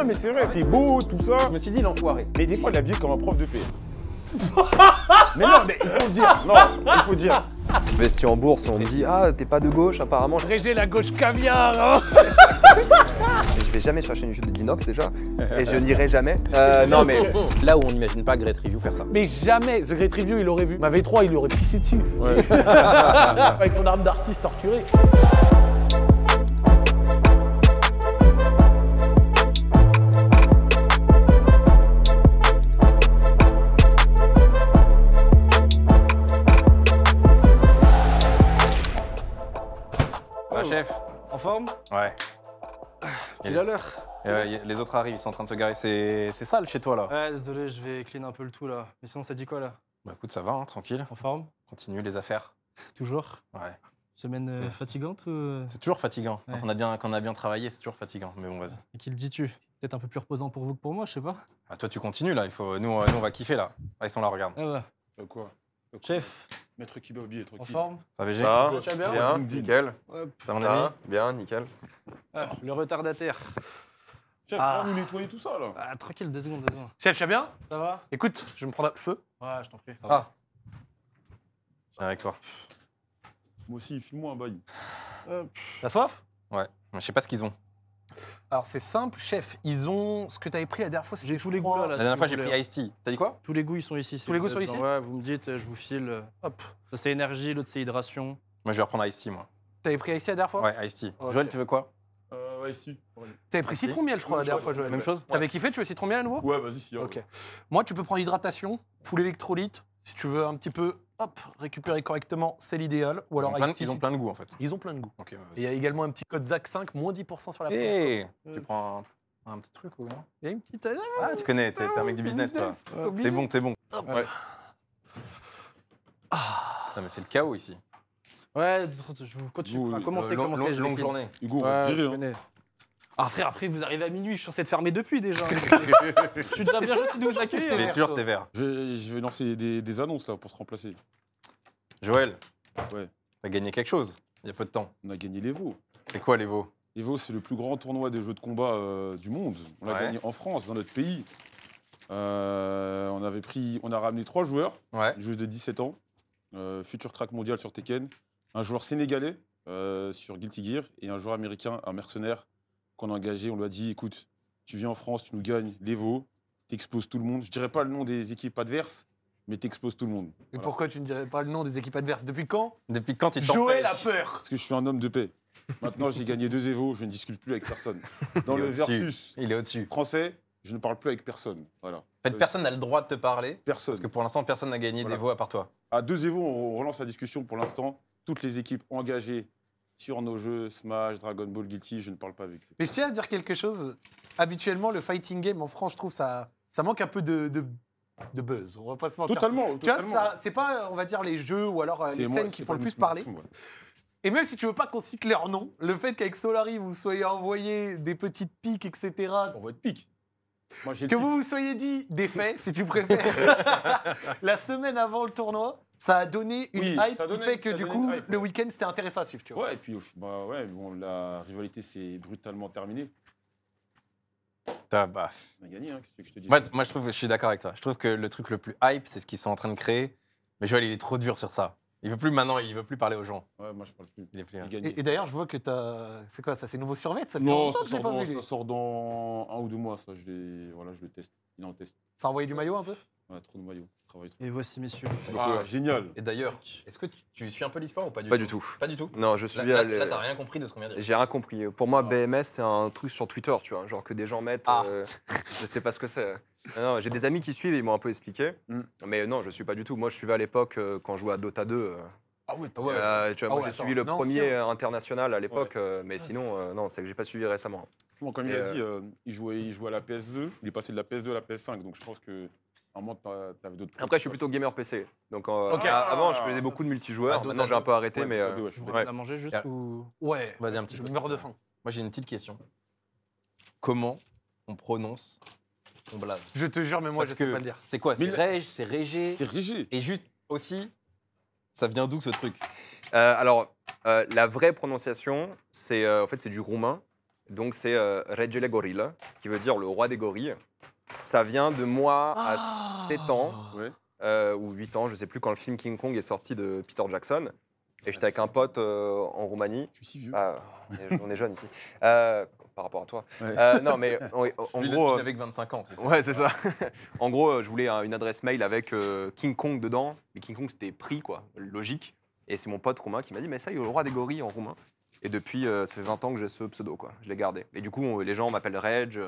non, mais c'est vrai, t'es beau, tout ça. Je me suis dit l'enfoiré. Mais des fois, il est habillé comme un prof de PS. Mais non, mais il faut le dire. Non, il faut le dire. Investi en bourse, on me dit ah t'es pas de gauche apparemment. Régé la gauche caviar. Je vais jamais sur la chaîne YouTube de Dinox déjà et je n'irai jamais. Non mais Là où on n'imagine pas Great Review faire ça. Mais jamais The Great Review il aurait vu. Ma V3 il aurait pissé dessus. Ouais. Avec son arme d'artiste torturée. Va, chef. En forme? Ouais. Il a l'heure. Les autres arrivent, ils sont en train de se garer. C'est sale chez toi là. Ouais, désolé, je vais clean un peu le tout là. Mais sinon, ça dit quoi là? Bah écoute, ça va, hein, tranquille. En forme? Continue les affaires. Toujours? Ouais. Semaine C'est- fatigante ou... C'est toujours fatigant. Ouais. Quand on a bien travaillé, c'est toujours fatigant. Mais bon, vas-y. Et qui le dis-tu? Peut-être un peu plus reposant pour vous que pour moi, je sais pas. Ah, toi, tu continues là. Nous, on va kiffer là. Ah, ils sont là, regarde. Ah bah. Quoi? Chef, Maître Kibabi est en tranquille. forme? Ça va, G ça, Tu vas bien? bien, LinkedIn. nickel. Hop. Ça, mon Ça ami va, bien, nickel. Ah, le retardataire. Chef, Ah. on nous nettoyer tout ça là. Ah, tranquille, 2 secondes, 2 secondes. Chef, tu vas bien? Ça va? Écoute, je me prends. Je peux? Ouais, je t'en prie. Ah. Viens avec toi. Moi aussi, file-moi un bail. T'as soif? Ouais. Je sais pas ce qu'ils ont. Alors c'est simple, chef. Ils ont ce que t'avais pris la dernière fois. J'ai tous les goûts là. La dernière fois, j'ai pris Ice Tea. T'as dit quoi? Tous les goûts, ils sont ici. Tous les goûts sont ici? Ouais, vous me dites, je vous file. Hop. Ça, c'est énergie, l'autre, c'est hydration. Moi, je vais reprendre Ice Tea, moi. T'avais pris ici la dernière fois? Ouais, Ice Tea. Ok. Joël, tu veux quoi? Ouais, si. T'avais pris citron miel, je crois, la dernière fois, Joël. Même chose? T'avais kiffé, tu veux citron miel à nouveau? Ouais, vas-y, si. Ok. Moi, tu peux prendre hydratation, full électrolyte. Si tu veux un petit peu, hop, récupérer correctement, c'est l'idéal. Ou alors Ice Tea, Ils ont plein de goût en fait. Ils ont plein de goût. Ok, Et il y a également un petit code ZAC5, moins 10% sur la première. Hey, tu prends un petit truc ou non? Il y a une petite. Ah, tu connais, t'es un mec du business, toi. Obligé. T'es bon. Ouais. Non, mais c'est le chaos ici. Ouais, je vous continue. Vous, Ah, commencez, Longue je longue décline. journée. Hugo, on Ouais, va je virer. Hein. connais. Ah frère, après vous arrivez à minuit, je suis censé être fermé depuis déjà. Je suis déjà bien gentil de vous accueillir. Il est toujours sévère. Je vais lancer des annonces là pour se remplacer. Joël, Ouais. t'as gagné quelque chose il y a peu de temps. On a gagné l'Evo. C'est quoi l'Evo? L'Evo, c'est le plus grand tournoi des jeux de combat du monde. On l'a Ouais. gagné en France, dans notre pays. On a ramené 3 joueurs, Ouais. une joueuse de 17 ans, futur crack mondial sur Tekken, un joueur sénégalais sur Guilty Gear et un joueur américain, un mercenaire qu'on a engagé. On lui a dit, écoute, tu viens en France, tu nous gagnes l'Evo, t'exposes tout le monde. Je dirais pas le nom des équipes adverses, mais t'exposes tout le monde. Et Voilà. pourquoi tu ne dirais pas le nom des équipes adverses? Depuis quand Depuis quand il Joël a t'empêche? peur. Parce que je suis un homme de paix. Maintenant, j'ai gagné 2 Evo, je ne discute plus avec personne. Dans Il est le au-dessus. versus Il est au-dessus. français, je ne parle plus avec personne. Voilà. En fait, personne n'a le droit de te parler. Personne. Parce que pour l'instant, personne n'a gagné Voilà. d'Evo à part toi. À 2 Evo, on relance la discussion pour l'instant. Toutes les équipes engagées sur nos jeux, Smash, Dragon Ball, Guilty, je ne parle pas avec eux. Mais je tiens à dire quelque chose. Habituellement, le fighting game en France, je trouve ça manque un peu de buzz. On va pas se mentir. Totalement, Tu vois, totalement. ça, c'est pas, on va dire, les jeux ou alors les C'est moi, scènes qui c'est font pas le plus moi, parler. c'est moi. Et même si tu veux pas qu'on cite leur nom, le fait qu'avec Solari, vous soyez envoyé des petites piques, etc., On va être pique. Moi, j'ai le que pic. vous vous soyez dit des faits, si tu préfères, la semaine avant le tournoi, ça a donné une Oui, hype ça a qui donné- fait que ça a du donné coup, une hype, le ouais. week-end, c'était intéressant à suivre. Tu vois. Ouais, et puis bon, la rivalité s'est brutalement terminée. Bah, On a gagné, hein, qu'est-ce que je te dis. moi, je suis d'accord avec toi. Je trouve que le truc le plus hype, c'est ce qu'ils sont en train de créer. Mais Joël, il est trop dur sur ça. Il veut plus maintenant, il veut plus parler aux gens. Ouais, moi, je parle plus. Il est plus. J'ai gagné. Et d'ailleurs, je vois que t'as. C'est quoi ça? C'est nouveau survêt? Ça fait Non, longtemps que je l'ai pas vu. lui. ça sort dans 1 ou 2 mois, ça. Je le teste. Il est en test. Ça a envoyé du maillot un peu? Ouais, trop de maillots. Travaille trop. Et voici messieurs. Ah, génial. Et d'ailleurs, est-ce que tu suis un peu l'e-sport ou pas du Pas tout? du tout. Pas du tout. Non, je suis Là, t'as rien compris de ce qu'on vient de dire. J'ai rien compris. Pour moi, Ah. BMS, c'est un truc sur Twitter, tu vois, genre que des gens mettent. Ah. Je sais pas ce que c'est. Non, j'ai des amis qui suivent, ils m'ont un peu expliqué. Mais non, je suis pas du tout. Moi, je suivais à l'époque quand je jouais à Dota 2. Ah ouais, Ouais. Tu vois, moi, ouais, j'ai suivi le attends, premier international à l'époque, mais sinon, non, c'est que j'ai pas suivi récemment. Bon, comme il Et, a dit, il jouait à la PS2. Il est passé de la PS2 à la PS5. Donc, je pense que à un moment, t'avais d'autres. Après, je suis plutôt gamer PC. Donc, Ok. avant, je faisais beaucoup de multijoueurs. Ah, Maintenant, j'ai un peu arrêté, Ouais, mais. Dota 2, ouais, je Vous suis voulez la manger juste Ah. ou... Ouais. Vas-y, un petit Je peu. meurs de faim. Moi, j'ai une petite question. Comment on prononce ton blaze? Je te jure, mais moi, Parce je sais que pas le dire. C'est quoi? C'est Mais- Rég, c'est Régé. C'est Régé. Et juste aussi, ça vient d'où ce truc? Alors, la vraie prononciation, c'est en fait, c'est du roumain. Donc c'est Regele Gorilla, qui veut dire le roi des gorilles. Ça vient de moi à 7 ans, Ouais. ou 8 ans, je sais plus, quand le film King Kong est sorti de Peter Jackson. Et j'étais avec un pote en Roumanie. Je suis si vieux. Ah, on est jeunes ici. Par rapport à toi. Ouais. Non, mais en Lui, gros. il avait que 25 ans. tu sais. Ouais, c'est ça. En gros, je voulais une adresse mail avec King Kong dedans. Mais King Kong, c'était pris, quoi. Logique. Et c'est mon pote roumain qui m'a dit, mais ça, il y a le roi des gorilles en roumain. Et depuis, ça fait 20 ans que j'ai ce pseudo, quoi. Je l'ai gardé. Et du coup, les gens m'appellent Reg,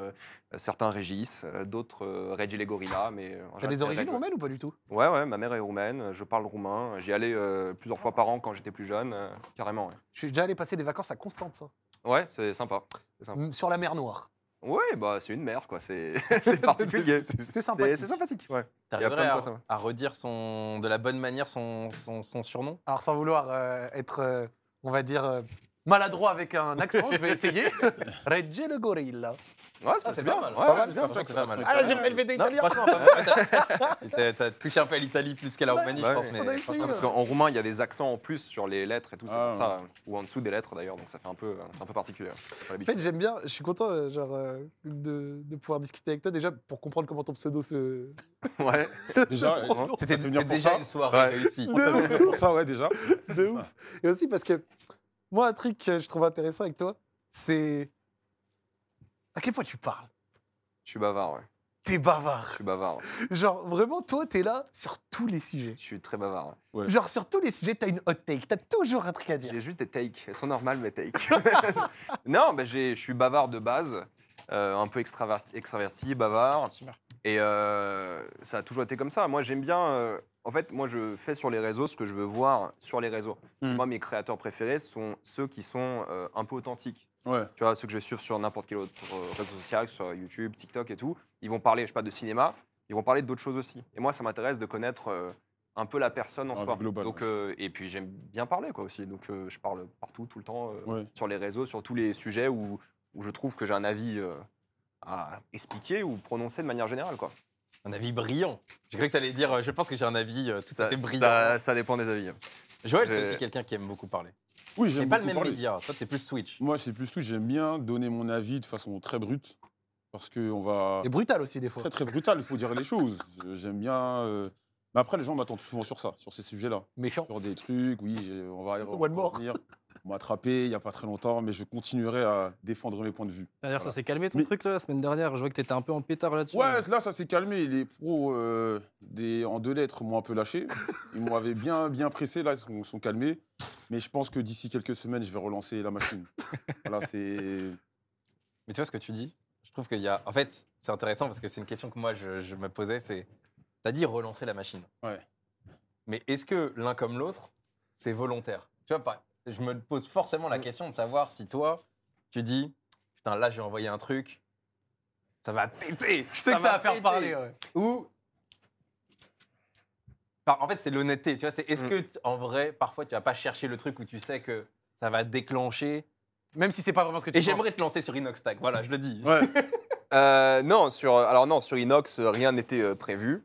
certains Régis, d'autres Reg et les gorillas. Mais en T'as général, des c'est origines Reg, ouais. roumaines ou pas du tout? Ouais, ma mère est roumaine, je parle roumain. J'y allais plusieurs fois par an quand j'étais plus jeune, carrément. Ouais, Je suis déjà allé passer des vacances à Constance, ouais, c'est sympa. C'est sympa. sur la mer Noire. Ouais, bah c'est une mer, quoi. C'est c'est particulier. C'était sympathique. C'est sympathique, ouais. T'arriverais plein de poissons. à redire de la bonne manière son surnom? Alors sans vouloir être, on va dire, maladroit avec un accent, je vais essayer. Regge le gorilla. Ouais, c'est bien. pas mal, Ouais, c'est pas ouais, mal, c'est bien. c'est pas mal. Ah, j'ai fait le VT Non, italien. franchement, pas mal. T'as touché un peu à l'Italie plus qu'à la Roumanie, Ouais, je pense. on Mais a essayé, franchement, Parce qu'en roumain, il y a des accents en plus sur les lettres et tout, c'est Ah, pour ça. Ou en dessous des lettres d'ailleurs, donc ça fait un peu particulier. J'ai pas En l'habitude. fait, j'aime bien, je suis content de pouvoir discuter avec toi déjà pour comprendre comment ton pseudo se. Ouais. Déjà, c'était venir pour déjà ça. une soirée Ouais. réussie. on t'a fait pour ça, ouais, déjà. De ouf. Et aussi parce que moi, un truc que je trouve intéressant avec toi, c'est à quel point tu parles. Je suis bavard, ouais. T'es bavard. Je suis bavard. Ouais. Genre, vraiment, toi, t'es là sur tous les sujets. Je suis très bavard. Ouais. Ouais. Genre, sur tous les sujets, t'as une hot take. T'as toujours un truc à dire. J'ai juste des takes. Elles sont normales, mes takes. Non, bah, je suis bavard de base. Un peu extraverti, bavard. Et ça a toujours été comme ça. Moi, j'aime bien. En fait, moi, je fais sur les réseaux ce que je veux voir sur les réseaux. Moi, mes créateurs préférés sont ceux qui sont un peu authentiques. Ouais. Tu vois, ceux que je suis sur n'importe quel autre réseau social, sur YouTube, TikTok et tout. Ils vont parler, je sais pas, de cinéma. Ils vont parler d'autres choses aussi. Et moi, ça m'intéresse de connaître un peu la personne en Ouais, soi. global, Donc, et puis, j'aime bien parler, quoi, aussi. Donc, je parle partout, tout le temps, Ouais. sur les réseaux, sur tous les sujets où je trouve que j'ai un avis à expliquer ou prononcer de manière générale, quoi. Un avis brillant. J'ai cru que t'allais dire, je pense que j'ai un avis tout à fait brillant. Ça dépend des avis. Joël, c'est je- aussi quelqu'un qui aime beaucoup parler. Oui, C'est j'aime pas le beaucoup même parler. média. Toi, t'es plus Twitch. Moi, c'est plus tout. J'aime bien donner mon avis de façon très brute. Parce qu'on va. Et brutal aussi, des fois. Très, très brutal, il faut dire les choses. J'aime bien. Mais après, les gens m'attendent souvent sur ça, sur ces sujets-là. Méchant. Sur des trucs, oui, on va One more. revenir. On m'a attrapé il n'y a pas très longtemps, mais je continuerai à défendre mes points de vue. D'ailleurs, ça s'est calmé ton Mais- truc là, la semaine dernière. Je vois que t'étais un peu en pétard là-dessus. Ouais, là, ça s'est calmé. Les pros en 2 lettres m'ont un peu lâché. Ils m'avaient bien pressé, là, ils sont calmés. Mais je pense que d'ici quelques semaines, je vais relancer la machine. Voilà, c'est. Mais tu vois ce que tu dis? Je trouve qu'il y a. En fait, c'est intéressant parce que c'est une question que moi je me posais. C'est. T'as dit relancer la machine. Ouais. Mais est-ce que l'un comme l'autre, c'est volontaire? Tu vois, je me pose forcément la question de savoir si toi, tu dis, putain, là, j'ai envoyé un truc, ça va péter. Je sais que ça va faire péter. parler. Ouais. Ou. Enfin, en fait, c'est l'honnêteté. Tu vois, c'est est-ce que, en vrai, parfois, tu vas pas chercher le truc où tu sais que ça va déclencher. Même si c'est pas vraiment ce que tu Et penses. j'aimerais te lancer sur Inoxtag. Voilà, je le dis. Ouais. Non, sur Inox, rien n'était prévu.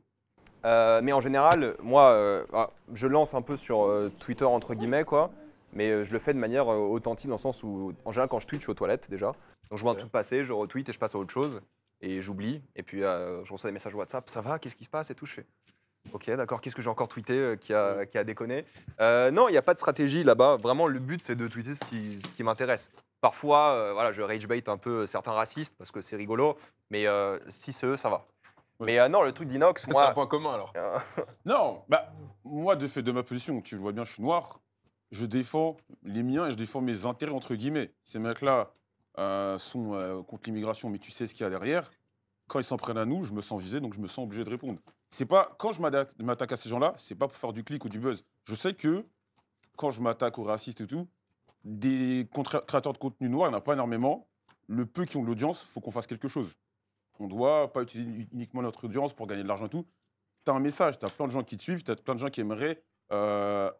Mais en général, moi, je lance un peu sur Twitter, entre guillemets, quoi. Mais je le fais de manière authentique, dans le sens où, en général, quand je tweet, je suis aux toilettes déjà. Donc je vois un truc passer, je retweet et je passe à autre chose. Et j'oublie. Et puis je reçois des messages WhatsApp, ça va, qu'est-ce qui se passe et tout. Je fais, ok, d'accord, qu'est-ce que j'ai encore tweeté qui a déconné. Non, il n'y a pas de stratégie là-bas. Vraiment, le but, c'est de tweeter ce qui m'intéresse. Parfois, voilà, je ragebait un peu certains racistes parce que c'est rigolo. Mais si c'est eux, ça va. Ouais. Mais non, le truc d'Inox, C'est un moi. point commun alors. Non, bah, moi, de fait de ma position, tu le vois bien, je suis noir. Je défends les miens et je défends mes intérêts, entre guillemets. Ces mecs-là sont contre l'immigration, mais tu sais ce qu'il y a derrière. Quand ils s'en prennent à nous, je me sens visé, donc je me sens obligé de répondre. C'est pas, quand je m'attaque à ces gens-là, c'est pas pour faire du clic ou du buzz. Je sais que quand je m'attaque aux racistes et tout, des créateurs de contenu noir, il n'y en a pas énormément. Le peu qui ont de l'audience, il faut qu'on fasse quelque chose. On ne doit pas utiliser uniquement notre audience pour gagner de l'argent et tout. Tu as un message, tu as plein de gens qui te suivent, tu as plein de gens qui aimeraient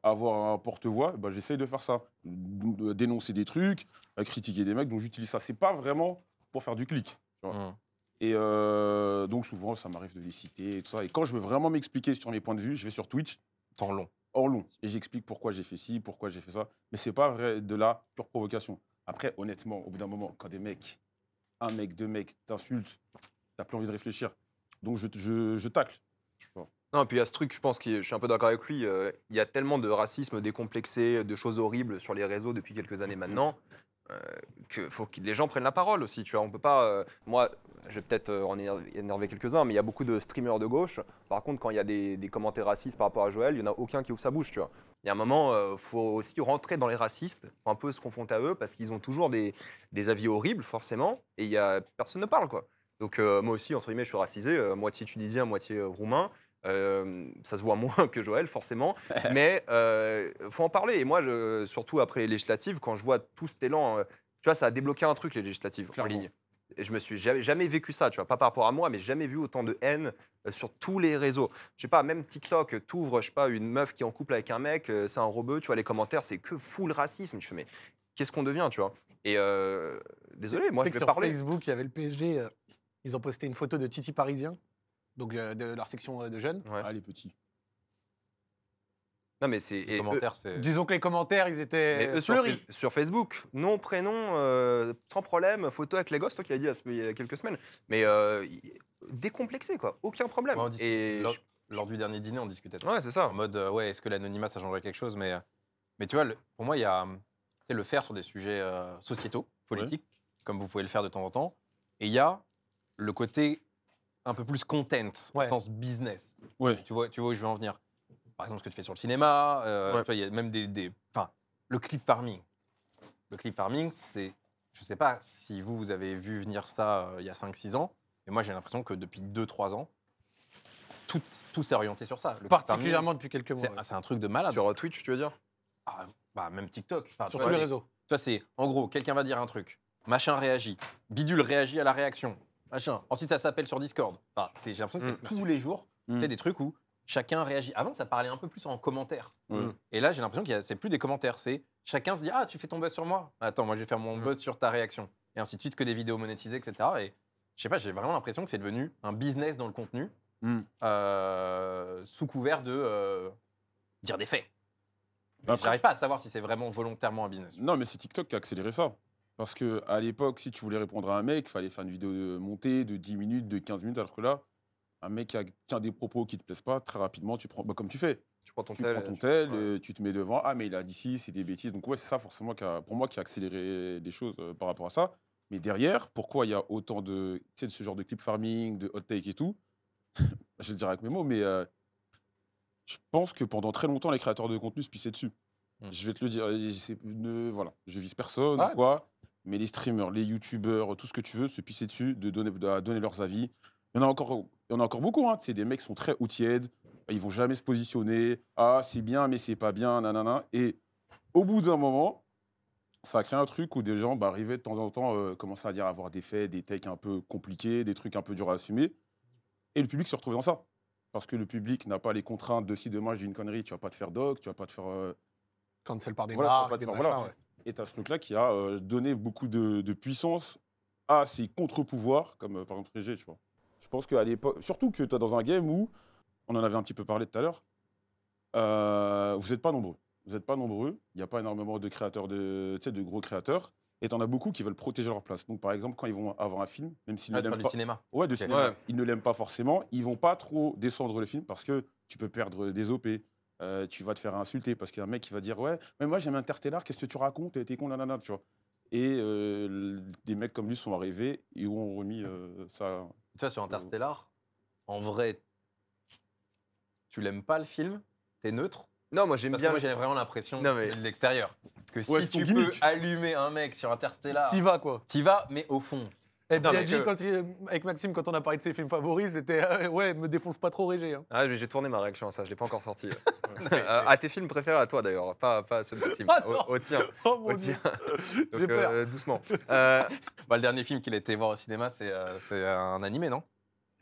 avoir un porte-voix. Bah, j'essaye de faire ça. De dénoncer des trucs, critiquer des mecs, donc j'utilise ça. C'est pas vraiment pour faire du clic. Tu vois. Et donc souvent, ça m'arrive de les citer et tout ça. Et quand je veux vraiment m'expliquer sur mes points de vue, je vais sur Twitch, Temps long. hors long. Et j'explique pourquoi j'ai fait ci, pourquoi j'ai fait ça. Mais c'est pas de la pure provocation. Après, honnêtement, au bout d'un moment, quand des mecs, un mec, deux mecs, t'insultent, t'as plus envie de réfléchir. Donc je tacle. Non, puis il y a ce truc, je pense que je suis un peu d'accord avec lui. Il y a tellement de racisme décomplexé, de choses horribles sur les réseaux depuis quelques années maintenant, qu'il faut que les gens prennent la parole aussi. Tu vois, on peut pas. Moi, je vais peut-être en énerver quelques-uns, mais il y a beaucoup de streamers de gauche. Par contre, quand il y a des commentaires racistes par rapport à Joël, il n'y en a aucun qui ouvre sa bouche. Tu vois. Il y a un moment, il faut aussi rentrer dans les racistes, faut un peu se confronter à eux, parce qu'ils ont toujours des avis horribles, forcément, et personne ne parle, quoi. Donc, moi aussi, entre guillemets, je suis racisé, moitié tunisien, moitié roumain. Ça se voit moins que Joël, forcément, mais faut en parler. Et moi, surtout après les législatives, quand je vois tout cet élan, tu vois, ça a débloqué un truc, les législatives en ligne. Et je me suis jamais vécu ça, tu vois, pas par rapport à moi, mais jamais vu autant de haine sur tous les réseaux. Je sais pas, même TikTok, t'ouvres, je sais pas, une meuf qui est en couple avec un mec, c'est un rebeu, tu vois, les commentaires, c'est que full racisme. Je fais, mais qu'est-ce qu'on devient, tu vois? Et désolé, moi, Tu sais je que vais sur parler. Facebook, il y avait le PSG, ils ont posté une photo de Titi Parisien, donc de leur section de jeunes. Ouais. Ah, les petits. Non, mais c'est. Les et commentaires, c'est. Disons que les commentaires, ils Mais étaient eux, sur, fleuris. sur Facebook, nom, prénom, sans problème, photo avec les gosses, toi qui l'as dit il y a quelques semaines, mais décomplexé, quoi, aucun problème. Ouais, on discute- Et lors du dernier dîner, on discutait de ça. ouais, c'est ça. En mode, ouais, est-ce que l'anonymat, ça changerait quelque chose, mais tu vois, pour moi, il y a tu sais, le faire sur des sujets sociétaux, politiques, comme vous pouvez le faire de temps en temps. Et il y a le côté un peu plus content, au Ouais. sens business. Ouais. Tu vois où je veux en venir. Par exemple, ce que tu fais sur le cinéma, Ouais. tu vois, il y a même enfin, le clip farming. Le clip farming, c'est. Je sais pas si vous avez vu venir ça il y a 5-6 ans, mais moi, j'ai l'impression que depuis 2-3 ans, tout s'est orienté sur ça. Le clip Particulièrement depuis quelques mois. farming, ouais. c'est un truc de malade. Sur Twitch, tu veux dire? Ah, bah, même TikTok. Enfin, Sur tu tous vois, les réseaux. toi, c'est en gros, quelqu'un va dire un truc, machin réagit, bidule réagit à la réaction, machin. Ensuite, ça s'appelle sur Discord. Enfin, j'ai l'impression que c'est tous les jours, c'est des trucs où chacun réagit. Avant, ça parlait un peu plus en commentaire. Et là, j'ai l'impression que c'est plus des commentaires, c'est chacun se dit ah, tu fais ton buzz sur moi. Attends, moi, je vais faire mon buzz sur ta réaction. Et ainsi de suite, que des vidéos monétisées, etc. Et je sais pas, j'ai vraiment l'impression que c'est devenu un business dans le contenu, sous couvert de dire des faits. Mais Après- j'arrive pas à savoir si c'est vraiment volontairement un business. Non, mais c'est TikTok qui a accéléré ça. Parce que à l'époque, si tu voulais répondre à un mec, il fallait faire une vidéo montée de 10 minutes, de 15 minutes, alors que là, un mec qui tient des propos qui te plaisent pas, très rapidement, tu prends, comme tu fais. Tu prends ton Tu tel. prends ton tel, ouais. tu te mets devant. Ah, mais il a dit ci, c'est des bêtises. Donc, ouais, c'est ça, forcément, pour moi, qui a accéléré les choses par rapport à ça. Mais derrière, pourquoi il y a autant de, tu sais, de ce genre de clip farming, de hot take et tout? Je vais le dire avec mes mots, mais je pense que pendant très longtemps, les créateurs de contenu se pissaient dessus. Je vais te le dire. Voilà, je vise personne, Ouais. ou quoi. Mais les streamers, les youtubeurs, tout ce que tu veux, se pisser dessus, de donner leurs avis. Il y en a encore beaucoup. Hein. C'est des mecs qui sont très tièdes. Ils vont jamais se positionner. Ah, c'est bien, mais c'est pas bien, nanana. Et au bout d'un moment, ça crée un truc où des gens arrivaient de temps en temps, commençaient à dire avoir des faits, des takes un peu compliqués, des trucs un peu durs à assumer. Et le public se retrouvait dans ça. Parce que le public n'a pas les contraintes de si demain je dis une connerie, tu vas pas te faire doc, tu vas pas te faire. Cancel par des Voilà, tu vas marques, pas te des faire- machins. voilà. Ouais. Et tu as ce truc-là qui a donné beaucoup de puissance à ces contre-pouvoirs, comme par exemple Régé, tu vois. Je pense qu'à l'époque, surtout que tu es dans un game où, on en avait un petit peu parlé tout à l'heure, vous n'êtes pas nombreux. Vous n'êtes pas nombreux, il n'y a pas énormément de créateurs, de gros créateurs, et tu en as beaucoup qui veulent protéger leur place. Donc par exemple, quand ils vont avoir un film, même s'ils ne Ah, tu parles l'aiment du pas, cinéma. ouais, de Ok. cinéma, Ouais. ils ne l'aiment pas forcément, ils vont pas trop descendre le film parce que tu peux perdre des OP. Tu vas te faire insulter parce qu'il y a un mec qui va dire ouais, mais moi j'aime Interstellar, qu'est-ce que tu racontes, t'es con, nanana, tu vois. Et des mecs comme lui sont arrivés et ont remis ça. Tu vois, sur Interstellar, en vrai, tu l'aimes pas le film, t'es neutre. Non, moi j'aime Parce que bien. moi, j'ai vraiment l'impression Non, mais- de l'extérieur. Que Ouais, si c'est ton tu gimmick. peux allumer un mec sur Interstellar, T'y vas, quoi. t'y vas, mais au fond. Et Non, mais Biaggi, que- avec Maxime, quand on a parlé de ses films favoris, c'était ouais, me défonce pas trop Régé. Hein. Ah, j'ai tourné ma réaction à ça, je l'ai pas encore sorti. À tes films préférés à toi d'ailleurs, pas à ceux de Maxime. Ah, non. Au tien. Oh Au mon dieu. tien. J'ai Donc peur. doucement. Bah, le dernier film qu'il a été voir au cinéma, c'est un animé, non?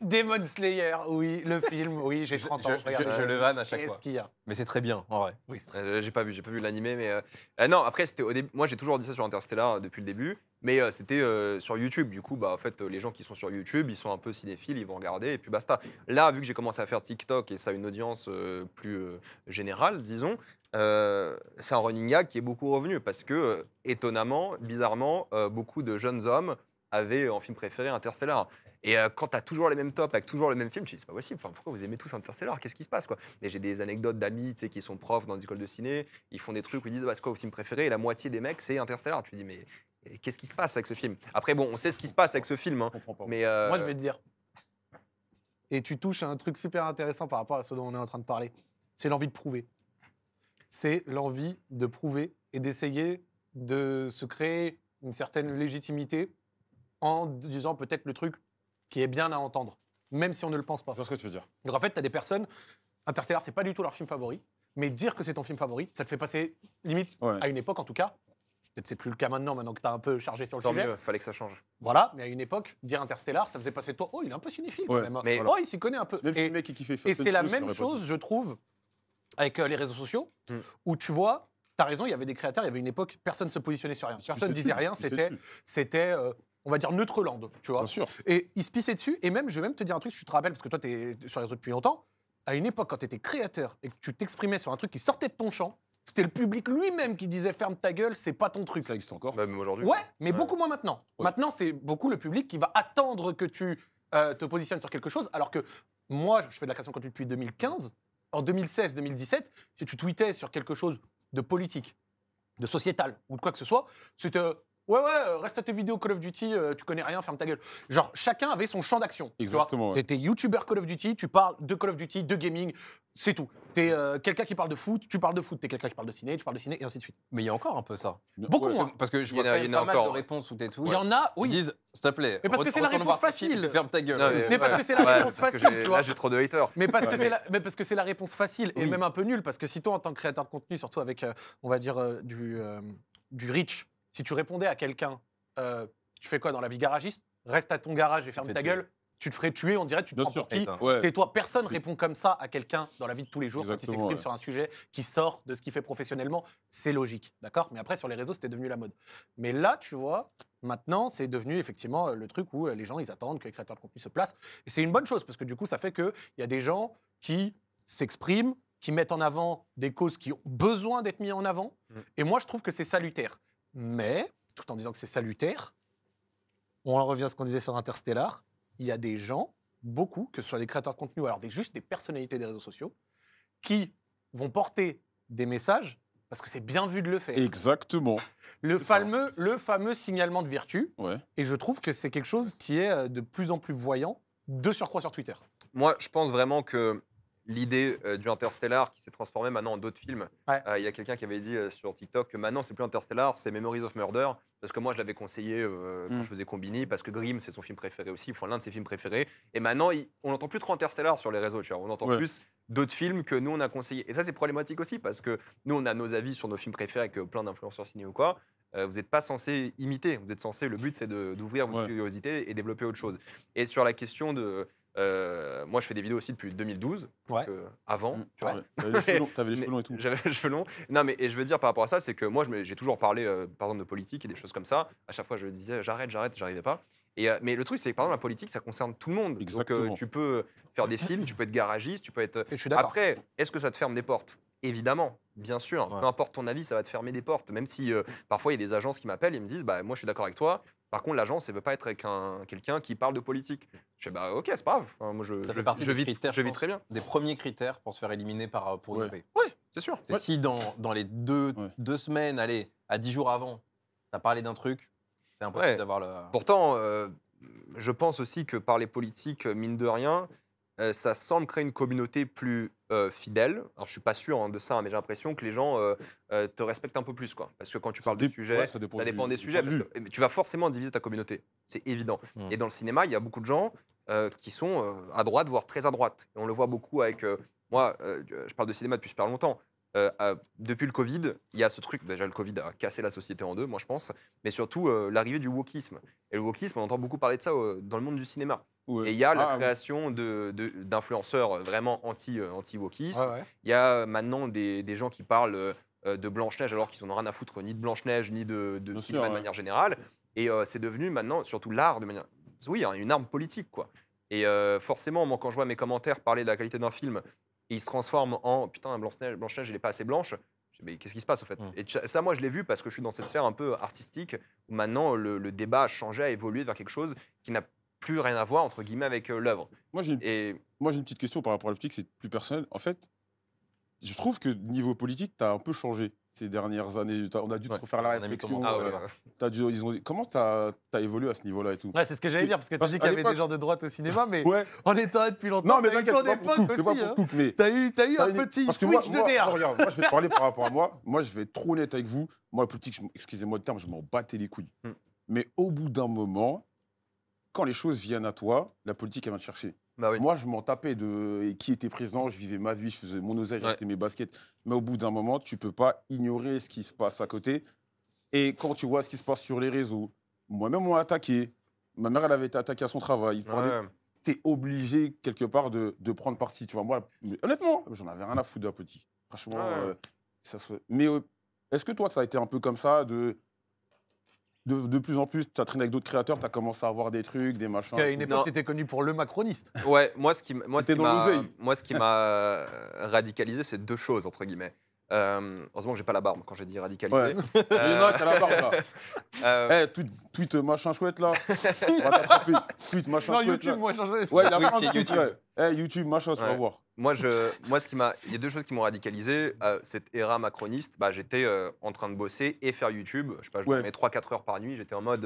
Demon Slayer, oui, le film, oui, j'ai 30 ans. Je le vanne à chaque Qu'est-ce fois. qu'il y a? Mais c'est très bien, en vrai. Oui, c'est J'ai pas vu l'animé, mais non. Après, c'était au début. Moi, j'ai toujours dit ça sur Interstellar depuis le début, mais c'était sur YouTube. Du coup, bah, en fait, les gens qui sont sur YouTube, ils sont un peu cinéphiles, ils vont regarder et puis basta. Là, vu que j'ai commencé à faire TikTok et ça a une audience plus générale, disons, c'est un running gag qui est beaucoup revenu parce que, étonnamment, bizarrement, beaucoup de jeunes hommes avaient en film préféré Interstellar. Et quand tu as toujours les mêmes tops avec toujours le même film, tu dis c'est pas possible. Enfin, pourquoi vous aimez tous Interstellar? Qu'est-ce qui se passe quoi? Et j'ai des anecdotes d'amis qui sont profs dans des écoles de ciné, ils font des trucs où ils disent bah, c'est quoi votre film préféré? Et la moitié des mecs c'est Interstellar. Tu te dis mais qu'est-ce qui se passe avec ce film? Après bon, on sait ce qui se passe avec ce film, hein, Je comprends pas. mais Moi, je vais te dire. Et tu touches à un truc super intéressant par rapport à ce dont on est en train de parler. C'est l'envie de prouver. C'est l'envie de prouver et d'essayer de se créer une certaine légitimité en disant peut-être le truc qui est bien à entendre, même si on ne le pense pas. Je vois ce que tu veux dire. Donc en fait, tu as des personnes, Interstellar, c'est pas du tout leur film favori, mais dire que c'est ton film favori, ça te fait passer, limite, Ouais. à une époque en tout cas, peut-être c'est plus le cas maintenant que tu as un peu chargé sur le tant sujet, mieux, fallait que ça change. voilà, mais à une époque, dire Interstellar, ça faisait passer toi, oh, il est un peu cinéphile quand Ouais, même. mais- Oh, il s'y connaît un peu. Même si Et, le mec qui fait et Fast c'est and la Furious, même j'aurais pas chose, dit. je trouve, avec les réseaux sociaux, Mm. où tu vois, tu as raison, il y avait des créateurs, il y avait une époque, personne ne se positionnait sur rien. Personne ne disait rien, c'était on va dire, neutre land, tu vois. Bien sûr. Et ils se pissaient dessus, et même, je vais même te dire un truc, tu te rappelles, parce que toi, tu es sur les réseaux depuis longtemps, à une époque, quand tu étais créateur et que tu t'exprimais sur un truc qui sortait de ton champ, c'était le public lui-même qui disait ferme ta gueule, c'est pas ton truc. Ça existe encore. Bah, même aujourd'hui. Ouais, mais Ouais. beaucoup moins maintenant. Ouais. Maintenant, c'est beaucoup le public qui va attendre que tu te positionnes sur quelque chose, alors que moi, je fais de la création de contenu depuis 2015. En 2016-2017, si tu tweetais sur quelque chose de politique, de sociétal ou de quoi que ce soit, c'était ouais, reste à tes vidéos Call of Duty, tu connais rien, ferme ta gueule. Genre, chacun avait son champ d'action. Exactement, ouais. T'es YouTuber Call of Duty, tu parles de Call of Duty, de gaming, c'est tout. T'es quelqu'un qui parle de foot, tu parles de foot. T'es quelqu'un qui parle de ciné, tu parles de ciné, et ainsi de suite. Mais il y a encore un peu ça. Beaucoup Ouais. moins. Parce que je Il y vois en a- quand il y même en a pas mal encore, de ouais. réponses où t'es tout. Il y en a, Ils oui. disent, s'il te plaît, Mais parce que c'est la retourne réponse voir ta facile. fille, ferme ta gueule. Non, Mais parce que c'est la réponse parce que facile, tu vois. Là, j'ai trop de haters. Mais parce que Ouais. mais parce que c'est la réponse facile et Oui. même un peu nulle, parce que si toi, en tant que créateur de contenu, surtout avec, on va dire, du reach, si tu répondais à quelqu'un, tu fais quoi dans la vie garagiste? Reste à ton garage et ferme fais ta tuer. gueule. Tu te ferais tuer, on dirait, tu te Bien prends sûr. pour qui? Putain. Ouais. Tais-toi, personne répond comme ça à quelqu'un dans la vie de tous les jours quand il Exactement, s'exprime ouais. sur un sujet qui sort de ce qu'il fait professionnellement. C'est logique, d'accord? Mais après, sur les réseaux, c'était devenu la mode. Mais là, tu vois, maintenant, c'est devenu effectivement le truc où les gens, ils attendent que les créateurs de contenu se placent. Et c'est une bonne chose, parce que du coup, ça fait qu'il y a des gens qui s'expriment, qui mettent en avant des causes qui ont besoin d'être mises en avant. Mm. Et moi, je trouve que c'est salutaire. Mais, tout en disant que c'est salutaire, on en revient à ce qu'on disait sur Interstellar, il y a des gens, beaucoup, que ce soit des créateurs de contenu ou alors juste des personnalités des réseaux sociaux, qui vont porter des messages parce que c'est bien vu de le faire. Exactement. Le c'est ça. fameux signalement de vertu, Ouais. et je trouve que c'est quelque chose qui est de plus en plus voyant, de surcroît sur Twitter. Moi, je pense vraiment que l'idée du Interstellar qui s'est transformé maintenant en d'autres films. Ouais. Il y a quelqu'un qui avait dit sur TikTok que maintenant c'est plus Interstellar, c'est Memories of Murder, parce que moi je l'avais conseillé quand Mm. je faisais Combini, parce que Grimm c'est son film préféré aussi, enfin l'un de ses films préférés. Et maintenant on n'entend plus trop Interstellar sur les réseaux, tu vois. On entend Ouais. plus d'autres films que nous on a conseillés. Et ça c'est problématique aussi parce que nous on a nos avis sur nos films préférés avec plein d'influenceurs ciné ou quoi. Vous n'êtes pas censé imiter, vous êtes censé, le but c'est d'ouvrir votre Ouais. curiosité et développer autre chose. Et sur la question de moi, je fais des vidéos aussi depuis 2012, Ouais. donc, avant. Mm. Tu vois. Ouais. T'avais les cheveux longs, t'avais les Mais cheveux longs et tout. J'avais les cheveux longs. Non, mais et je veux dire par rapport à ça, c'est que moi, j'ai toujours parlé, par exemple, de politique et des choses comme ça. À chaque fois, je disais j'arrête, j'arrivais pas. Et, mais le truc, c'est que par exemple, la politique, ça concerne tout le monde. Exactement. Donc, tu peux faire des films, tu peux être garagiste, tu peux être. Et je suis d'accord. Après, est-ce que ça te ferme des portes? Évidemment, bien sûr. Ouais. Peu importe ton avis, ça va te fermer des portes. Même si parfois, il y a des agences qui m'appellent et me disent bah, moi, je suis d'accord avec toi. Par contre, l'agence, elle veut pas être avec quelqu'un qui parle de politique. Je fais bah, ok, c'est pas grave. Enfin, moi, Ça fait partie je des vis critères, je vis pense, très bien. Des premiers critères pour se faire éliminer pour une Ouais. OP. C'est sûr. C'est si dans les deux semaines, allez, à 10 jours avant, t'as parlé d'un truc, c'est impossible Ouais. d'avoir le. Pourtant, je pense aussi que par les politiques, mine de rien, ça semble créer une communauté plus fidèle. Alors, je suis pas sûr hein, de ça, mais j'ai l'impression que les gens te respectent un peu plus, quoi. Parce que quand tu parles de sujets, Ouais, ça dépend, ça dépend du des sujets. point de Parce que tu vas forcément diviser ta communauté, c'est évident. Mm. Et dans le cinéma, il y a beaucoup de gens qui sont à droite, voire très à droite. Et on le voit beaucoup avec moi. Je parle de cinéma depuis super longtemps. depuis le Covid, il y a ce truc, déjà le Covid a cassé la société en deux, moi je pense, mais surtout l'arrivée du wokisme. Et le wokisme, on entend beaucoup parler de ça dans le monde du cinéma. Ouais. Et il y a la Ah, oui. création d'influenceurs vraiment anti-wokisme. Ouais, ouais. Il y a maintenant des gens qui parlent de Blanche-Neige alors qu'ils n'en ont rien à foutre ni de Blanche-Neige ni de Bien cinéma sûr, de ouais. manière générale. Et c'est devenu maintenant, surtout l'art de manière... Oui, hein, une arme politique, quoi. Et forcément, moi, quand je vois mes commentaires parler de la qualité d'un film, et ils se transforment en putain, Blanche-Neige, elle est pas assez blanche. Je dis, mais qu'est-ce qui se passe, au fait? Et ça, moi, je l'ai vu parce que je suis dans cette sphère un peu artistique où maintenant le débat a changé, a évolué vers quelque chose qui n'a plus rien à voir, entre guillemets, avec l'œuvre. Moi, j'ai Et une petite question par rapport à l'optique, c'est plus personnel. En fait, je trouve que niveau politique, tu as un peu changé ces dernières années. On a dû te Ouais. refaire la On a mis réflexion. comment- ah ouais, Comment tu as évolué à ce niveau-là et tout? Ouais, c'est ce que j'allais dire, parce que tu Parce dis qu'à qu'il y avait l'époque- des gens de droite au cinéma, mais Ouais. on est là depuis longtemps. Non, mais t'as eu t'inquiète, ton c'est pas pour époque tout, c'est pas aussi, pour hein. tout, mais T'as eu un petit parce que moi, switch de DA. regarde, moi, je vais te parler par rapport à moi. Moi, je vais être trop honnête avec vous. Moi, la politique, excusez-moi le terme, je m'en battais les couilles. Hmm. Mais au bout d'un moment, quand les choses viennent à toi, la politique, elle vient te chercher. bah oui. Moi, je m'en tapais de qui était président, je vivais ma vie, je faisais mon oseille, Ouais. j'achetais mes baskets. Mais au bout d'un moment, tu peux pas ignorer ce qui se passe à côté. Et quand tu vois ce qui se passe sur les réseaux, moi-même, on m'a attaqué. Ma mère, elle avait été attaquée à son travail. Ouais. T'es obligé, quelque part, de prendre parti. Tu vois, moi, mais honnêtement, j'en avais rien à foutre de la politique. Franchement, Ouais. mais est-ce que toi, ça a été un peu comme ça, de plus en plus, tu as traîné avec d'autres créateurs, tu as commencé à avoir des trucs, des machins. Parce qu'à une et tout. époque, Non. tu étais connu pour le macroniste. Ouais, moi, T'es dans l'oseille. ce qui m'a radicalisé, c'est deux choses, entre guillemets. Heureusement que j'ai pas la barbe quand j'ai dit radicalisé. Ouais. Il y en a qui a la barbe, là. Euh, Tweet machin chouette, là. On va t'attraper. Tweet machin Non, chouette, YouTube, là. moi, j'ai changé. Ouais, il a Twitch plein de et trucs, YouTube. ouais. YouTube, machin, tu vas Ouais. voir. Moi, il y a deux choses qui m'ont radicalisé. Cette ère macroniste, bah, j'étais en train de bosser et faire YouTube. Je sais pas, je Ouais. dormais 3-4 heures par nuit. J'étais en mode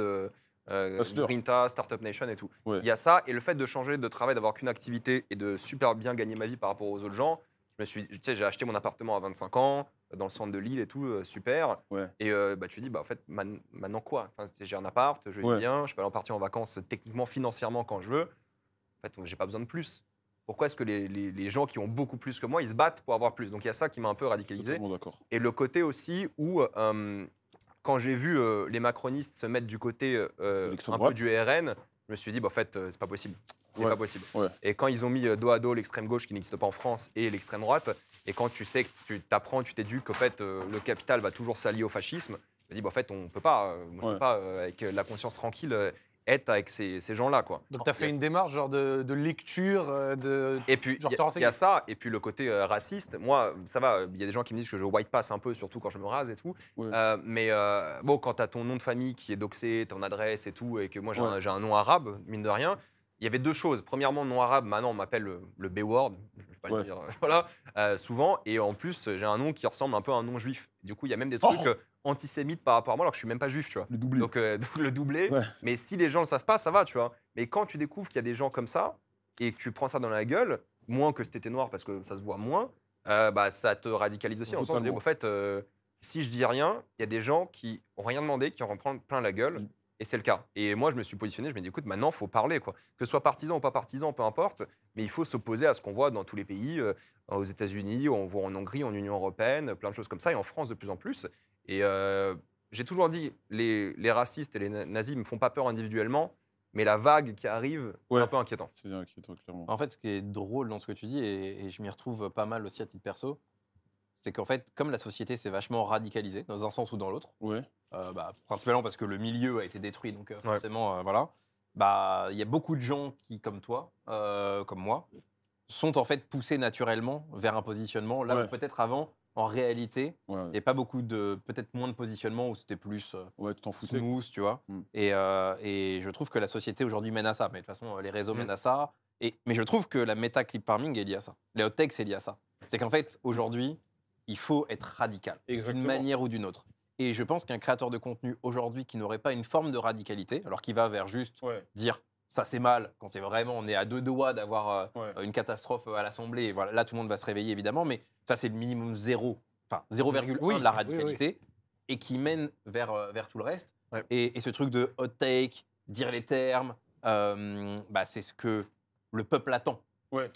Hustler. Grinta, Startup Nation et tout. Ouais. Il y a ça. Et le fait de changer de travail, d'avoir qu'une activité et de super bien gagner ma vie par rapport aux autres gens. J'ai acheté mon appartement à 25 ans, dans le centre de Lille et tout, super. Ouais. Et bah, tu te dis, bah, en fait, maintenant quoi? Enfin, j'ai un appart, je vis Ouais. bien, je peux aller en partir en vacances techniquement, financièrement quand je veux. En fait, j'ai pas besoin de plus. Pourquoi est-ce que les gens qui ont beaucoup plus que moi, ils se battent pour avoir plus? Donc il y a ça qui m'a un peu radicalisé. Totalement d'accord. Et le côté aussi où, quand j'ai vu les macronistes se mettre du côté l'extrême un droite. peu du RN, je me suis dit, bah, en fait, c'est pas possible. C'est Ouais. pas possible. Ouais. Et quand ils ont mis dos à dos l'extrême gauche qui n'existe pas en France et l'extrême droite, et quand tu sais que tu t'apprends, tu t'éduques qu'en fait, le capital va toujours s'allier au fascisme, je me dis, bah, en fait, on peut pas, moi, je Ouais. peux pas, avec la conscience tranquille, être avec ces gens-là, quoi. Donc, tu as fait Il y a- une démarche genre de lecture, de. Et puis, Genre, il te y renseigner. a ça, et puis le côté raciste. Moi, ça va, il y a des gens qui me disent que je white pass un peu, surtout quand je me rase et tout. Ouais. Mais bon, quand tu as ton nom de famille qui est doxé, ton adresse et tout, et que moi Ouais. j'ai un nom arabe, mine de rien, il y avait deux choses. Premièrement, nom arabe, maintenant on m'appelle le B-word, je vais pas Ouais. le dire, voilà, souvent. Et en plus, j'ai un nom qui ressemble un peu à un nom juif. Du coup, il y a même des trucs antisémites par rapport à moi, alors que je suis même pas juif, tu vois. Le doublé. Donc le doublé. Ouais. Mais si les gens le savent pas, ça va, tu vois. Mais quand tu découvres qu'il y a des gens comme ça et que tu prends ça dans la gueule, moins que si t'étais noir parce que ça se voit moins, bah ça te radicalise aussi. En sens de dire, Totalement. en fait, si je dis rien, il y a des gens qui ont rien demandé, qui en vont prendre plein la gueule. Mm. Et c'est le cas. Et moi, je me suis positionné, je me dis, écoute, maintenant, il faut parler, quoi. Que ce soit partisan ou pas partisan, peu importe, mais il faut s'opposer à ce qu'on voit dans tous les pays, aux États-Unis, on voit en Hongrie, en Union européenne, plein de choses comme ça, et en France de plus en plus. Et j'ai toujours dit, les racistes et les nazis me font pas peur individuellement, mais la vague qui arrive, c'est Ouais. un peu inquiétant. C'est inquiétant, clairement. En fait, ce qui est drôle dans ce que tu dis, et je m'y retrouve pas mal aussi à titre perso, c'est qu'en fait, comme la société s'est vachement radicalisée, dans un sens ou dans l'autre, Ouais. principalement parce que le milieu a été détruit, donc forcément, voilà, bah, il y a beaucoup de gens qui, comme toi, comme moi, sont en fait poussés naturellement vers un positionnement, là Ouais. où peut-être avant, en réalité, Ouais. il n'y a pas beaucoup de, peut-être moins de positionnement où c'était plus Ouais, tu t'en foutais. smooth, tu vois. Mm. Et je trouve que la société aujourd'hui mène à ça. Mais de toute façon, les réseaux Mm. mènent à ça. Mais je trouve que la méta clip farming est liée à ça. Les hot takes, c'est lié à ça. C'est qu'en fait, aujourd'hui, il faut être radical, d'une Exactement. manière ou d'une autre. Et je pense qu'un créateur de contenu aujourd'hui qui n'aurait pas une forme de radicalité, alors qu'il va vers juste Ouais. dire ça c'est mal, quand c'est vraiment, on est à deux doigts d'avoir Ouais. une catastrophe à l'Assemblée, et voilà, là tout le monde va se réveiller évidemment, mais ça c'est le minimum 0,1 Oui, de la oui, radicalité, et qui mène vers tout le reste. Ouais. Et ce truc de hot take, dire les termes, bah, c'est ce que le peuple attend. Ouais.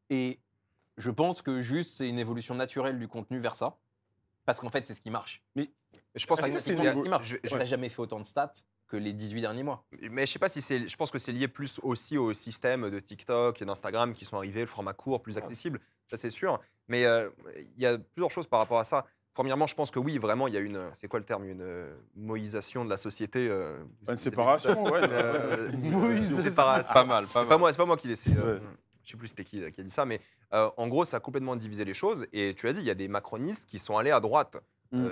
Et Je pense que juste c'est une évolution naturelle du contenu vers ça. Parce qu'en fait, c'est ce qui marche. Je pense Est-ce que c'est C'est ce qui marche. je- T'as jamais fait autant de stats que les 18 derniers mois. Mais je sais pas si c'est. Je pense que c'est lié plus aussi au système de TikTok et d'Instagram qui sont arrivés, le format court, plus accessible, ça c'est sûr. Mais il y a plusieurs choses par rapport à ça. Premièrement, je pense que oui, vraiment, il y a une. C'est quoi le terme? Une moïsation de la société. Une séparation, ouais. Moïsation. séparation. Pas mal, pas mal. C'est pas moi qui l'ai. Ouais. Je sais plus c'était qui a dit ça, mais en gros, ça a complètement divisé les choses. Et tu as dit, il y a des macronistes qui sont allés à droite.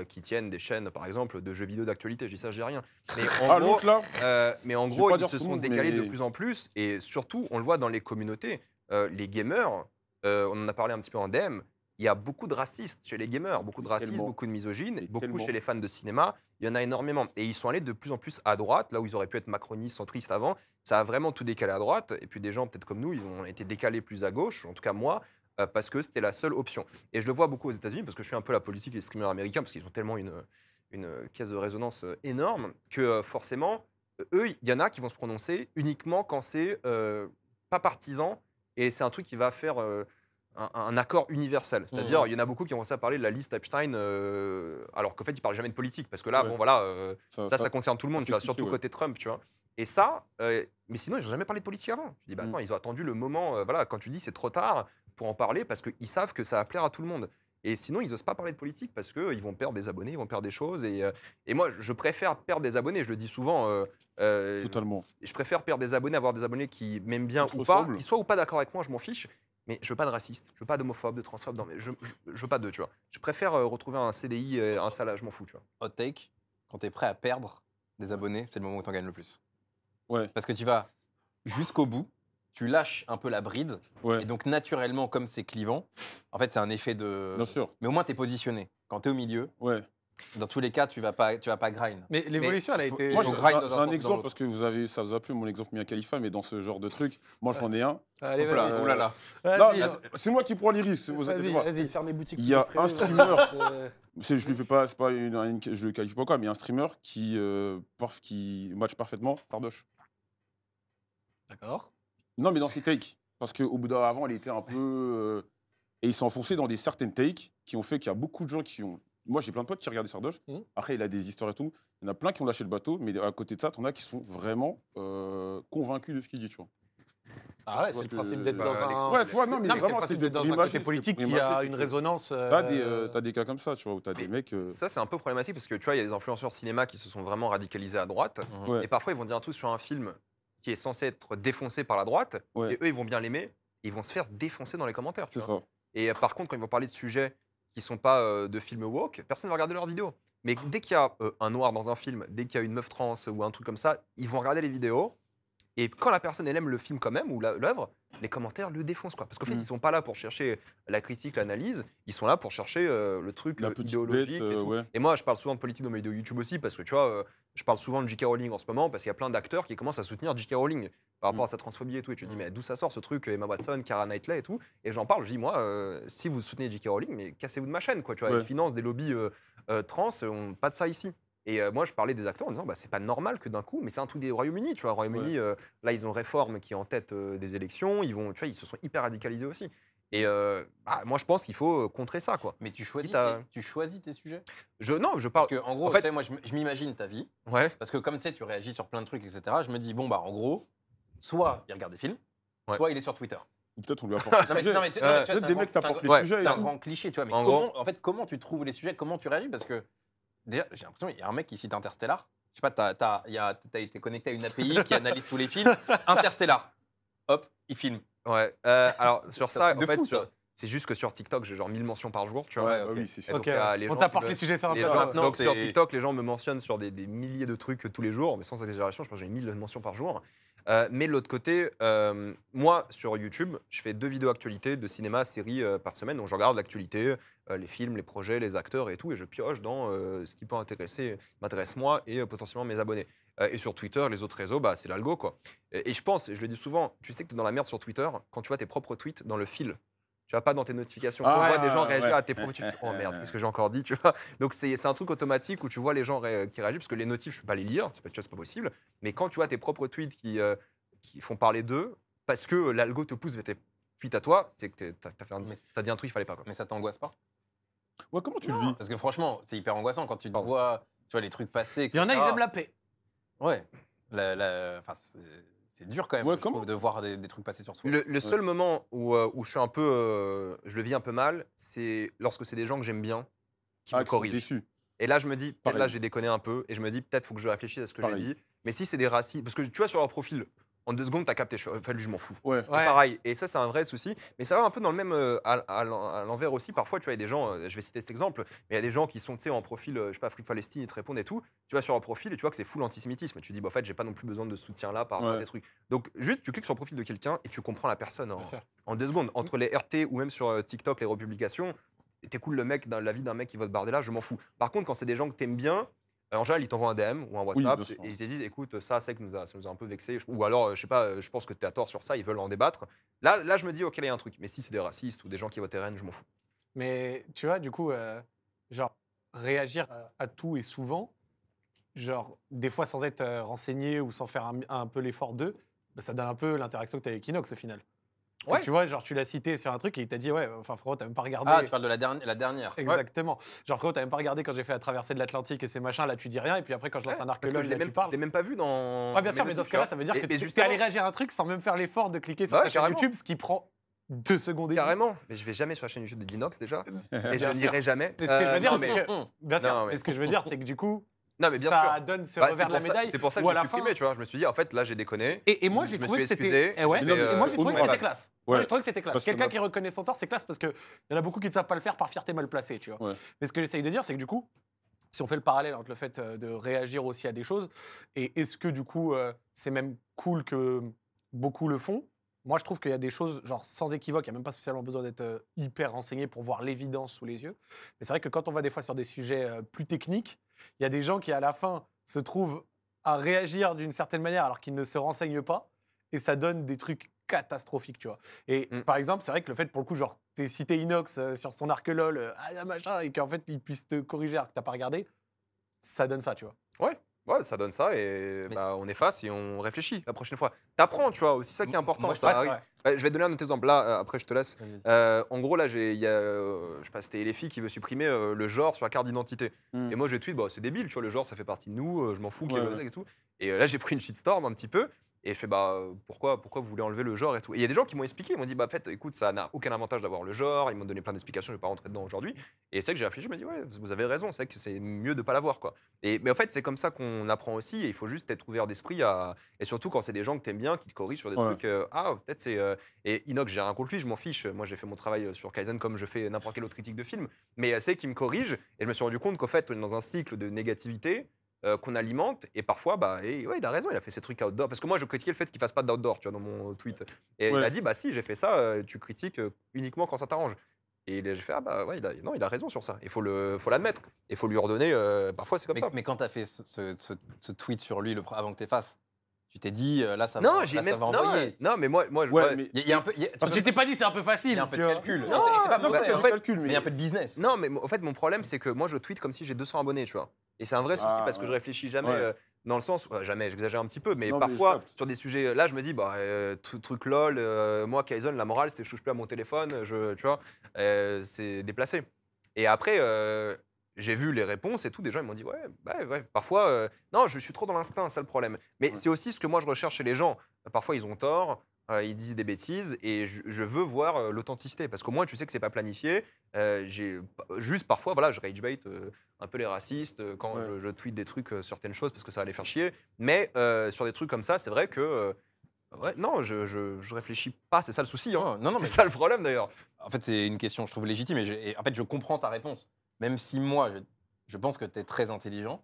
Qui tiennent des chaînes, par exemple, de jeux vidéo d'actualité. Je dis ça, je dis rien. Mais en gros, l'autre là mais en Je vais gros, pas ils dire se tout le sont monde, décalés de mais- plus en plus. Et surtout, on le voit dans les communautés. Les gamers, on en a parlé un petit peu en DM, il y a beaucoup de racistes chez les gamers, beaucoup de racistes, Tellement. beaucoup de misogynes, Et beaucoup tellement. chez les fans de cinéma. Il y en a énormément. Et ils sont allés de plus en plus à droite, là où ils auraient pu être macronistes, centristes avant. Ça a vraiment tout décalé à droite. Et puis des gens, peut-être comme nous, ils ont été décalés plus à gauche. En tout cas, moi. Parce que c'était la seule option. Et je le vois beaucoup aux États-Unis, parce que je suis un peu la politique des streamers américains, parce qu'ils ont tellement une caisse de résonance énorme que forcément, eux, il y en a qui vont se prononcer uniquement quand c'est pas partisan et c'est un truc qui va faire un accord universel. C'est-à-dire, il y en a beaucoup qui vont commencer à parler de la liste Epstein, alors qu'en fait, ils parlent jamais de politique, parce que là, Ouais. bon voilà, ça concerne tout le monde, fait tu vois, cliquer, surtout ouais. côté Trump, tu vois. Et ça, mais sinon, ils n'ont jamais parlé de politique avant. Je dis, bah attends, ils ont attendu le moment, voilà, quand tu dis c'est trop tard pour en parler, parce qu'ils savent que ça va plaire à tout le monde. Et sinon, ils n'osent pas parler de politique parce qu'ils vont perdre des abonnés, ils vont perdre des choses. Et moi, je préfère perdre des abonnés, je le dis souvent. Totalement. Je préfère perdre des abonnés, avoir des abonnés qui m'aiment bien Qui te ou pas, ressemblent. qui soient ou pas d'accord avec moi, je m'en fiche. Mais je veux pas de racistes, je veux pas d'homophobes, de transphobes, non, mais je veux pas d'eux, tu vois. Je préfère retrouver un CDI, un salaire, je m'en fous, tu vois. Hot take, quand tu es prêt à perdre des abonnés, c'est le moment où tu en gagnes le plus. Ouais. Parce que tu vas jusqu'au bout, tu lâches un peu la bride, Ouais. et donc naturellement, comme c'est clivant, en fait, c'est un effet de. Bien sûr. Mais au moins, tu es positionné. Quand tu es au milieu, Ouais. dans tous les cas, tu vas pas grind. Mais l'évolution, elle a été. Moi, faut j'ai grind dans un un sens ou dans exemple l'autre. parce que ça vous a plu mon exemple Mia Khalifa, mais dans ce genre de truc, moi j'en ai un. Allez, Oh là, vas-y. oh là là. Non, Vas-y, c'est moi qui prends les risques. Vous inquiétez pas. vas-y. Faire mes boutiques. Il y a privées, un streamer. c'est- Je lui fais pas, c'est pas je le qualifie pas quoi, mais il y a un streamer qui match parfaitement Fardoche. D'accord. Non, mais dans ses takes. Parce qu'au bout d'un avant, il était un peu. Et il s'est enfoncé dans des certaines takes qui ont fait qu'il y a beaucoup de gens qui ont. Moi, j'ai plein de potes qui regardaient Sardoche. Mhm. Après, il a des histoires et tout. Il y en a plein qui ont lâché le bateau, mais à côté de ça, t'en as qui sont vraiment convaincus de ce qu'il dit, tu vois. Ah ouais, Tu vois c'est le ce principe que- d'être dans un. Ouais, tu vois, non, mais Non, mais c'est le vraiment, principe c'est d'être dans pour un imager, côté c'est politique pour qui imager, a c'est une que- résonance. T'as des cas comme ça, tu vois, où t'as des mecs. Ça, c'est un peu problématique parce que tu vois, il y a des influenceurs cinéma qui se sont vraiment radicalisés à droite. Ouais. Et parfois, ils vont dire un truc sur un film qui est censé être défoncé par la droite. Ouais. Et eux, ils vont bien l'aimer. Ils vont se faire défoncer dans les commentaires. tu C'est vois. ça. Et par contre, quand ils vont parler de sujets qui sont pas de films woke, personne ne va regarder leurs vidéos. Mais dès qu'il y a un noir dans un film, dès qu'il y a une meuf trans ou un truc comme ça, ils vont regarder les vidéos. Et quand la personne elle aime le film quand même ou l'œuvre, les commentaires le défoncent quoi. Parce qu'en fait, Mm. ils sont pas là pour chercher la critique, l'analyse. Ils sont là pour chercher le truc La petite idéologique. bête, et tout. ouais. Et moi, je parle souvent de politique dans mes vidéos YouTube aussi parce que tu vois, je parle souvent de J.K. Rowling en ce moment parce qu'il y a plein d'acteurs qui commencent à soutenir J.K. Rowling par rapport à sa transphobie et tout. Et tu te dis, mais d'où ça sort ce truc, Emma Watson, Keira Knightley et tout. Et j'en parle, je dis, moi, si vous soutenez J.K. Rowling, mais cassez-vous de ma chaîne, quoi. Tu vois, Ouais. elle finance des lobbies trans, pas de ça ici. Et moi, je parlais des acteurs en disant, bah, c'est pas normal que d'un coup, mais c'est un truc des Royaume-Uni, tu vois. Royaume-Uni, là, ils ont Réforme qui est en tête des élections, tu vois, ils se sont hyper radicalisés aussi. Et moi, je pense qu'il faut contrer ça, quoi. Mais tu choisis, t'as- tu choisis tes sujets. Non, je Parce parle. que, en gros, en fait- tu sais, moi, je m'imagine ta vie. Ouais. Parce que, comme tu sais, tu réagis sur plein de trucs, etc. Je me dis, bon, bah, en gros, soit il regarde des films, Ouais. soit il est sur Twitter. Ou peut-être on lui apporte Non, des sujets. non, mais tu vois, Peut-être c'est des un mecs grand- t'apportent c'est les un- sujets. C'est un et tout. grand cliché, tu vois. Mais En comment, en fait, comment tu trouves les sujets, comment tu réagis? Parce que déjà, j'ai l'impression qu'il y a un mec qui cite Interstellar. Je sais pas, t'as été connecté à une API qui analyse tous les films. Interstellar. Hop, il filme. Ouais. Alors, sur C'est un ça, truc de en fait, fou, ça. c'est juste que sur TikTok, j'ai genre 1000 mentions par jour, tu vois. Ouais, Ah ok. oui, c'est Et sûr. donc, Ok, les on gens t'apporte qui les me- sujets sur les Insta. gens- maintenant, donc sur c'est- TikTok, les gens me mentionnent sur des milliers de trucs tous les jours, mais sans exagération, je pense que j'ai 1000 mentions par jour. Mais de l'autre côté, moi, sur YouTube, je fais 2 vidéos actualité de cinéma, séries par semaine. Donc, je regarde l'actualité, les films, les projets, les acteurs et tout, et je pioche dans ce qui peut m'intéresse moi et potentiellement mes abonnés. Et sur Twitter, les autres réseaux, bah, c'est l'algo, quoi. Et je pense, et je le dis souvent, tu sais que tu es dans la merde sur Twitter quand tu vois tes propres tweets dans le fil. Tu vas pas dans tes notifications. Ah, tu vois des gens ouais. réagir à tes propres tweets. Oh merde, qu'est-ce que j'ai encore dit, tu vois. Donc c'est un truc automatique où tu vois les gens qui réagissent, parce que les notifs, je peux pas les lire, tu vois, c'est pas possible. Mais quand tu vois tes propres tweets qui font parler d'eux, parce que l'algo te pousse vers tes tweet à toi, c'est que Mais t'as dit un truc qu'il fallait pas. Quoi. Mais ça t'angoisse pas? Ouais, comment tu le vis? Parce que franchement, c'est hyper angoissant quand tu te Pardon. vois, tu vois les trucs passer, Il etc. y en a, ils aiment la paix. Ouais. Enfin, c'est dur quand même, Ouais, je trouve, comment de voir des trucs passer sur soi. Le seul moment où je suis un peu, je le vis un peu mal, c'est lorsque c'est des gens que j'aime bien qui me Ah, qui sont corrigent. déçus. Et là, je me dis, peut-être Pareil. là, j'ai déconné un peu, et je me dis, peut-être faut que je réfléchisse à ce que j'ai Pareil. dit. Mais si c'est des racistes, parce que tu vois sur leur profil, en 2 secondes, t'as capté, je fais, lui, je m'en fous. Ouais. Ouais. Pareil, et ça, c'est un vrai souci. Mais ça va un peu dans le même, à l'envers aussi. Parfois, tu vois, il y a des gens, je vais citer cet exemple, mais il y a des gens qui sont, tu sais, en profil, je sais pas, Afrique-Palestine, ils te répondent et tout. Tu vas sur leur profil et tu vois que c'est full antisémitisme. Tu dis, bah, en fait, j'ai pas non plus besoin de soutien là par rapport à Ouais. des trucs. Donc, juste, tu cliques sur le profil de quelqu'un et tu comprends la personne Bien sûr. en 2 secondes. Entre les RT ou même sur TikTok, les republications, t'es cool le mec, dans la vie d'un mec qui vote Bardella, je m'en fous. Par contre, quand c'est des gens que t'aimes bien, en général, ils t'envoient un DM ou un Oui, WhatsApp bien sûr. et ils te disent écoute, ça c'est que ça nous a un peu vexé. Ou alors, je sais pas, je pense que tu as tort sur ça, ils veulent en débattre. Là, je me dis ok, il y a un truc. Mais si c'est des racistes ou des gens qui votent RN, je m'en fous. Mais tu vois, du coup, genre, réagir à tout et souvent, genre, des fois sans être renseigné ou sans faire un peu l'effort d'eux, bah, ça donne un peu l'interaction que tu as avec Inox au final. Ouais. Tu vois, genre, tu l'as cité sur un truc et il t'a dit, ouais, enfin, frérot, t'as même pas regardé. Ah, tu parles de la dernière. Exactement. Genre, frérot, t'as même pas regardé quand j'ai fait la traversée de l'Atlantique et ces machins, là, tu dis rien. Et puis après, quand je lance Ouais, un parce que archéologue, je là, l'ai tu même, parles. je l'ai même pas vu dans. Ouais, bien sûr, mes mais dans notifs, ce cas-là, tu ça veut vois. dire que Et t'es justement- allé réagir à un truc sans même faire l'effort de cliquer sur Ouais, ta chaîne carrément. YouTube, ce qui prend 2 secondes et demie. Carrément. Mais je vais jamais sur la chaîne YouTube de Dinox déjà. Et je Bien sûr. n'irai jamais. Mais ce que je veux dire, non, c'est mais- que. Bien sûr. Non, mais- Mais ce que je veux dire, c'est que du coup, Non, mais bien ça sûr. donne ce Bah, revers de la médaille. c'est pour ça que où à j'ai la fin- supprimé, tu vois. Je me suis dit, en fait, là, j'ai déconné. Et moi, Je j'ai me trouvé suis que excusé, c'était. Eh ouais, j'ai fait, et moi, j'ai trouvé que honorable. c'était classe. Ouais. Moi, j'ai trouvé que c'était classe. Parce que Quelqu'un ma- qui reconnaît son tort, c'est classe parce qu'il y en a beaucoup qui ne savent pas le faire par fierté mal placée, tu vois. Ouais. Mais ce que j'essaye de dire, c'est que du coup, si on fait le parallèle entre le fait de réagir aussi à des choses, et est-ce que du coup, c'est même cool que beaucoup le font. Moi, je trouve qu'il y a des choses, genre sans équivoque, il n'y a même pas spécialement besoin d'être hyper renseigné pour voir l'évidence sous les yeux. Mais c'est vrai que quand on va des fois sur des sujets plus techniques, il y a des gens qui, à la fin, se trouvent à réagir d'une certaine manière alors qu'ils ne se renseignent pas. Et ça donne des trucs catastrophiques, tu vois. Et par exemple, c'est vrai que le fait, pour le coup, genre, t'es cité Inox sur son arc LOL, machin, et qu'en fait, il puisse te corriger alors que t'as pas regardé, ça donne ça, tu vois. Ouais, ça donne ça et Mais- bah, on efface et on réfléchit la prochaine fois. T'apprends, tu vois, aussi ça qui est important. Moi, je ça Ouais, c'est arrive. vrai. Je vais te donner un autre exemple. Là, après, je te laisse. En gros, là, il y a, je sais pas, c'était les filles qui veut supprimer le genre sur la carte d'identité. Hmm. Et moi, je tweet, bah, c'est débile, tu vois, le genre, ça fait partie de nous, je m'en fous qu'il y ait Ouais, le ouais. sexe et tout. Et là, j'ai pris une shitstorm un petit peu. Et je fais, bah, pourquoi vous voulez enlever le genre et tout. Et il y a des gens qui m'ont expliqué, ils m'ont dit, bah, en fait, écoute, ça n'a aucun avantage d'avoir le genre. Ils m'ont donné plein d'explications, je vais pas rentrer dedans aujourd'hui. Et c'est que j'ai réfléchi, je me dis, ouais, vous avez raison, c'est vrai que c'est mieux de pas l'avoir, quoi. Mais en fait, c'est comme ça qu'on apprend aussi. Et il faut juste être ouvert d'esprit et surtout quand c'est des gens que t'aimes bien, qui te corrigent sur des Ouais. trucs, peut-être c'est. Et Inox, j'ai rien contre lui, je m'en fiche. Moi, j'ai fait mon travail sur Kaizen comme je fais n'importe quelle autre critique de film. Mais c'est qu'il me corrige. Et je me suis rendu compte qu'en fait, on est dans un cycle de négativité qu'on alimente. Et parfois, bah, ouais, il a raison, il a fait ces trucs outdoor. Parce que moi, je critiquais le fait qu'il fasse pas d'outdoor, tu vois, dans mon tweet. Et Ouais. il a dit, bah si, j'ai fait ça, tu critiques uniquement quand ça t'arrange. Et j'ai fait, ah bah ouais, non, il a raison sur ça. Il faut l'admettre. Il faut lui redonner. Parfois, c'est comme ça. Mais quand tu as fait ce tweet sur lui avant que tu effaces, tu t'es dit, là, ça Non, va, j'ai là, ça même. va envoyer. Non, mais moi, je. Ouais, ouais. mais Il y a un peu. Parce que je t'ai pas dit, c'est un peu Il facile. y a un peu tu de vois. calcul. Non, c'est pas non, mauvais, c'est hein. du calcul, Mais il y a un peu de business. Non, mais en fait, mon problème, c'est que moi, je tweete comme si j'ai 200 abonnés, tu vois. Et c'est un vrai souci Ah, parce que ouais. je réfléchis jamais Ouais. dans le sens, jamais, j'exagère un petit peu, mais Non, mais je parfois, capte. sur des sujets, là, je me dis, bah, truc lol, moi, Kaizen, la morale, c'est je touche plus à mon téléphone, tu vois, c'est déplacé. Et après, j'ai vu les réponses et tout, des gens, ils m'ont dit, ouais, parfois, non, je suis trop dans l'instinct, c'est le problème. Mais Ouais. c'est aussi ce que moi, je recherche chez les gens. Parfois, ils ont tort. Ils disent des bêtises et je veux voir l'authenticité parce qu'au moins tu sais que c'est pas planifié. Juste parfois, voilà, je ragebait un peu les racistes quand Ouais. je tweete des trucs sur certaines choses parce que ça va les faire chier. Mais sur des trucs comme ça, c'est vrai que ouais, non, je réfléchis pas. C'est ça le souci. Hein. Oh, non, non, C'est mais ça le problème d'ailleurs. en fait, c'est une question, je trouve, légitime. Et en fait, je comprends ta réponse. Même si moi, je pense que tu es très intelligent.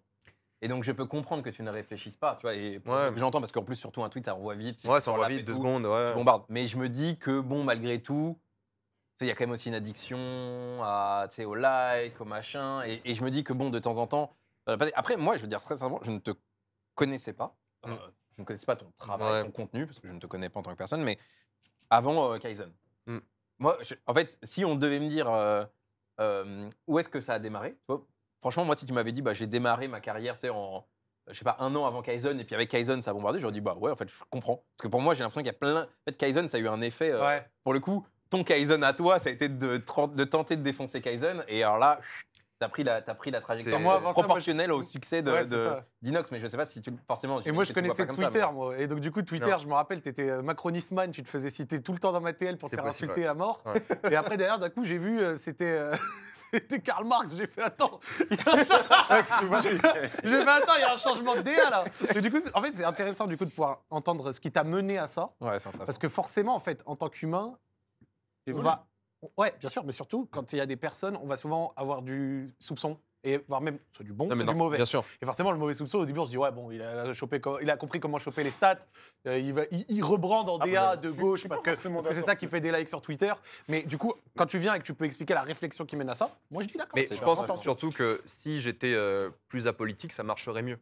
Et donc, je peux comprendre que tu ne réfléchisses pas. Tu vois, et Ouais. j'entends parce qu'en plus, surtout un tweet, ça renvoie vite. si Ouais, tu ça envoie surlapes et vite, 2 tout, secondes. Ouais. Tu bombardes. Mais je me dis que, bon, malgré tout, tu sais, il y a quand même aussi une addiction au like, au machin. Et je me dis que, bon, de temps en temps. Après, moi, je veux dire très sincèrement, je ne te connaissais pas. Je ne connaissais pas ton travail, Ouais. ton contenu, parce que je ne te connais pas en tant que personne, mais avant Kaizen. Mm. Moi, en fait, si on devait me dire où est-ce que ça a démarré, tu vois, franchement, moi, si tu m'avais dit, bah, j'ai démarré ma carrière, tu sais, je sais pas, 1 an avant Kaizen, et puis avec Kaizen, ça a bombardé, j'aurais dit, bah ouais, en fait, je comprends. Parce que pour moi, j'ai l'impression qu'il y a plein. En fait, Kaizen, ça a eu un effet. Ouais. Pour le coup, ton Kaizen à toi, ça a été de tenter de défoncer Kaizen, et alors là, t'as pris la trajectoire Moi, avant ça, proportionnelle au succès Ouais, c'est ça. d'Inox, mais je sais pas si tu. Forcément. Et moi, je j'imagine que tu le vois connaissais pas comme ça, Twitter, mais- moi. Et donc, du coup, Twitter, Non. je me rappelle, tu étais Macronisman, tu te faisais citer tout le temps dans ma TL pour te C'est faire possible, insulter à mort. Ouais. Et après, derrière, d'un coup, j'ai vu, c'était Karl Marx. J'ai fait, attends, il y a un changement- j'ai fait, attends, il y a un changement de DA, là. Et du coup, en fait, c'est intéressant, du coup, de pouvoir entendre ce qui t'a mené à ça. Ouais, c'est intéressant. Parce que forcément, en fait, en tant qu'humain, on va. Ouais, bien sûr, mais surtout, quand il y a des personnes, on va souvent avoir du soupçon. Et voire même soit du bon Non, mais ou du non, mauvais. bien sûr. Et forcément, le mauvais soupçon, au début, on se dit, ouais, bon, il a compris comment choper les stats, il rebrande en DA de gauche parce que c'est ça qui fait des likes sur Twitter. Mais du coup, quand tu viens et que tu peux expliquer la réflexion qui mène à ça, moi je dis d'accord. Mais c'est je pense important. surtout que si j'étais plus apolitique, ça marcherait mieux.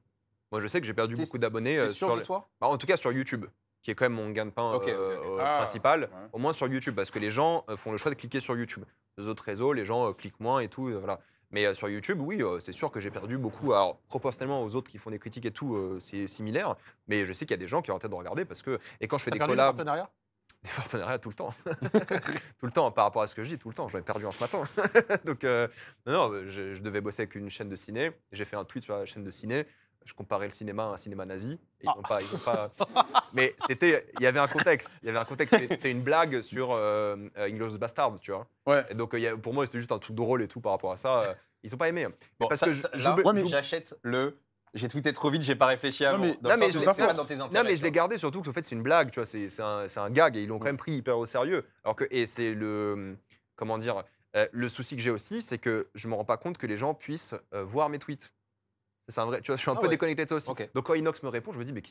Moi, je sais que j'ai perdu T'es- beaucoup d'abonnés T'es sûr sur de toi en tout cas sur YouTube, qui est quand même mon gagne-pain Ok, ok, Ah, principal, ouais. au moins sur YouTube, parce que les gens font le choix de cliquer sur YouTube. Les autres réseaux, les gens cliquent moins et tout, voilà. Mais sur YouTube, oui, c'est sûr que j'ai perdu beaucoup. Alors, proportionnellement aux autres qui font des critiques et tout, c'est similaire. Mais je sais qu'il y a des gens qui ont arrêté de regarder parce que. Et quand je fais T'as des perdu le collabs, partenariat des partenariats tout le temps. Tout le temps, par rapport à ce que je dis, tout le temps. J'en ai perdu un ce matin. Donc, non, je devais bosser avec une chaîne de ciné. J'ai fait un tweet sur la chaîne de ciné. Je comparais le cinéma à un cinéma nazi. Et ils n'ont pas. Mais il y avait un contexte. Il y avait un contexte. C'était une blague sur Inglourious Basterds, tu vois. Ouais. Et donc, pour moi, c'était juste un truc drôle et tout par rapport à ça. Ils n'ont pas aimé. Bon, parce ça- que ça- je- là, ouais, mais- j'achète le. J'ai tweeté trop vite, j'ai pas réfléchi avant. Non, mais- Dans non, le mais sens je où l'ai c'est fait. pas dans tes intérêts. Non, mais je tu l'ai vois. gardé surtout que en fait, c'est une blague, tu vois. C'est un gag et ils l'ont quand même pris hyper au sérieux. Alors que, et c'est le. Comment dire le souci que j'ai aussi, c'est que je me rends pas compte que les gens puissent voir mes tweets. C'est un vrai. Tu vois, je suis un Ah peu ouais. déconnecté de ça aussi. Ok. Donc quand Inox me répond, je me dis, mais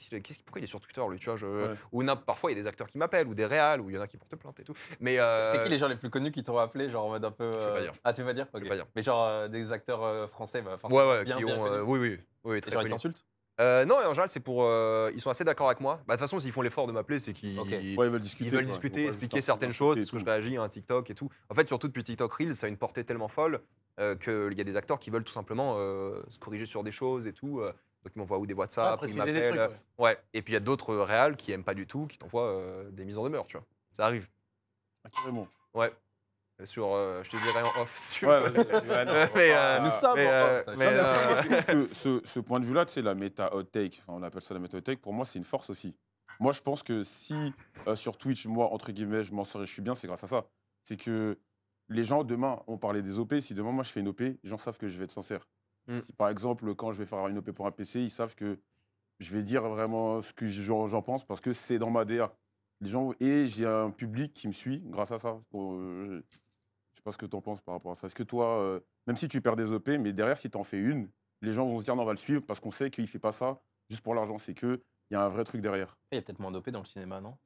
pourquoi il est sur Twitter, lui, tu vois, Ouais. Ou parfois, il y a des acteurs qui m'appellent, ou des réals, ou il y en a qui portent plainte et tout. Mais. C'est qui les gens les plus connus qui t'ont appelé, genre en mode un peu. Je vais pas dire. Ah, tu vas dire Je Ok. vais pas dire. Mais genre des acteurs français, bah, Ouais, forcément, ouais, bien, qui bien ont. connus. Oui, Et très genre, ils connus. t'insultent Non, en général, c'est pour. Ils sont assez d'accord avec moi. Bah, de toute façon, s'ils font l'effort de m'appeler, c'est qu'ils. Ok. Ouais, ils veulent discuter. Ils veulent quoi. discuter, Ils vont pas expliquer juste certaines insulter choses, et parce que tout. je réagis à un TikTok et tout. En fait, surtout depuis TikTok Reels, ça a une portée tellement folle qu'il y a des acteurs qui veulent tout simplement se corriger sur des choses et tout. Donc ils m'envoient ou des Ouais, WhatsApp, ou ils préciser des m'appellent. trucs. Ouais. Et puis il y a d'autres réals qui aiment pas du tout, qui t'envoient des mises en demeure, tu vois. Ça arrive. Ah, carrément. Ouais. Sur, je te dirai en off. Sur, Ouais, vas-y, vas-y, ouais, non, on va Mais, pas- Nous sommes mais, en off. mais, Non, mais après, moi, je trouve que ce point de vue-là, tu sais, la méta hot take, enfin, on appelle ça la méta hot take, pour moi, c'est une force aussi. Moi, je pense que si sur Twitch, moi, entre guillemets, je m'en sors et je suis bien, c'est grâce à ça. C'est que les gens, demain, on parlait des OP, si demain, moi, je fais une OP, les gens savent que je vais être sincère. Mm. Si par exemple, quand je vais faire une OP pour un PC, ils savent que je vais dire vraiment ce que j'en pense parce que c'est dans ma DA. Les gens, et j'ai un public qui me suit grâce à ça. Je sais pas ce que tu en penses par rapport à ça. Est-ce que toi, même si tu perds des OP, mais derrière, si tu en fais une, les gens vont se dire non, on va le suivre parce qu'on sait qu'il fait pas ça juste pour l'argent. C'est qu'il y a un vrai truc derrière. Il y a peut-être moins d'OP dans le cinéma, non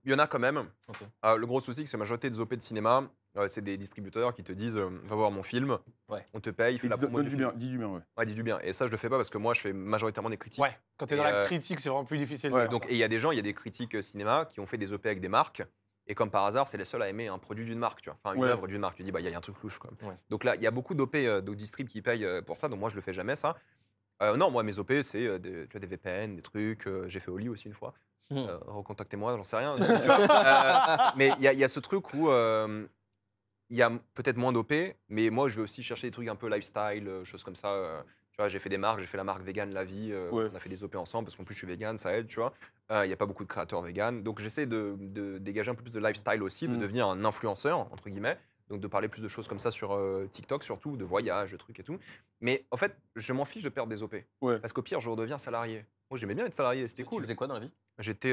Il y en a quand même. Ok. Le gros souci, c'est que la majorité des OP de cinéma, c'est des distributeurs qui te disent va voir mon film, Ouais. on te paye, fais Et la promo donne du du film. bien, dis du bien, ouais. Ouais, dis du bien. Et ça, je le fais pas parce que moi, je fais majoritairement des critiques. Ouais, quand t'es dans Et, la critique, c'est vraiment plus difficile. ouais, de faire Donc, ça. et il y a des gens, il y a des critiques cinéma qui ont fait des OP avec des marques. Et comme par hasard, c'est les seuls à aimer un produit d'une marque, tu vois. Enfin, une Ouais. œuvre d'une marque. Tu dis, bah, il y a un truc louche, quoi. Ouais. Donc là, il y a beaucoup d'OP, de distrib qui payent pour ça. Donc moi, je le fais jamais, ça. Non, moi, mes OP, c'est tu vois, des VPN, des trucs. J'ai fait Oli aussi une fois. Recontactez-moi, j'en sais rien. Tu vois, mais il y a ce truc où il y a peut-être moins d'OP, mais moi, je vais aussi chercher des trucs un peu lifestyle, choses comme ça. Tu vois, j'ai fait des marques, j'ai fait la marque vegan La Vie. Ouais. On a fait des OP ensemble parce qu'en plus, je suis vegan, ça aide, tu vois. Il n'y a pas beaucoup de créateurs vegan. Donc, j'essaie de dégager un peu plus de lifestyle aussi, de Mm. devenir un influenceur, entre guillemets. Donc, de parler plus de choses comme ça sur TikTok, surtout, de voyages, de trucs et tout. Mais en fait, je m'en fiche de perdre des OP. Ouais. Parce qu'au pire, je redeviens salarié. Moi, j'aimais bien être salarié, c'était Tu cool. faisais quoi dans la vie J'étais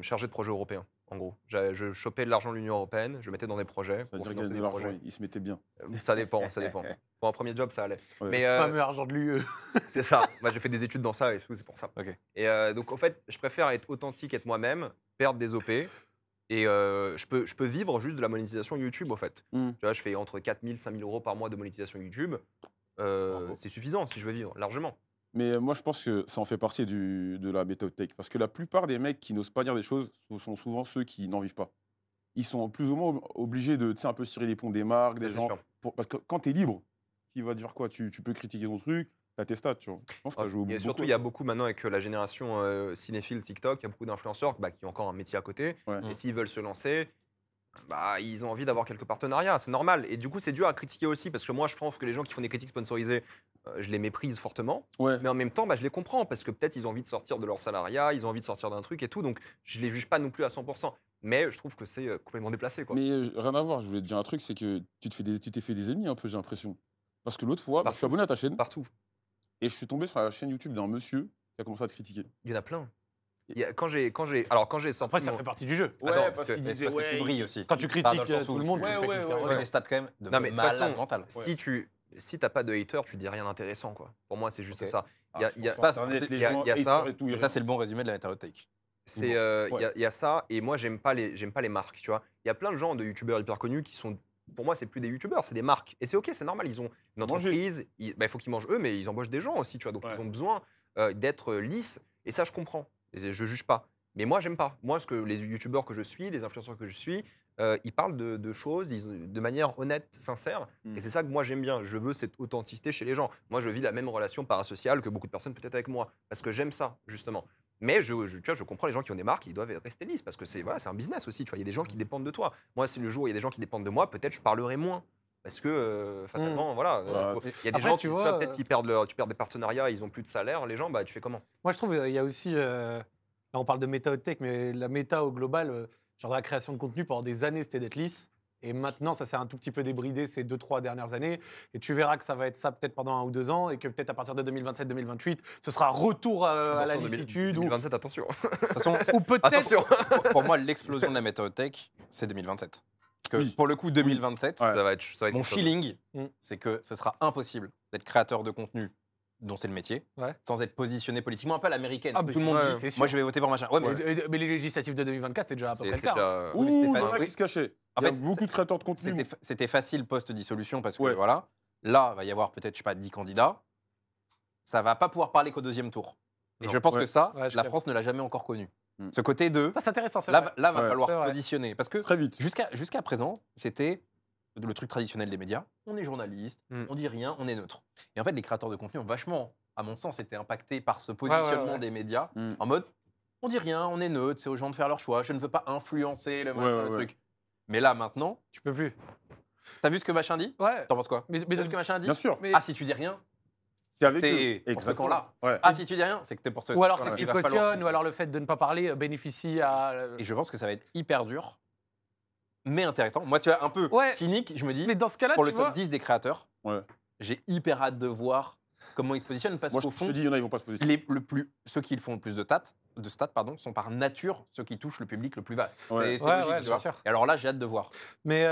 chargé de projet européen, en gros. Je chopais de l'argent de l'Union européenne, je le mettais dans des projets Ça veut pour dire financer gagner des de l'argent, projets. il se mettait bien. Ça dépend, ça dépend. Pour un premier job, ça allait. Ouais. Mais Fameux argent de l'UE. c'est ça. Bah, j'ai fait des études dans ça et tout, c'est pour ça. Ok. Et donc, en fait, je préfère être authentique, être moi-même, perdre des OP. Et je peux vivre juste de la monétisation YouTube, en fait. Mm. Tu vois, je fais entre 4 000 et 5 000 euros par mois de monétisation YouTube. Bravo. C'est suffisant si je veux vivre, largement. Mais moi, je pense que ça en fait partie de la méthode tech. Parce que la plupart des mecs qui n'osent pas dire des choses sont souvent ceux qui n'en vivent pas. Ils sont plus ou moins obligés de, tu sais, un peu cirer les ponts des marques, Ça, des c'est gens. sûr. Parce que quand tu es libre, qui va dire quoi tu peux critiquer ton truc, t'as tes stats, tu vois. Je pense que ça joue Et beaucoup. surtout, il y a beaucoup maintenant avec la génération cinéphile TikTok, il y a beaucoup d'influenceurs qui ont encore un métier à côté. Ouais. Et s'ils veulent se lancer, bah, ils ont envie d'avoir quelques partenariats, c'est normal. Et du coup, c'est dur à critiquer aussi, parce que moi, je pense que les gens qui font des critiques sponsorisées, je les méprise fortement. Ouais. Mais en même temps, bah, je les comprends, parce que peut-être ils ont envie de sortir de leur salariat, ils ont envie de sortir d'un truc et tout. Donc, je les juge pas non plus à 100%. Mais je trouve que c'est complètement déplacé, quoi. Mais rien à voir, je voulais te dire un truc, c'est que tu t'es fait des ennemis un peu, j'ai l'impression. Parce que l'autre fois, je suis Partout. abonné à ta chaîne Partout. et je suis tombé sur la chaîne YouTube d'un monsieur qui a commencé à te critiquer. Il y en a plein. Quand j'ai sorti. Après, ça mon- fait partie du jeu. Ouais, Attends, parce que- qu'il mais disait, c'est parce que ouais, tu brilles aussi. Quand tu Pas dans critiques le sens tout où le monde, Ouais, tu fais ouais, Chris ouais, Caron. Tu fais des stats quand même de Non, mais de toute malade façon, mental. si t'as pas de haters, tu dis rien d'intéressant, quoi. Pour moi, c'est juste Ok. ça. Ah, Il y a- je il y a- pense ça, sur Internet, c'est- les il y a- gens il y a haters ça. et tout, Et ils ça, c'est le bon résumé de la Meteor Take. C'est, il y a ça, et moi j'aime pas les marques, tu vois. Il y a plein de gens de youtubeurs hyper connus qui sont, pour moi c'est plus des youtubeurs, c'est des marques. Et c'est ok, c'est normal, ils ont une Manger. entreprise, il faut qu'ils mangent eux, mais ils embauchent des gens aussi, tu vois. Donc Ouais. ils ont besoin d'être lisses, et ça je comprends. Et je juge pas. Mais moi j'aime pas. Moi, ce que les youtubeurs que je suis, les influenceurs que je suis, ils parlent de choses de manière honnête, sincère. Mm. Et c'est ça que moi j'aime bien. Je veux cette authenticité chez les gens. Moi je vis la même relation parasociale que beaucoup de personnes peut-être avec moi. Parce que j'aime ça, justement. Mais tu vois, je comprends les gens qui ont des marques, ils doivent rester lisses parce que c'est un business aussi. Tu vois, il y a des gens qui dépendent de toi. Moi, si le jour où il y a des gens qui dépendent de moi, peut-être je parlerai moins. Parce que fatalement, voilà. Ouais. Il y a des Après, gens tu qui, tu vois, vois, peut-être s'ils perdent, tu perds des partenariats, ils ont plus de salaire, les gens, bah tu fais comment? Moi, je trouve il y a aussi. Là, on parle de méta haute tech, mais la méta au global, genre la création de contenu pendant des années, c'était d'être lisse. Et maintenant, ça s'est un tout petit peu débridé ces 2-3 dernières années. Et tu verras que ça va être ça peut-être pendant 1 ou 2 ans. Et que peut-être à partir de 2027-2028, ce sera retour à la Attention, licitude. 2027, attention. De toute façon, Ou peut-être. Attention. pour moi, l'explosion de la Meteor Take, c'est 2027. Parce que Oui. pour le coup, 2027, Ouais. Ça va être mon quelque chose. feeling, Mm. c'est que ce sera impossible d'être créateur de contenu dont c'est le métier, Ouais. sans être positionné politiquement un peu à l'américaine. Ah, mais Tout le monde c'est- dit, c'est sûr. moi je vais voter pour machin. Ouais, mais Mais les législatives de 2024, c'est déjà à peu près C'est le cas. déjà. Oui, mais Ouh, il y Stéphane, en a oui. qui se cachaient. En Il y a fait, beaucoup de créateurs de contenu. c'était facile post-dissolution parce que Ouais. voilà, là, il va y avoir peut-être, je sais pas, 10 candidats. Ça va pas pouvoir parler qu'au deuxième tour. Et Non. je pense Ouais. que ça, Ouais, je la capte. France ne l'a jamais encore connu. Mm. Ce côté de, Ça, c'est intéressant. C'est là, vrai. va Ouais. falloir C'est vrai. positionner. Parce que Très vite. jusqu'à présent, c'était le truc traditionnel des médias. On est journaliste, Mm. on dit rien, on est neutre. Et en fait, les créateurs de contenu ont vachement, à mon sens, été impactés par ce positionnement ouais. des médias Mm. en mode on dit rien, on est neutre, c'est aux gens de faire leur choix, je ne veux pas influencer le machin, Ouais, ouais, le ouais. truc. Mais là, maintenant, Tu peux plus. t'as vu ce que machin dit Ouais. T'en penses quoi Mais T'as vu ce que machin dit Bien sûr. mais- Ah, si tu dis rien, C'est avec t'es eux. pour ce Exactement. camp-là. Ouais. Ah, si tu dis rien, c'est que t'es pour ce Ou alors camp-là. c'est que Il tu va falloir cautionnes, ou alors le fait de ne pas parler bénéficie à. Et je pense que ça va être hyper dur, mais intéressant. Moi, tu vois, un peu Ouais. cynique, je me dis, Mais dans ce cas-là, pour tu le top vois, 10 des créateurs, Ouais. j'ai hyper hâte de voir comment ils se positionnent parce Moi, je qu'au te fond, dis, il y en a, ils vont pas se positionner. ceux qui le font le plus de stats, sont par nature ceux qui touchent le public le plus vaste. Ouais. C'est Ouais, logique, ouais, tu bien vois. sûr. Et alors là, j'ai hâte de voir. Mais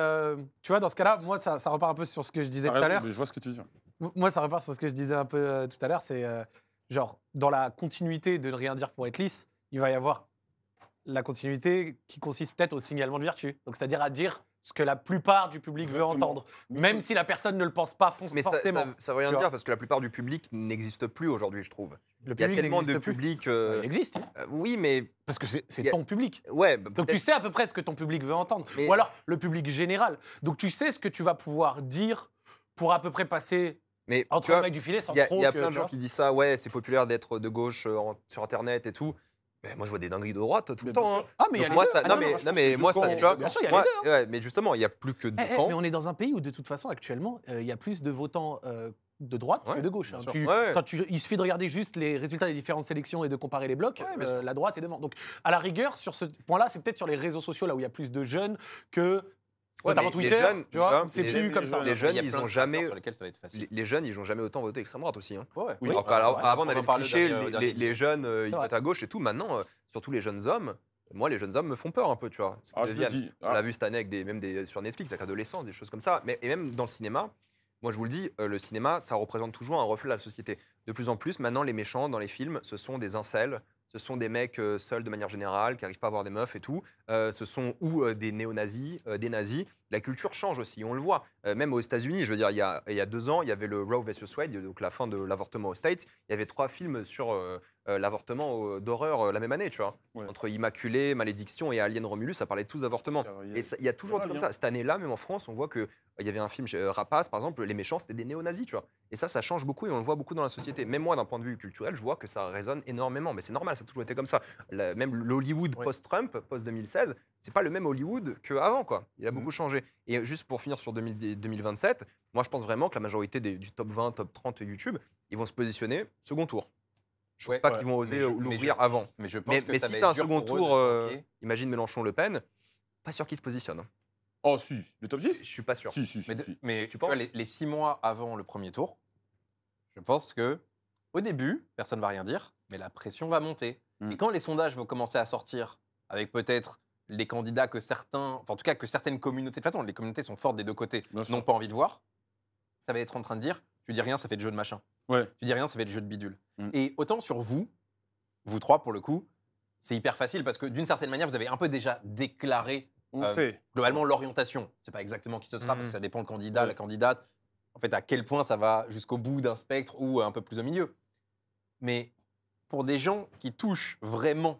tu vois, dans ce cas-là, moi, ça repart un peu sur ce que je disais T'as tout à raison, l'heure. mais je vois ce que tu dis. Moi, ça repart sur ce que je disais un peu tout à l'heure. C'est genre, dans la continuité de ne rien dire pour être lisse, il va y avoir la continuité qui consiste peut-être au signalement de vertu. Donc, c'est-à-dire à dire ce que la plupart du public veut Exactement. entendre, même si la personne ne le pense pas Mais forcément. ça veut rien tu dire vois. parce que la plupart du public n'existe plus aujourd'hui, je trouve. Le Il y a public tellement de n'existe plus. public. Il existe, hein, Oui, mais. parce que c'est Il y a- ton public. Ouais, Donc tu sais à peu près ce que ton public veut entendre. Mais- Ou alors le public général. Donc tu sais ce que tu vas pouvoir dire pour à peu près passer mais entre tu le vois, mec du filet sans il y a, trop il y a que, plein de tu gens vois. qui disent ça, ouais, c'est populaire d'être de gauche sur Internet et tout. Mais moi, je vois des dingueries de droite tout le Mais temps. bien hein. Ah mais il y a Donc les moi, deux. ça, Ah non, non, mais, moi, je non, pense mais que moi, deux ça, camps, tu vois. bien sûr, il y a moi, les deux, ouais, mais justement, il n'y a plus que deux camps. Mais on est dans un pays où de toute façon actuellement il y a plus de votants de droite Ouais, que de gauche. bien hein. sûr. Tu- Ouais. il suffit de regarder juste les résultats des différentes sélections et de comparer les blocs, Ouais, bien sûr. la droite est devant. Donc à la rigueur sur ce point-là, c'est peut-être sur les réseaux sociaux là où il y a plus de jeunes que Ouais, notamment mais les Twitter, jeunes, tu vois, tu vois, où c'est les- plus les comme ça. jeunes, Les jeunes, Il y a ils plein ont de jamais. facteurs sur lesquels ça va être facile. Les jeunes, ils n'ont jamais autant voté extrême droite aussi. Hein. Ouais, ouais. Oui. Alors Ouais, qu'avant, ouais, avant, on on en avait parlait cliché, au dernier les jeunes, ils vrai. votent à gauche et tout. Maintenant, surtout les jeunes hommes, moi, les jeunes hommes me font peur un peu, tu vois. Ce qu'ils Ah, je le deviennent. dis. On l'a vu cette année avec sur Netflix, avec Adolescence, des choses comme ça. Et même dans le cinéma, moi, je vous le dis, le cinéma, ça représente toujours un reflet de la société. De plus en plus, maintenant, les méchants dans les films, ce sont des incels. Ce sont des mecs seuls de manière générale, qui n'arrivent pas à avoir des meufs et tout. Ce sont des néo-nazis, des nazis. La culture change aussi, on le voit. Même aux États-Unis, je veux dire, il y a 2 ans, il y avait le Roe vs. Wade, donc la fin de l'avortement aux States. Il y avait 3 films sur l'avortement d'horreur la même année, tu vois. Ouais. Entre Immaculée, Malédiction et Alien Romulus, ça parlait tous d'avortement. Et il y a toujours un truc comme ça. Cette année-là, même en France, on voit que il y avait un film Rapace, par exemple, les méchants, c'était des néo-nazis, tu vois. Et ça change beaucoup et on le voit beaucoup dans la société. Même moi, d'un point de vue culturel, je vois que ça résonne énormément. Mais c'est normal, ça a toujours été comme ça. Même l'Hollywood Oui. post-Trump, post-2016, c'est pas le même Hollywood qu'avant, quoi. Il a Mhm. beaucoup changé. Et juste pour finir sur 2027, moi, je pense vraiment que la majorité du top 20, top 30 YouTube, ils vont se positionner second tour. Je pense Ouais, pas ouais. qu'ils vont oser Mais l'ouvrir je- avant. Mais je pense que Mais ça si va c'est un être dur second pour eux tour, de tanker. imagine Mélenchon-Le Pen, pas sûr qu'ils se positionnent. Oh, si. Le top Je 10 suis pas sûr. Si, si, si. Mais, si. mais Tu tu vois, penses les 6 mois avant le premier tour, je pense que au début, personne ne va rien dire, mais la pression va monter. Mm. Et quand les sondages vont commencer à sortir, avec peut-être les candidats que certains, enfin en tout cas que certaines communautés, de toute façon les communautés sont fortes des deux côtés, Bien sûr. n'ont pas envie de voir, ça va être en train de dire, tu dis rien, ça fait des jeux de machin. Ouais. Tu dis rien, ça fait des jeux de bidule. Mm. Et autant sur vous trois pour le coup, c'est hyper facile parce que d'une certaine manière, vous avez un peu déjà déclaré On Euh, sait. globalement l'orientation. C'est pas exactement qui ce sera parce que ça dépend le candidat, Ouais. la candidate. En fait, à quel point ça va jusqu'au bout d'un spectre ou un peu plus au milieu. Mais pour des gens qui touchent vraiment,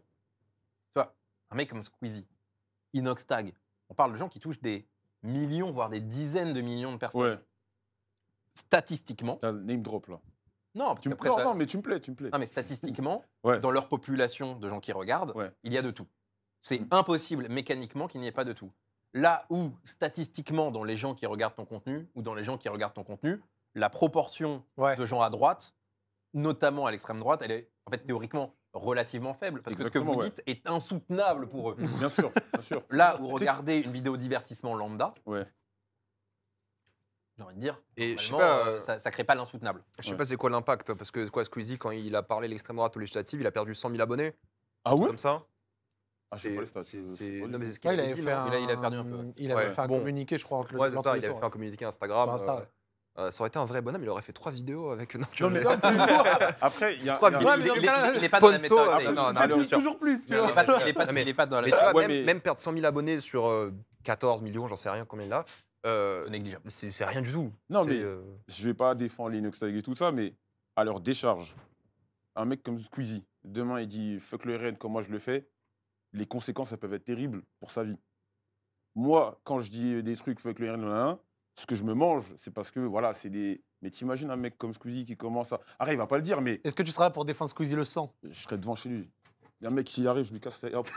tu vois, un mec comme Squeezie, Inox Tag, on parle de gens qui touchent des millions, voire des dizaines de millions de personnes. Ouais. Statistiquement, T'as le name drop, là. non, parce Tu me... qu'après, Non, ça- non, mais tu me plais, tu me plais. non, mais statistiquement, Ouais. dans leur population de gens qui regardent, Ouais. il y a de tout. C'est Mm. impossible mécaniquement qu'il n'y ait pas de tout. Là où, statistiquement, dans les gens qui regardent ton contenu, ou dans les gens qui regardent ton contenu, la proportion Ouais. de gens à droite, notamment à l'extrême droite, elle est en fait théoriquement relativement faible. Parce que ce que Exactement, vous ouais. dites est insoutenable pour eux. Bien sûr, bien sûr. Là où Tu sais- regardez une vidéo divertissement lambda, Ouais. j'ai envie de dire, Et je sais normalement, pas, ça ne crée pas l'insoutenable. je sais Ouais. pas c'est quoi l'impact, parce que quoi, Squeezie, quand il a parlé l'extrême droite aux législatives, il a perdu 100 000 abonnés, Ah ouais comme ça. Ah, je sais pas les stats. Non, mais c'est ce qu'il Ouais, il avait avait dit, fait non un... Il a perdu un peu, ouais. Il avait Ouais, fait un bon. communiqué, je crois, entre Ouais, c'est entre ça, les il avait tours, fait un ouais. communiqué Instagram. Sur Insta, ouais. Ça aurait été un vrai bonhomme, il aurait fait 3 vidéos avec. Non, Non, mais après, il y a. Trois il y a- vidéos. Ouais, mais dans le cas, Il n'est pas dans la Sponsor, méthode. après, il- non, allez, on bien sûr. toujours plus, tu il vois. est pas- il est pas- Non, mais- il est pas dans la Mais tu méthode. vois, Ouais, même, mais- même perdre 100 000 abonnés sur 14 millions, j'en sais rien combien il a, C'est négligeable. c'est rien du tout. Non, C'est, mais je vais pas défendre Linux Tag et tout ça, mais à leur décharge, un mec comme Squeezie, demain il dit fuck le RN comme moi je le fais, les conséquences elles peuvent être terribles pour sa vie. Moi, quand je dis des trucs fuck le RN, ce que je me mange, c'est parce que voilà, c'est des. Mais t'imagines un mec comme Squeezie qui commence à. Arrête, il va pas le dire, mais Est-ce que tu seras là pour défendre Squeezie le sang? je serais devant chez lui. Il y a un mec qui arrive, je lui casse la. Hop.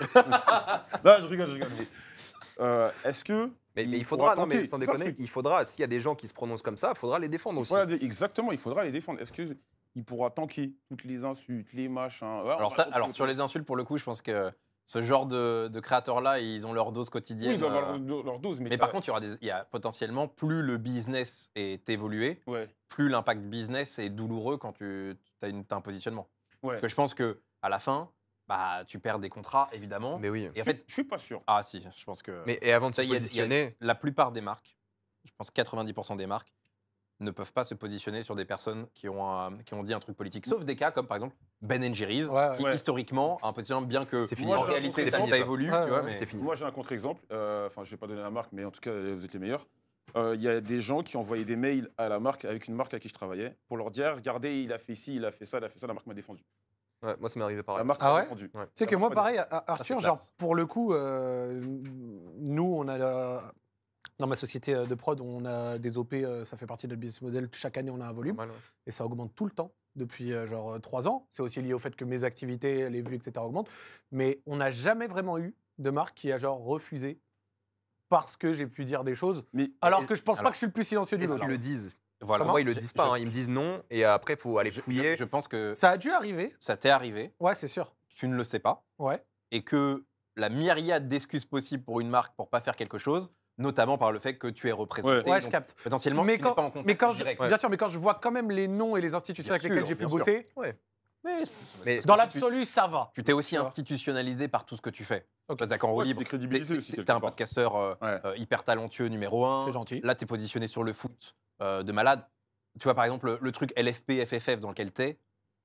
Non, je rigole, je rigole. Mais, est-ce que. mais il pourra faudra, non mais tenter, sans c'est ça le déconner, truc. il faudra, s'il y a des gens qui se prononcent comme ça, il faudra les défendre aussi. Exactement, il faudra les défendre. Est-ce qu'il pourra tanker toutes les insultes, les machins ouais, Alors, alors sur les insultes, pour le coup, je pense que ce genre de créateurs-là, ils ont leur dose Oui, quotidienne. ils doivent avoir leur dose, mais. Mais par contre, il y a potentiellement, plus le business est évolué, Ouais, plus l'impact business est douloureux quand tu as un positionnement. ouais. Parce que je pense que à la fin, bah, tu perds des contrats, évidemment. Mais oui. Et en fait, Je suis pas sûr. ah si, je pense que Mais et avant de ça, se il y a- positionner, la plupart des marques, je pense 90% des marques, ne peuvent pas se positionner sur des personnes qui ont dit un truc politique, sauf des cas comme par exemple Ben Jerry's, Ouais, qui ouais. historiquement a un positionnement, bien que C'est fini. en Moi, j'ai réalité un ça, contre-exemple. évolue, Ouais, tu vois, ouais, mais c'est fini. Moi, j'ai un contre-exemple. Enfin, je vais pas donner la marque, mais en tout cas, vous êtes les meilleurs. Il y a des gens qui envoyaient des mails à la marque, avec une marque à qui je travaillais, pour leur dire regardez, il a fait ci, il a fait ça, la marque m'a défendu. Ouais, moi ça m'est arrivé La pareil. marque Ah m'a ouais défendu. Ouais. Tu sais La que moi, marque m'a pareil, Arthur, c'est genre, classe. pour le coup, nous, on a dans ma société de prod, on a des OP, ça fait partie de notre business model. Chaque année, on a un volume Normal, ouais. et ça augmente tout le temps depuis genre 3 ans. C'est aussi lié au fait que mes activités, les vues, etc. augmentent. Mais on n'a jamais vraiment eu de marque qui a genre refusé parce que j'ai pu dire des choses. Mais Alors que je pense alors, pas que je suis le plus silencieux du Est-ce lot. qu'ils le disent voilà. Moi, ils le Je- disent pas, je- hein, ils me disent non, et après, il faut aller fouiller. Je pense que Ça a dû arriver. ça t'est arrivé, Ouais, c'est sûr. tu ne le sais pas, Ouais. et que la myriade d'excuses possibles pour une marque pour pas faire quelque chose, notamment par le fait que tu es représenté, Ouais, je donc capte. potentiellement Mais tu n'es quand, pas en contact mais quand je, direct. bien sûr, mais quand je vois quand même les noms et les institutions Bien avec lesquelles sûr, j'ai pu bien sûr. bosser, Mais, Mais c'est dans parce que l'absolu, ça va. tu t'es aussi Tu vois. institutionnalisé par tout ce que tu fais. Ok. C'est-à-dire qu'en roue Ouais, libre, tu décrédibilises aussi, t'es quelque un part. podcasteur Ouais. hyper talentueux numéro 1. C'est gentil. Là, tu es positionné sur le foot de malade. Tu vois, par exemple, le truc LFP, FFF dans lequel tu es,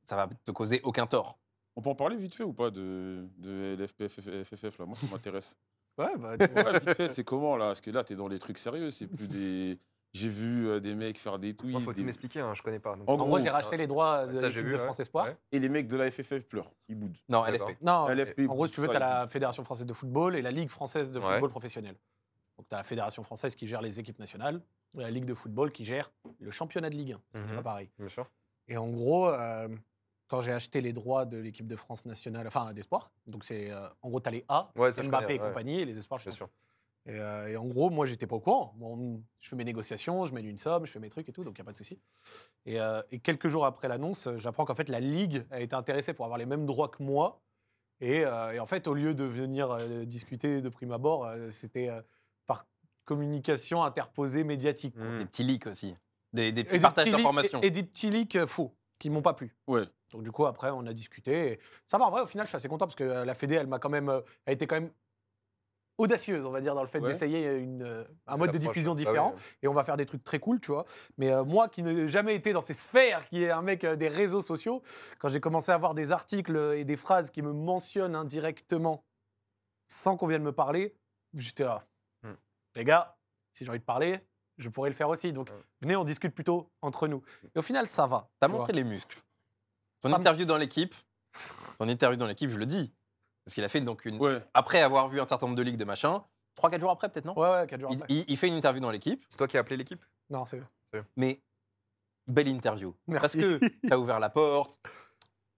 ça va te causer aucun tort. On peut en parler vite fait ou pas de LFP, FFF là? Moi, ça m'intéresse. Ouais, bah, Ouais, vite fait, c'est comment là? Parce que là, t'es dans les trucs sérieux, c'est plus des. J'ai vu des mecs faire des tweets. Moi, faut tout m'expliquer, hein, je connais pas. donc. En En gros, gros, j'ai racheté les droits de ça, j'ai l'équipe vu, de ouais. France Espoir. Ouais. Et les mecs de la FFF pleurent, ils boudent. Non, D'accord. LFP. Non, LFP, en gros, si tu veux, ça, tu as ils la boudent. Fédération française de football et la Ligue française de Ouais. football professionnel. Donc, tu as la Fédération française qui gère les équipes nationales et la Ligue de football qui gère le championnat de Ligue 1. C'est Mhm. pas pareil. Bien sûr. Et en gros, quand j'ai acheté les droits de l'équipe de France nationale, enfin d'espoir, donc c'est en gros, tu as les A, Ouais, ça, je Mbappé connais, et ouais. compagnie, et les espoirs, je Bien sais sûr. et en gros, moi, j'étais pas au courant. Bon, je fais mes négociations, je mets une somme, je fais mes trucs et tout, donc il n'y a pas de souci. Et quelques jours après l'annonce, j'apprends qu'en fait, la Ligue a été intéressée pour avoir les mêmes droits que moi. Et en fait, au lieu de venir discuter de prime abord, c'était par communication interposée médiatique. quoi. Mhm. Des petits leaks aussi. Des Et petits des partages petits leaks- d'informations. Et des petits leaks faux, qui m'ont pas plu. Ouais. Donc du coup, après, on a discuté. Et ça va, en vrai, au final, je suis assez content parce que la Fédé, elle m'a quand même, elle était quand même audacieuse, on va dire, dans le fait Ouais. d'essayer un mode de L'approche, diffusion bah oui, différent. Et on va faire des trucs très cool, tu vois. Mais moi, qui n'ai jamais été dans ces sphères, qui est un mec des réseaux sociaux, quand j'ai commencé à voir des articles et des phrases qui me mentionnent indirectement, sans qu'on vienne me parler, j'étais là. Hmm. Les gars, si j'ai envie de parler, je pourrais le faire aussi. Donc, venez, on discute plutôt entre nous. Et au final, ça va. T'as tu vois. montré les muscles. Ton Pas- interview dans l'équipe, je le dis. Parce qu'il a fait donc une. Ouais. Après avoir vu un certain nombre de ligues de machin, 3-4 jours après, peut-être, non Ouais, 4 jours il, après. il fait une interview dans l'équipe, C'est toi qui as appelé l'équipe? Non, c'est mais belle interview. Merci. Parce que t'as ouvert la porte,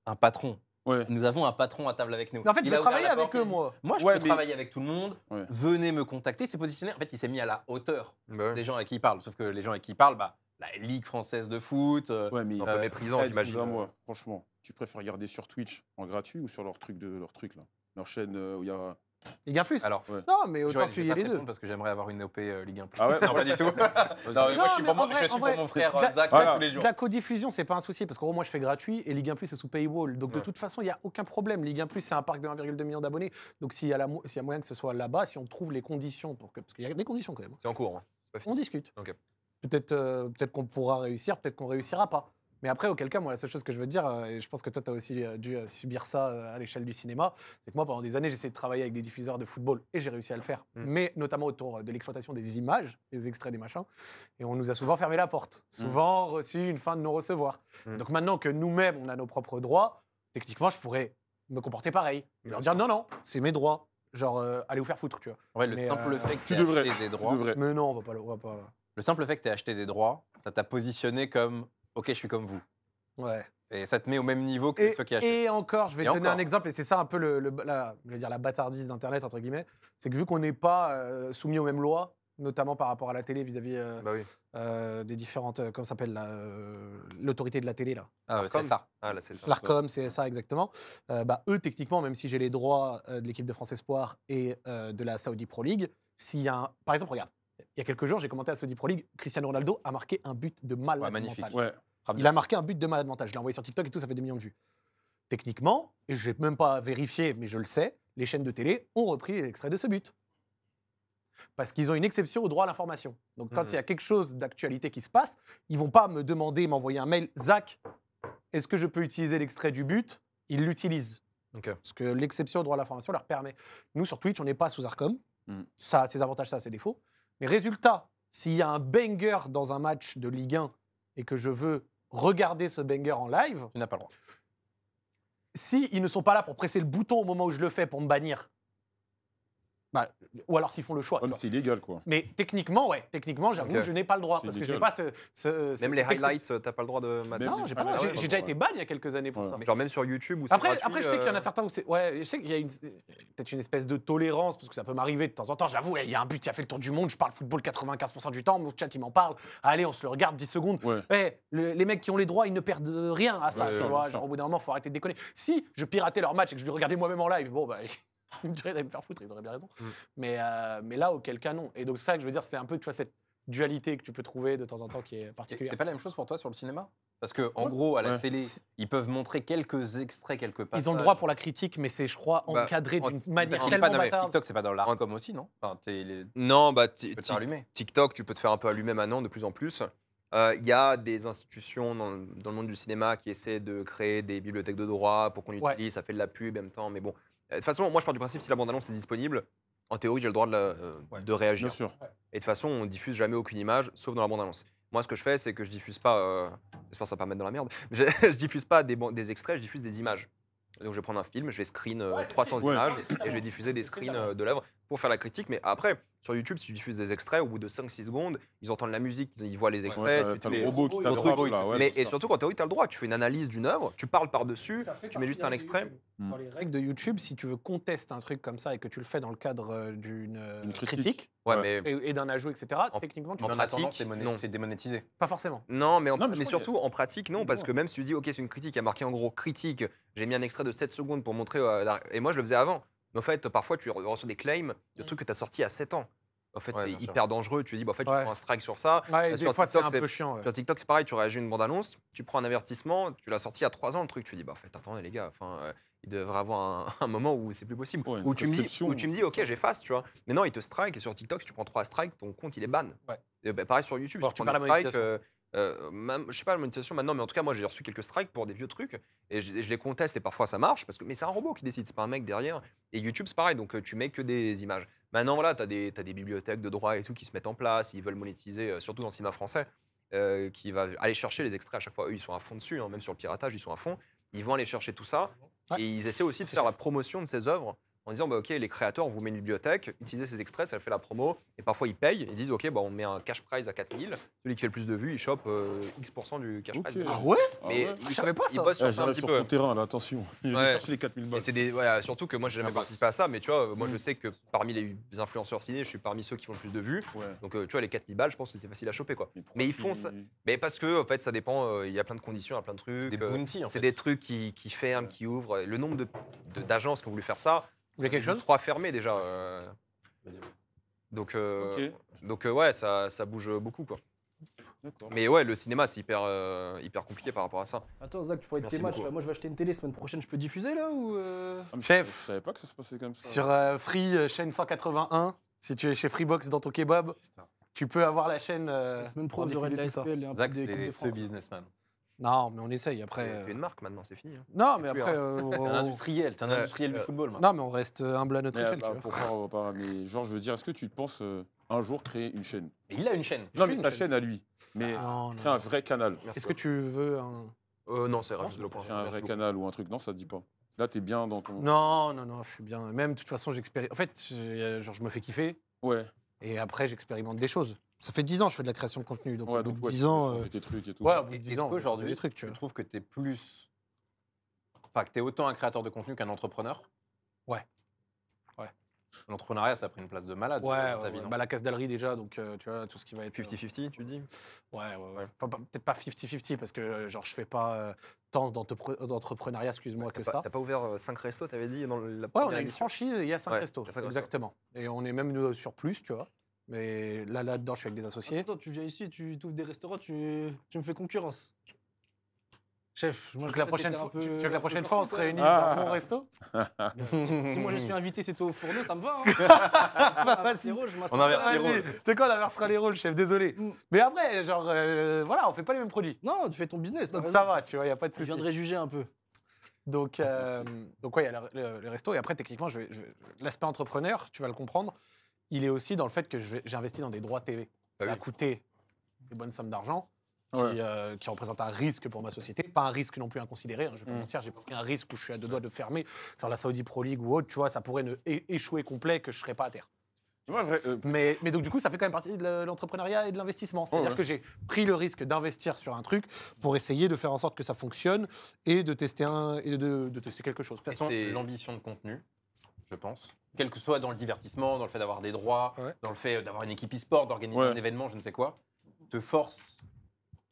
un patron. Ouais. Nous avons un patron à table avec nous. Mais en fait, je Il veux a ouvert travailler la avec porte, il eux, a dit, moi. Moi, je Ouais, peux mais- travailler avec tout le monde. Ouais. Venez me contacter. C'est positionné. En fait, il s'est mis à la hauteur Bah ouais. des gens avec qui il parle. Sauf que les gens avec qui il parle, bah, la Ligue française de foot. Ouais, mais C'est un peu méprisant, Eh, j'imagine. dis-moi, moi, franchement, tu préfères regarder sur Twitch en gratuit ou sur leur truc là, leur chaîne où il y a. Il gagne plus. Alors, Non, mais autant Joël, qu'il je vais y ait pas te les deux. répondre parce que j'aimerais avoir une OP Ligue 1+. Ah ouais Non, pas du tout. Non, mais moi, Non, je suis mais pour, en je vrai- suis en pour vrai, mon frère la- Zach Voilà. tous les De jours. la codiffusion, c'est pas un souci parce que moi je fais gratuit et Ligue 1 Plus c'est sous paywall. Donc de Ouais. toute façon, il n'y a aucun problème. Ligue 1 Plus c'est un parc de 1,2 million d'abonnés. Donc s'il y a moyen que ce soit là-bas, si on trouve les conditions pour que parce qu'il y a des conditions quand même. C'est en cours. Hein. C'est pas fini. On discute. Ok. Peut-être qu'on pourra réussir, peut-être qu'on réussira pas. Mais après, auquel cas, moi, la seule chose que je veux te dire, et je pense que toi, tu as aussi dû subir ça à l'échelle du cinéma, c'est que moi, pendant des années, j'ai essayé de travailler avec des diffuseurs de football et j'ai réussi à le faire, mais notamment autour de l'exploitation des images, des extraits, des machins. Et on nous a souvent fermé la porte, souvent reçu une fin de non-recevoir. Donc maintenant que nous-mêmes, on a nos propres droits, techniquement, je pourrais me comporter pareil. Et leur dire non, non, c'est mes droits. Genre, allez vous faire foutre, tu vois. Ouais, le Mais, simple fait que Tu tu aies devrais. acheté des Tu droits. devrais. Mais non, on va pas. Le simple fait que tu aies acheté des droits, ça t'a positionné comme OK, je suis comme vous. Ouais. Et ça te met au même niveau que ceux qui achètent. Et encore, je vais Et te donner encore. un exemple, et c'est ça un peu je vais dire la bâtardise d'Internet, entre guillemets, c'est que vu qu'on n'est pas soumis aux mêmes lois, notamment par rapport à la télé vis-à-vis Bah oui. des différentes, comment ça s'appelle, l'autorité de la télé, là. Ah, ouais, c'est Comme- ça. Ah là, c'est ça. L'ARCOM, c'est ça exactement. Bah, eux, techniquement, même si j'ai les droits de l'équipe de France Espoir et de la Saudi Pro League, s'il y a par exemple, regarde, il y a quelques jours, j'ai commenté à Saudi Pro League, Cristiano Ronaldo a marqué un but de malade Ouais, magnifique. mental. Ouais. Il a marqué un but de malade mental. Je l'ai envoyé sur TikTok et tout, ça fait des millions de vues. Techniquement, et je n'ai même pas vérifié, mais je le sais, les chaînes de télé ont repris l'extrait de ce but. Parce qu'ils ont une exception au droit à l'information. Donc quand il y a quelque chose d'actualité qui se passe, ils vont pas me demander, m'envoyer un mail, Zach, est-ce que je peux utiliser l'extrait du but? Ils l'utilisent. Ok. Parce que l'exception au droit à l'information leur permet. Nous, sur Twitch, on n'est pas sous Arcom. Mm. Ça a ses avantages, ça a ses défauts. Mais résultat, s'il y a un banger dans un match de Ligue 1 et que je veux regarder ce banger en live, Tu n'as pas le droit. si ils ne sont pas là pour presser le bouton au moment où je le fais pour me bannir, bah, ou alors s'ils font le choix. Ouais, tu mais vois. c'est illégal, quoi. Mais techniquement, j'avoue, Ok. je n'ai pas le droit C'est parce que je n'ai illégal. pas ce Même les cette highlights, t'as pas le droit de mater. Même Non, les j'ai pas le droit. highlights, J'ai ouais, déjà ouais. été ban il y a quelques années pour Ouais. ça. Genre même sur YouTube où c'est Après, gratuit, je sais qu'il y en a certains où c'est. Ouais, je sais qu'il y a peut-être une espèce de tolérance, parce que ça peut m'arriver de temps en temps. J'avoue, il y a un but qui a fait le tour du monde, je parle football 95% du temps, mon chat il m'en parle. Allez, on se le regarde 10 secondes. Ouais. Les mecs qui ont les droits, ils ne perdent rien à ça. Ouais, tu bien vois, sûr. genre, au bout d'un moment, il faut arrêter de déconner. Si je piratais leur match et que je le regardais moi-même en live, bon, bah. Ils me diraient d'aller me faire foutre, ils auraient bien raison. Mais là, auquel cas, non. Et donc, ça que je veux dire, c'est un peu, tu vois, cette dualité que tu peux trouver de temps en temps qui est particulière. C'est pas la même chose pour toi sur le cinéma? Parce que en gros, à la Ouais. télé, ils peuvent montrer quelques extraits, quelques passages. Ils ont le droit pour la critique, mais c'est, je crois, Bah, encadré d'une manière Parce qu'il est tellement pas dans bâtarde. TikTok, c'est pas dans l'ARCOM aussi, non? Enfin, Non, bah tu peux te faire allumer. TikTok, tu peux te faire un peu allumer maintenant de plus en plus. Il y a des institutions dans le monde du cinéma qui essaient de créer des bibliothèques de droits pour qu'on Ouais. l'utilise, ça fait de la pub en même temps, mais bon. De toute façon, moi je pars du principe si la bande-annonce est disponible, en théorie j'ai le droit de Ouais. réagir. Bien sûr. Et de toute façon, on diffuse jamais aucune image, sauf dans la bande-annonce. Moi, ce que je fais, c'est que je diffuse pas. J'espère que ça va pas me mettre dans la merde. Je diffuse pas des extraits, je diffuse des images. Donc, je vais prendre un film, je vais screen 300 Ouais. images et je vais diffuser des screens de l'œuvre pour faire la critique. Mais après, sur YouTube, si tu diffuses des extraits, au bout de 5-6 secondes, ils entendent la musique, ils voient les extraits. Ouais, tu t'as fais- le robot qui ton t'attrape, truc, là, ouais, mais, c'est et ça. surtout, quand tu as le droit, tu fais une analyse d'une œuvre, tu parles par-dessus, Ça fait tu mets juste partie un des extrait. règles de YouTube. Dans les règles de YouTube, si tu veux contester un truc comme ça et que tu le fais dans le cadre d'une Une critique, critique. Ouais, Ouais. mais et d'un ajout, etc., En- techniquement, tu en peux. En pratique, attendant, c'est non. c'est démonétisé. Pas forcément. non, mais, Non, mais je mais crois surtout en pratique, non, parce que même si tu dis, ok, c'est une critique, il y a marqué en gros critique, j'ai mis un extrait de 7 secondes pour montrer. Et moi, je le faisais avant. Mais en fait, parfois, tu reçois des claims de trucs que tu as sortis à 7 ans. En fait, Ouais, c'est bien sûr. hyper dangereux. Tu dis, bah, en fait, tu Ouais. prends un strike sur ça. Ouais, des sur fois, c'est TikTok, un peu chiant. ouais. Sur TikTok, c'est pareil, tu réagis à une bande-annonce, tu prends un avertissement, tu l'as sorti il y a 3 ans, le truc, tu dis, bah, en fait, attendez, les gars, il devrait avoir un moment où c'est plus possible. Ouais, une où, tu me dis, prescription. où tu me dis, ok, j'efface, tu vois. Mais non, il te strike, et sur TikTok, si tu prends 3 strikes, ton compte, il est ban. Ouais. Et bah, pareil sur YouTube, Alors, si tu tu prends perds des la strikes, je sais pas la monétisation maintenant, mais en tout cas, moi, j'ai reçu quelques strikes pour des vieux trucs, et je les conteste, et parfois ça marche, mais c'est un robot qui décide, c'est pas un mec derrière. Et YouTube, c'est pareil, donc tu mets que des images. Maintenant, voilà, t'as des bibliothèques de droit et tout qui se mettent en place, ils veulent monétiser, surtout dans le cinéma français, qui va aller chercher les extraits à chaque fois. Eux, ils sont à fond dessus, hein, même sur le piratage, ils sont à fond. Ils vont aller chercher tout ça, Ouais. et ils essaient aussi de faire la promotion de ces œuvres en disant, bah, ok, les créateurs, on vous met une bibliothèque, utilisez ces extraits, ça fait la promo, et parfois ils payent, ils disent, ok, bah, on met un cash prize à 4000, celui qui fait le plus de vues, il chope X% du cash Ok. prize. Ah ouais Ah Mais ouais. Je savais pas ils ça. bossent sur Ouais, ça un j'arrive petit sur peu. ton terrain, là, attention. Je vais Ouais. chercher les 4000 balles. Et c'est voilà, surtout que moi, j'ai jamais participé à ça, mais tu vois, moi, Mm. je sais que parmi les influenceurs ciné, je suis parmi ceux qui font le plus de vues. Ouais. Donc, tu vois, les 4000 balles, je pense que c'est facile à choper, quoi. pourquoi Mais ils tu- font ça. Mais parce que, en fait, ça dépend, il y a plein de conditions, il y a plein de C'est trucs. des bounties, en fait. C'est des trucs qui ferment, qui ouvrent. Le nombre d'agences qui ont voulu faire ça, Vous voulez quelque chose 3 fermés déjà. Donc, ouais, ça bouge beaucoup, quoi. D'accord. Mais ouais, le cinéma, c'est hyper compliqué par rapport à ça. Attends, Zach, tu parlais de Merci tes matchs. beaucoup. Là. Moi, je vais acheter une télé semaine prochaine. Je peux diffuser là ou Ah, mais Chef. Je savais pas que ça se passait comme ça. Sur Free, chaîne 181, si tu es chez Freebox dans ton kebab, tu peux avoir la chaîne. La semaine pro, pour vous aurez de la diffuser tout ça. SPL et un peu Zach, des Coupes c'est de ce France. businessman. Non, mais on essaye après. C'est une marque maintenant, c'est fini. Hein. Non, mais plus, après. C'est un industriel, c'est un Ouais. industriel du football. maintenant. Non, mais on reste humble à notre Mais, échelle. bah, tu vois. pour voir, mais genre, je veux dire, est-ce que tu penses un jour créer une chaîne Et il a une chaîne. Non, fais mais une sa chaîne. chaîne à lui. Mais Non, créer un vrai canal. Merci Est-ce que tu veux un. Non, c'est juste de l'eau pour Créer l'instant. un merci vrai beaucoup. canal ou un truc. Non, ça te dit pas. Là, t'es bien dans ton. Non, non, non, je suis bien. Même, de toute façon, j'expérimente. En fait, genre, je me fais kiffer Ouais. et après, j'expérimente des choses. Ça fait 10 ans que je fais de la création de contenu. Donc, Ouais, au bout donc de ouais, 10 tu peux ans. changer tes trucs et tout. Ouais, au bout de Est-ce 10 ans, qu'aujourd'hui, des trucs, tu tu vois. trouves que tu es plus. Enfin, que tu es autant un créateur de contenu qu'un entrepreneur Ouais. Ouais. L'entrepreneuriat, ça a pris une place de malade Ouais, dans ta vie, ouais. non Bah, la casse d'alerie déjà, donc tu vois, tout ce qui va être. 50-50, tu dis Ouais, ouais, ouais. Enfin, peut-être pas 50-50 parce que genre je fais pas tant d'entrepreneuriat, excuse-moi, que ça. T'as pas ouvert 5 restos, t'avais dit dans la Ouais, première on a une émission franchise et il y a 5 Ouais, restos. il y a 5 restos. Exactement. Et on est même sur plus, tu vois. Mais là-dedans, je suis avec des associés. Attends, tu viens ici, tu ouvres des restaurants, tu me fais concurrence. Chef, moi Tu veux je que la pensais prochaine t'étais fois, un peu- tu veux que la un peu prochaine fois, on partout, se quoi. réunisse Ah. dans mon resto Si moi je suis invité, c'est toi au fourneau, ça me va. Hein. Pas Ah, facile. les rôles, je m'assois On inverse là. les rôles. C'est quoi, on inversera les rôles, chef, désolé. Mm. Mais après, genre, voilà, on fait pas les mêmes produits. Non, tu fais ton business. t'as Donc raison. ça va, tu vois, il n'y a pas de Je souci. viendrai juger un peu. Donc ouais, il y a le resto. Et après, techniquement, l'aspect entrepreneur, tu vas le comprendre, il est aussi dans le fait que j'ai investi dans des droits TV. Ah Ça a oui. coûté des bonnes sommes d'argent Ouais. qui représentent un risque pour ma société. Pas un risque non plus inconsidéré, hein, je vais pas Mm. mentir, j'ai pas pris un risque où je suis à 2 doigts de fermer. Genre la Saudi Pro League ou autre, tu vois, ça pourrait échouer complet que je serais pas à terre. Moi, vrai, Mais donc du coup, ça fait quand même partie de l'entrepreneuriat et de l'investissement. C'est-à-dire ouais. que j'ai pris le risque d'investir sur un truc pour essayer de faire en sorte que ça fonctionne et de tester de tester quelque chose. De toute façon, c'est- l'ambition de contenu, je pense, quel que soit dans le divertissement, dans le fait d'avoir des droits, Ouais. dans le fait d'avoir une équipe e-sport, d'organiser Ouais. un événement, je ne sais quoi, te force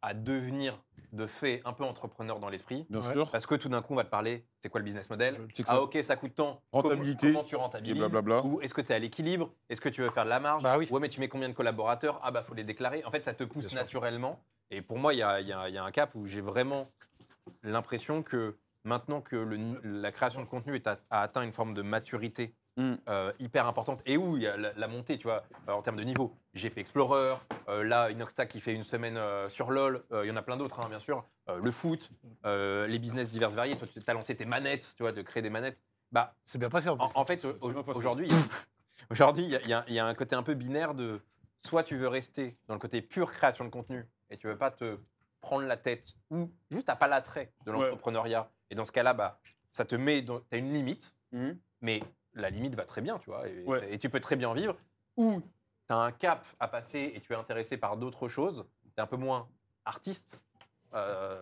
à devenir de fait un peu entrepreneur dans l'esprit. bien Ouais. sûr. Parce que tout d'un coup, on va te parler, c'est quoi le business model C'est que Ah ça- ok, ça coûte tant. Rentabilité, Comment tu rentabilises et blablabla. Ou est-ce que tu es à l'équilibre Est-ce que tu veux faire de la marge Bah oui. Ouais, mais tu mets combien de collaborateurs Ah bah, faut les déclarer. En fait, ça te pousse Bien sûr. naturellement. Et pour moi, il y a un cap où j'ai vraiment l'impression que maintenant que la création de contenu a atteint une forme de maturité Mm. hyper importante et où il y a la montée, tu vois, en termes de niveau. GP Explorer, là, Inoxtag qui fait une semaine sur LoL, il y en a plein d'autres, hein, bien sûr. Le foot, les business divers variés. Toi, tu as lancé tes manettes, tu vois, de créer des manettes. Bah, C'est bien passé en plus. en fait, bien passé. aujourd'hui, aujourd'hui, il y a un côté un peu binaire de soit tu veux rester dans le côté pure création de contenu et tu veux pas te prendre la tête ou juste t'as pas l'attrait de Ouais. l'entrepreneuriat. Et dans ce cas-là, bah, ça te met, t'as une limite, Mhm. mais la limite va très bien, tu vois, et, Ouais. et tu peux très bien vivre. Ou tu as un cap à passer et tu es intéressé par d'autres choses, tu es un peu moins artiste, tu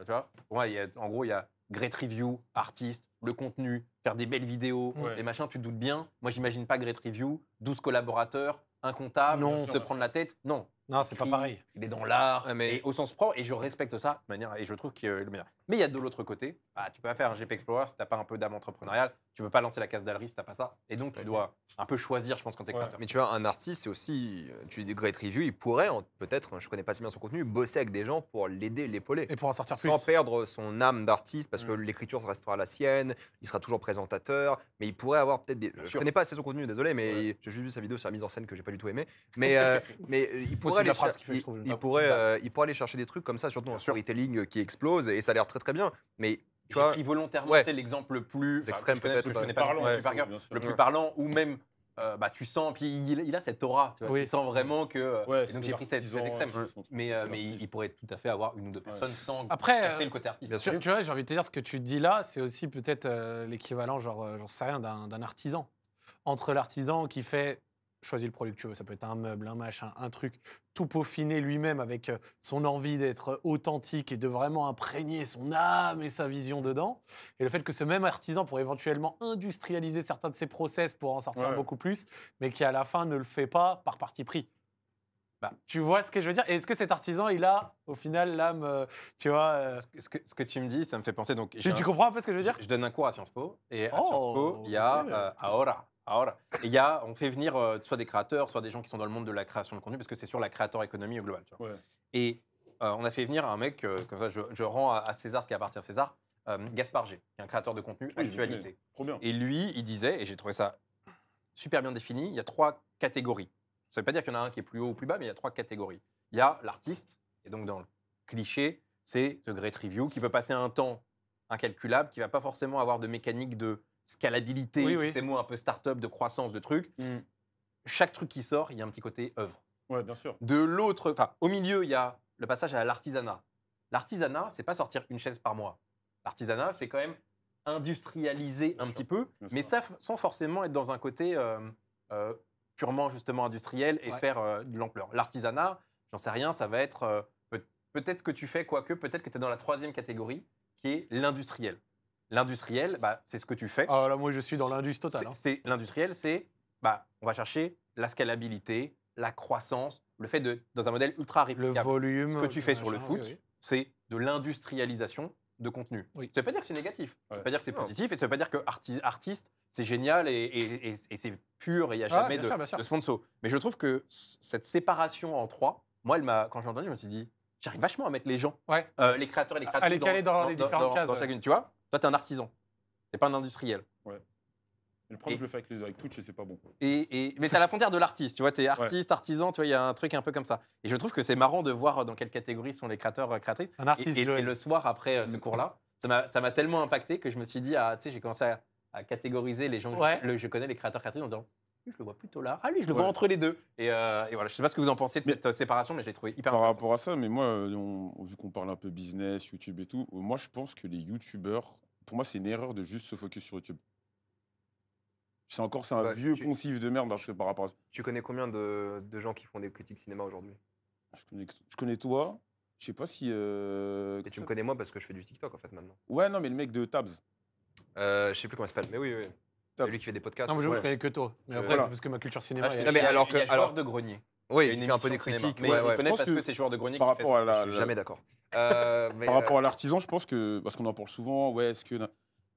vois. Ouais, en gros, il y a great review, artiste, le contenu, faire des belles vidéos, Ouais. les machins, tu te doutes bien. Moi, j'imagine pas great review, 12 collaborateurs, un comptable, Non. se prendre la tête. Non. Non, c'est pas Écrit, pareil. Il est dans l'art, Ouais, mais- et au sens propre, et je respecte ça de manière, et je trouve que le meilleur. Mais il y a de l'autre côté, bah, tu peux pas faire un GP Explorer si t'as pas un peu d'âme entrepreneuriale, tu peux pas lancer la case d'Alri si t'as pas ça, et donc tu dois un peu choisir, je pense, quand t'es Ouais. créateur. Mais tu vois, un artiste, c'est aussi, tu dis des great review, il pourrait, peut-être, je connais pas si bien son contenu, bosser avec des gens pour l'aider, l'épauler. Et pour en sortir plus. Sans perdre son âme d'artiste, parce que Mm. l'écriture restera la sienne, il sera toujours présentateur, mais il pourrait avoir peut-être des. Je sûr. connais pas assez son contenu, désolé, mais Ouais. j'ai juste vu sa vidéo sur la mise en scène que j'ai pas du tout aimé. Mais, mais il c'est pourrait de aller la frappe, ce cher- qu'il fait, je trouve. il Ah, pourrait, il pourrait aller chercher des trucs comme ça, surtout en Bien sûr. storytelling qui explose, et ça a l'air très très bien. Mais tu J'ai vois, pris volontairement ouais. c'est l'exemple le plus enfin, Extrême, que je connais, parce que je peut-être, connais pas parlant, non plus ouais, par cœur, bien sûr. le plus Ouais. parlant, ou même bah, tu sens, puis il a cette aura, tu vois, Oui. tu sens vraiment que. Ouais, et donc c'est j'ai pris cet l'artisan, extrême. c'est son truc, Mais l'artiste. il pourrait tout à fait avoir une ou deux personnes sans Après, casser le côté artiste. bien sûr. tu vois, j'ai envie de te dire, ce que tu dis là, c'est aussi peut-être l'équivalent, genre, j'en sais rien, d'un artisan. Entre l'artisan qui fait, choisis le produit que tu veux, ça peut être un meuble, un machin, un truc, tout peaufiner lui-même avec son envie d'être authentique et de vraiment imprégner son âme et sa vision dedans. Et le fait que ce même artisan pourrait éventuellement industrialiser certains de ses process pour en sortir Ouais. beaucoup plus, mais qui à la fin ne le fait pas par parti pris. Bah. Tu vois ce que je veux dire? Et est-ce que cet artisan, il a au final l'âme, tu vois Ce que tu me dis, ça me fait penser. Donc, tu comprends un peu ce que je veux dire? je donne un cours à Sciences Po, et à Oh, Sciences Po, il y a ok. Ahora. Et on fait venir soit des créateurs, soit des gens qui sont dans le monde de la création de contenu, parce que c'est sur la créateur économie au global. Tu vois. Ouais. Et on a fait venir un mec, comme ça je rends à César ce qui appartient à César, Gaspard G, qui est un créateur de contenu Oui, je le actualité. connais. Trop bien. Et lui, il disait, et j'ai trouvé ça super bien défini, il y a 3 catégories. Ça ne veut pas dire qu'il y en a un qui est plus haut ou plus bas, mais il y a 3 catégories. Il y a l'artiste, et donc dans le cliché, c'est The Great Review, qui peut passer un temps incalculable, qui ne va pas forcément avoir de mécanique de scalabilité, Oui, tous oui. ces mots un peu start-up, de croissance, de trucs. Mm. Chaque truc qui sort, il y a un petit côté œuvre. Ouais, bien sûr. De l'autre, enfin, au milieu, il y a le passage à l'artisanat. L'artisanat, c'est pas sortir une chaise par mois. L'artisanat, c'est quand même industrialiser un sûr, petit peu, bien mais sûr. ça sans forcément être dans un côté purement justement industriel et Ouais. faire de l'ampleur. L'artisanat, j'en sais rien, ça va être peut-être que tu fais, quoique, peut-être que tu es dans la 3e catégorie, qui est l'industriel. L'industriel, bah, c'est ce que tu fais. Ah là, moi, je suis dans l'indus total. L'industriel, c'est on va chercher la scalabilité, la croissance, le fait de, dans un modèle ultra Le réplicable. volume. Ce que tu fais sur le machin, foot, oui, oui. c'est de l'industrialisation de contenu. Oui. Ça ne veut pas dire que c'est négatif, ça ne veut Ouais. pas dire que c'est Non. positif, et ça ne veut pas dire que artiste, c'est génial et c'est pur et il n'y a Ah, jamais bien sûr, bien sûr. de sponsor. Mais je trouve que cette séparation en 3, moi, quand je l'ai entendu, je me suis dit, j'arrive vachement à mettre les gens, Ouais. les créateurs et les À créatrices les caler dans les différentes cases, dans ouais. chacune. Tu vois, toi, tu es un artisan, tu n'es pas un industriel. Et le problème, Et- je le fais avec Twitch et c'est pas bon. Mais c'est à la frontière de l'artiste, tu vois, tu es artiste, artisan, tu vois, il y a un truc un peu comme ça. Et je trouve que c'est marrant de voir dans quelle catégorie sont les créateurs, créatrices. Un artiste, Et Joël. le soir, après ce cours-là, ça m'a tellement impacté que je me suis dit, tu sais, j'ai commencé à catégoriser les gens que Ouais. je connais, les créateurs, créatrices, en disant, lui, je le vois plutôt là. Ah, lui, je le Ouais. vois entre les deux. Et voilà, je sais pas ce que vous en pensez de Mais- cette séparation, mais je l'ai trouvé hyper Par intéressant. rapport à ça, mais moi, vu qu'on parle un peu business, YouTube et tout, moi, je pense que les YouTubeurs, pour moi, c'est une erreur de juste se focus sur YouTube. C'est un Ouais, vieux poncif de merde parce que par rapport à ça. Tu connais combien de gens qui font des critiques cinéma aujourd'hui? Je connais toi. Je sais pas si. Et tu me connais moi parce que je fais du TikTok en fait maintenant. Ouais, non, mais le mec de Tabs. Je sais plus comment il s'appelle, mais oui, oui. C'est Top. lui qui fait des podcasts. Non, mais je Ouais. connais que toi. Mais après, Voilà. c'est parce que ma culture cinéma. Ah, je elle- Non, mais il y a- alors il y a que- Joueur alors- de grenier. Oui, Il y a il une fait un peu des émission de cinéma. critiques. Mais ouais, je le ouais. connais pense parce que que c'est Joueur de grenier Par qui fait rapport ça. à la. Je suis jamais d'accord. Mais, Par rapport à l'artisan, je pense que. Parce qu'on en parle souvent, ouais, est-ce que.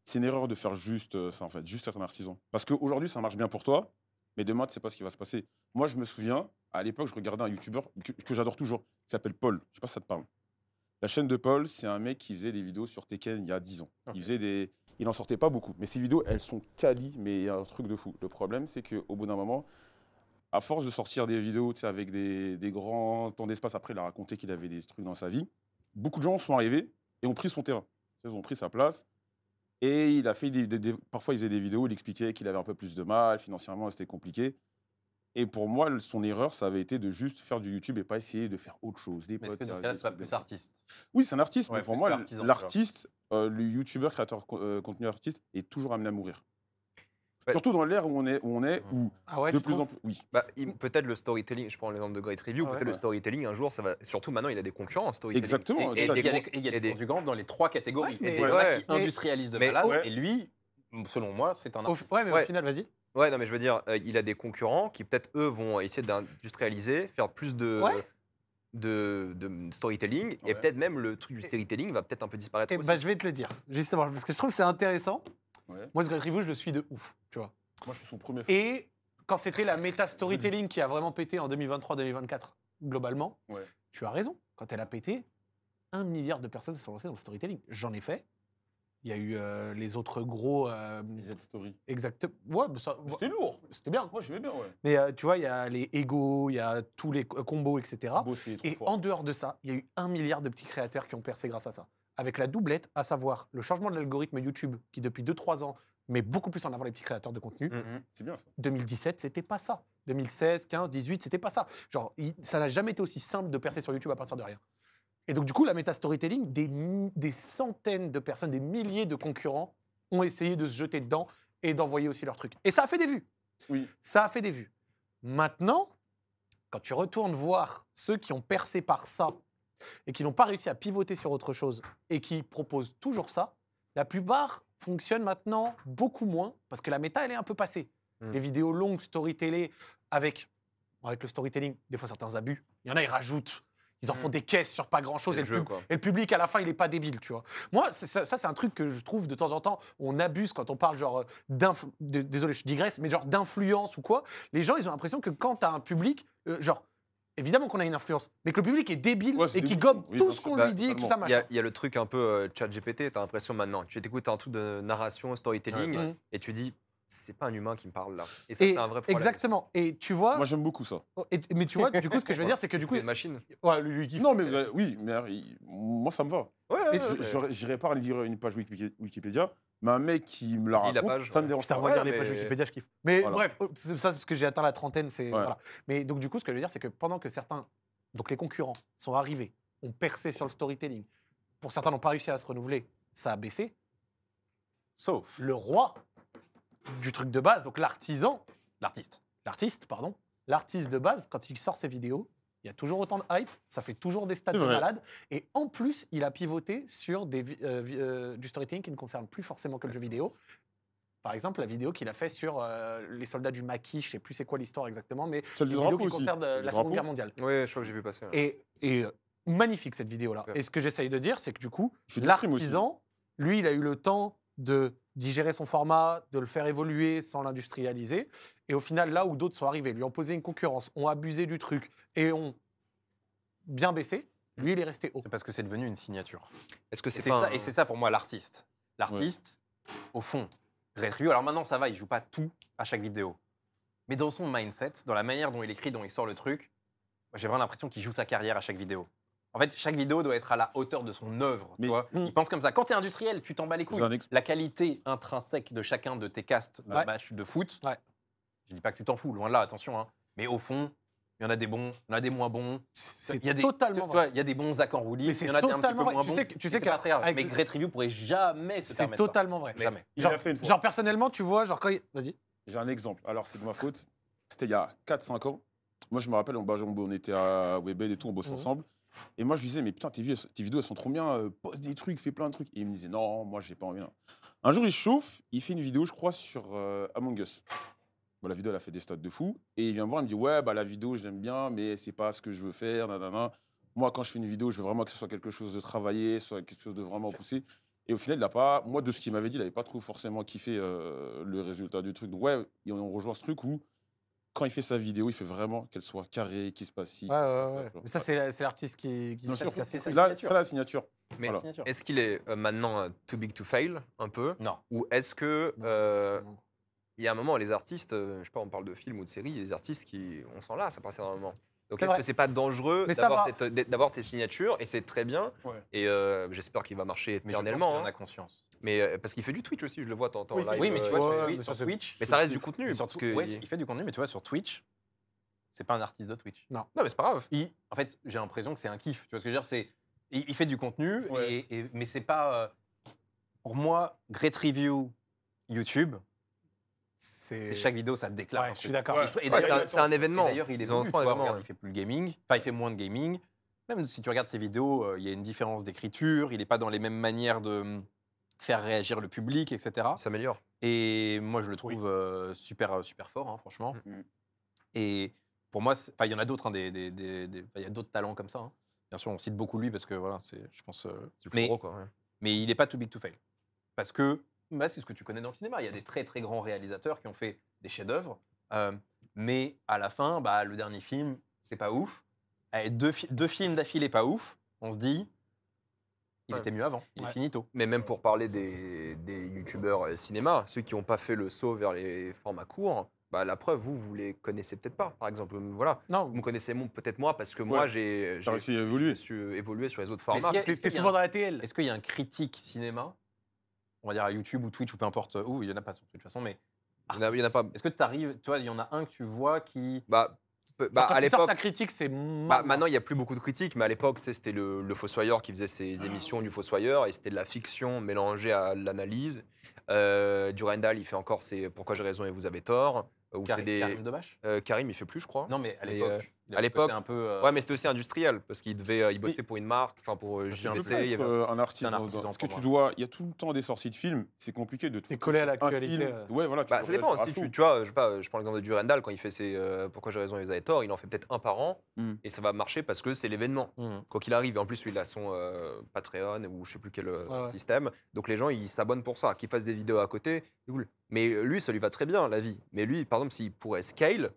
C'est une erreur de faire juste ça, en fait, juste être un artisan. Parce qu'aujourd'hui, ça marche bien pour toi, mais demain, tu sais pas ce qui va se passer. Moi, je me souviens, à l'époque, je regardais un YouTuber que j'adore toujours, qui s'appelle Paul. Je sais pas si ça te parle. La chaîne de Paul, c'est un mec qui faisait des vidéos sur Tekken il y a 10 ans. Ok. Il n'en sortait pas beaucoup, mais ses vidéos, elles sont quali, mais il y a un truc de fou. Le problème, c'est qu'au bout d'un moment, à force de sortir des vidéos, tu sais, avec des grands temps d'espace, après, il a raconté qu'il avait des trucs dans sa vie, beaucoup de gens sont arrivés et ont pris son terrain. Ils ont pris sa place. Et il a fait parfois, il faisait des vidéos, il expliquait qu'il avait un peu plus de mal, financièrement, c'était compliqué. Et pour moi, son erreur, ça avait été de juste faire du YouTube et pas essayer de faire autre chose. Des Mais est-ce que dans ce podcasts, cas-là, des c'est pas trucs plus de- artiste? Oui, c'est un artiste, Ouais, mais pour plus moi, que l'artisan, l'artiste, le youtubeur, créateur contenu artiste, est toujours amené à mourir. Ouais. Surtout dans l'ère où on est, où Ah ouais, de tu plus trouves en plus. Oui. Bah, peut-être le storytelling, je prends l'exemple de Great Review, Ah ouais. peut-être le storytelling, un jour, ça va. Surtout maintenant, il a des concurrents en storytelling. Exactement. Et T'as il y a des- des, il y a et des des- concurrents dans les 3 catégories. Ouais, Et mais- il y en a Ouais. qui industrialisent de Mais- malade. Ouais. Et lui, selon moi, c'est un artiste. Ouais, mais Ouais. au final, vas-y. Ouais, non, mais je veux dire, il a des concurrents qui, peut-être, eux, vont essayer d'industrialiser, faire plus Ouais. de storytelling, et Ouais. peut-être même le truc du storytelling va peut-être un peu disparaître Et aussi. bah, je vais te le dire, justement, parce que je trouve que c'est intéressant. Ouais. Moi, ce Great Review, je le suis de ouf, tu vois. Moi, je suis son premier fan. Et quand c'était la méta storytelling qui a vraiment pété en 2023-2024, globalement, Ouais. tu as raison. Quand elle a pété, 1 milliard de personnes se sont lancées dans le storytelling. J'en ai fait. Il y a eu les autres gros. Les Z-Story. Exactement. Ouais, mais ça, C'était lourd. c'était bien. Moi, j'aimais bien, ouais. Mais tu vois, il y a les ego, il y a tous les combos, etc. Bosser, trop Et fort. en dehors de ça, il y a eu 1 milliard de petits créateurs qui ont percé grâce à ça. Avec la doublette, à savoir le changement de l'algorithme YouTube, qui depuis 2-3 ans met beaucoup plus en avant les petits créateurs de contenu. C'est bien ça. 2017, c'était pas ça. 2016, 15, 18, c'était pas ça. Genre, ça n'a jamais été aussi simple de percer sur YouTube à partir de rien. Et donc, du coup, la méta-storytelling, des centaines de personnes, des milliers de concurrents ont essayé de se jeter dedans et d'envoyer aussi leurs trucs. Et ça a fait des vues. Oui. Ça a fait des vues. Maintenant, quand tu retournes voir ceux qui ont percé par ça et qui n'ont pas réussi à pivoter sur autre chose et qui proposent toujours ça, la plupart fonctionnent maintenant beaucoup moins parce que la méta, elle est un peu passée. Les vidéos longues, storytelling, avec le storytelling, des fois certains abus. Il y en a, ils rajoutent. Ils en font des caisses sur pas grand-chose C'est et, le jeu, quoi. et le public, à la fin, il est pas débile, tu vois. Moi, ça, c'est un truc que je trouve de temps en temps, on abuse quand on parle genre désolé, je digresse, mais genre d'influence ou quoi. Les gens, ils ont l'impression que quand tu as un public, genre, évidemment qu'on a une influence, mais que le public est débile Ouais, c'est et qui débile. gobe Oui, tout bien ce sûr. qu'on Bah, lui dit, tout totalement. ça, Il y, machin. il y a le truc un peu chat GPT, t'as l'impression maintenant. Tu t'écoutes un truc de narration, storytelling, Ouais. et tu dis, c'est pas un humain qui me parle là. Et ça, Et c'est un vrai problème. exactement. Et tu vois, Moi, j'aime beaucoup ça. mais tu vois, du coup, ce que je veux dire, c'est que du coup, Une machine. ouais, lui, il kiffe. Non, mais oui, mais moi, ça me va. Ouais, Mais J'irai pas lire une page Wikipédia, mais un mec qui me la Lit la raconte, page, ça me ouais. dérange Putain, pas. moi, Ouais, lire les mais- pages Wikipédia, je kiffe. Mais Voilà. bref, ça, c'est parce que j'ai atteint la trentaine, c'est. Ouais. Voilà. Mais donc, du coup, ce que je veux dire, c'est que pendant que certains, donc les concurrents, sont arrivés, ont percé sur le storytelling, pour certains n'ont pas réussi à se renouveler, ça a baissé. Sauf Le roi du truc de base, donc l'artisan, l'artiste. l'artiste de base, quand il sort ses vidéos, il y a toujours autant de hype, ça fait toujours des stats C'est de vrai. malade. Et en plus, il a pivoté sur du storytelling qui ne concerne plus forcément que le jeu vidéo. Par exemple, la vidéo qu'il a fait sur les soldats du maquis, je sais plus c'est quoi l'histoire exactement, mais Celle une du vidéo drapeau qui aussi. concerne Celle du la drapeau. Seconde Guerre mondiale. Ouais, je crois que j'ai vu passer. Ouais. Et magnifique cette vidéo-là. Ouais. Et ce que j'essaye de dire, c'est que du coup, Il fait du crime aussi. l'artisan, lui, il a eu le temps de digérer son format, de le faire évoluer sans l'industrialiser. Et au final, là où d'autres sont arrivés, lui ont posé une concurrence, ont abusé du truc et ont bien baissé, lui, il est resté haut. C'est parce que c'est devenu une signature. Est-ce que Et c'est c'est pas ça, un- et c'est ça pour moi l'artiste. L'artiste, au fond, Great Review, alors maintenant ça va, il joue pas tout à chaque vidéo. Mais dans son mindset, dans la manière dont il écrit, dont il sort le truc, moi, j'ai vraiment l'impression qu'il joue sa carrière à chaque vidéo. En fait, chaque vidéo doit être à la hauteur de son œuvre. Tu Mais- vois Il pense comme ça. Quand tu es industriel, tu t'en bats les couilles. J'ai un ex- La qualité intrinsèque de chacun de tes castes de Ouais. matchs de foot, Ouais. je dis pas que tu t'en fous, loin de là, attention. Hein. Mais au fond, il y en a des bons, il y en a des moins bons. C'est Il y a des, totalement tu vois, vrai. il y a des bons Zach en roue libre, Mais c'est il y en a des un petit peu totalement vrai. moins Tu bons. sais que- tu mais sais c'est pas très grave. qu'avec Mais le- Great Review pourrait jamais se C'est permettre totalement vrai. ça. Jamais. Il Genre, l'a fait une fois. genre, personnellement, tu vois, genre quand il... Vas-y. J'ai un exemple. Alors, c'est de ma faute. C'était il y a 4-5 ans. Moi, je me rappelle, on était à Webed et tout, on bossait Mhm. ensemble. Et moi, je lui disais, mais putain, tes vidéos, elles sont trop bien, poste des trucs, fais plein de trucs. Et il me disait, non, moi, j'ai pas envie. Non. Un jour, il chauffe, il fait une vidéo, je crois, sur Among Us. Bon, la vidéo, elle a fait des stats de fou. Et il vient me voir, il me dit, ouais, bah, la vidéo, je l'aime bien, mais c'est pas ce que je veux faire. Nanana. Moi, quand je fais une vidéo, je veux vraiment que ce soit quelque chose de travaillé, soit quelque chose de vraiment poussé. Et au final, il a pas, moi, de ce qu'il m'avait dit, il n'avait pas trop forcément kiffé le résultat du truc. Donc, ouais, on rejoint ce truc où, quand il fait sa vidéo, il fait vraiment qu'elle soit carrée, qu'il se passe ci. Ouais, qu'il se ouais, passe ouais. ça. Mais ça, c'est l'artiste qui Bien sûr. qui a ses C'est Là, signature. c'est la signature. Mais Voilà. Signature. est-ce qu'il est maintenant too big to fail, un peu? Non. Ou est-ce que Non, il y a un moment, les artistes, je sais pas, on parle de films ou de séries, il y a des artistes qui, on s'en lasse à partir d'un moment. Donc C'est est-ce vrai. que c'est pas dangereux Mais ça d'avoir tes signatures, et c'est très bien, Ouais. et j'espère qu'il va marcher Mais je pense qu'il éternellement. en hein. a conscience. Mais parce qu'il fait du Twitch aussi, je le vois, t'entends Oui, il fait live. Oui, mais tu vois, ouais, sur, mais Twitch, ça, sur c'est- Twitch. mais ça reste du contenu. Mais sur parce que ouais, il fait du contenu, mais tu vois, sur Twitch, c'est pas un artiste de Twitch. Non, mais c'est pas grave. En fait, j'ai l'impression que c'est un kiff. Tu vois ce que je veux dire? Il fait du contenu, Ouais. mais c'est pas. Pour moi, Great Review YouTube, c'est chaque vidéo, ça te déclare. Ouais, un je suis truc. d'accord. Ouais. Et Ouais, d'ailleurs, c'est un événement. d'ailleurs, il Ils en évolue. font un Tu vois, événement, regarde, ouais. il fait plus le gaming. Enfin, il fait moins de gaming. Même si tu regardes ses vidéos, il y a une différence d'écriture. Il n'est pas dans les mêmes manières de faire réagir le public, etc. Ça s'améliore. Et moi, je le trouve super fort, hein, franchement. Mhm. Et pour moi, il y en a d'autres, hein, il y a d'autres talents comme ça. Hein. Bien sûr, on cite beaucoup lui parce que voilà, je pense. C'est le plus mais, gros, quoi. Ouais. mais il n'est pas too big to fail. Parce que c'est ce que tu connais dans le cinéma. Il y a des très très grands réalisateurs qui ont fait des chefs-d'œuvre. Mais à la fin, le dernier film, c'est pas ouf. Et deux films d'affilée, pas ouf. On se dit, il Ouais. était mieux avant. Il est finito. Mais même pour parler des youtubeurs cinéma, ceux qui n'ont pas fait le saut vers les formats courts, la preuve, vous les connaissez peut-être pas. Par exemple, voilà. Non, Vous me connaissez peut-être moi parce que moi, Ouais. j'ai T'as réussi à évoluer. su évoluer sur les autres Mais formats. s'il y a- t'es souvent dans la TL. Est-ce qu'il y a un critique cinéma, on va dire à YouTube ou Twitch ou peu importe où, il y en a pas sur Twitch de toute façon, mais Il y en a pas. est-ce que tu arrives, toi, il y en a un que tu vois qui. Quand À il sort l'époque, sa critique, c'est maintenant, il n'y a plus beaucoup de critiques, mais à l'époque, c'était le Fossoyeur qui faisait ses émissions du Fossoyeur, et c'était de la fiction mélangée à l'analyse. Durandal, il fait encore ses Pourquoi j'ai raison et vous avez tort. Ou fait des... Karim Debache Karim, il fait plus, je crois. Non, mais à Mais, l'époque. il à avait ce côté l'époque, un peu. Ouais, mais c'était aussi industriel, parce qu'il bossait pour une marque, enfin pour Je me souviens Tu peux JVC. pas il y être avait- un artiste. un artisan Parce que pour tu moi. dois. Il y a tout le temps des sorties de films. C'est compliqué de te T'es collé à focus sur un l'actualité, film. Ouais, voilà. tu Bah, peux ça dépend. réagir à Si chaud. tu vois, je prends l'exemple de Durandal, quand il fait ses Pourquoi j'ai raison et vous avez tort, il en fait peut-être un par an, Mm. et ça va marcher parce que c'est l'événement. Mhm. Quoi qu'il arrive, et en plus, lui, il a son Patreon ou je sais plus quel Ouais. système. Donc les gens, ils s'abonnent pour ça. Qu'il fasse des vidéos à côté, c'est cool. Mais lui, ça lui va très bien, la vie. Mais lui, par exemple, s'il pourrait scale,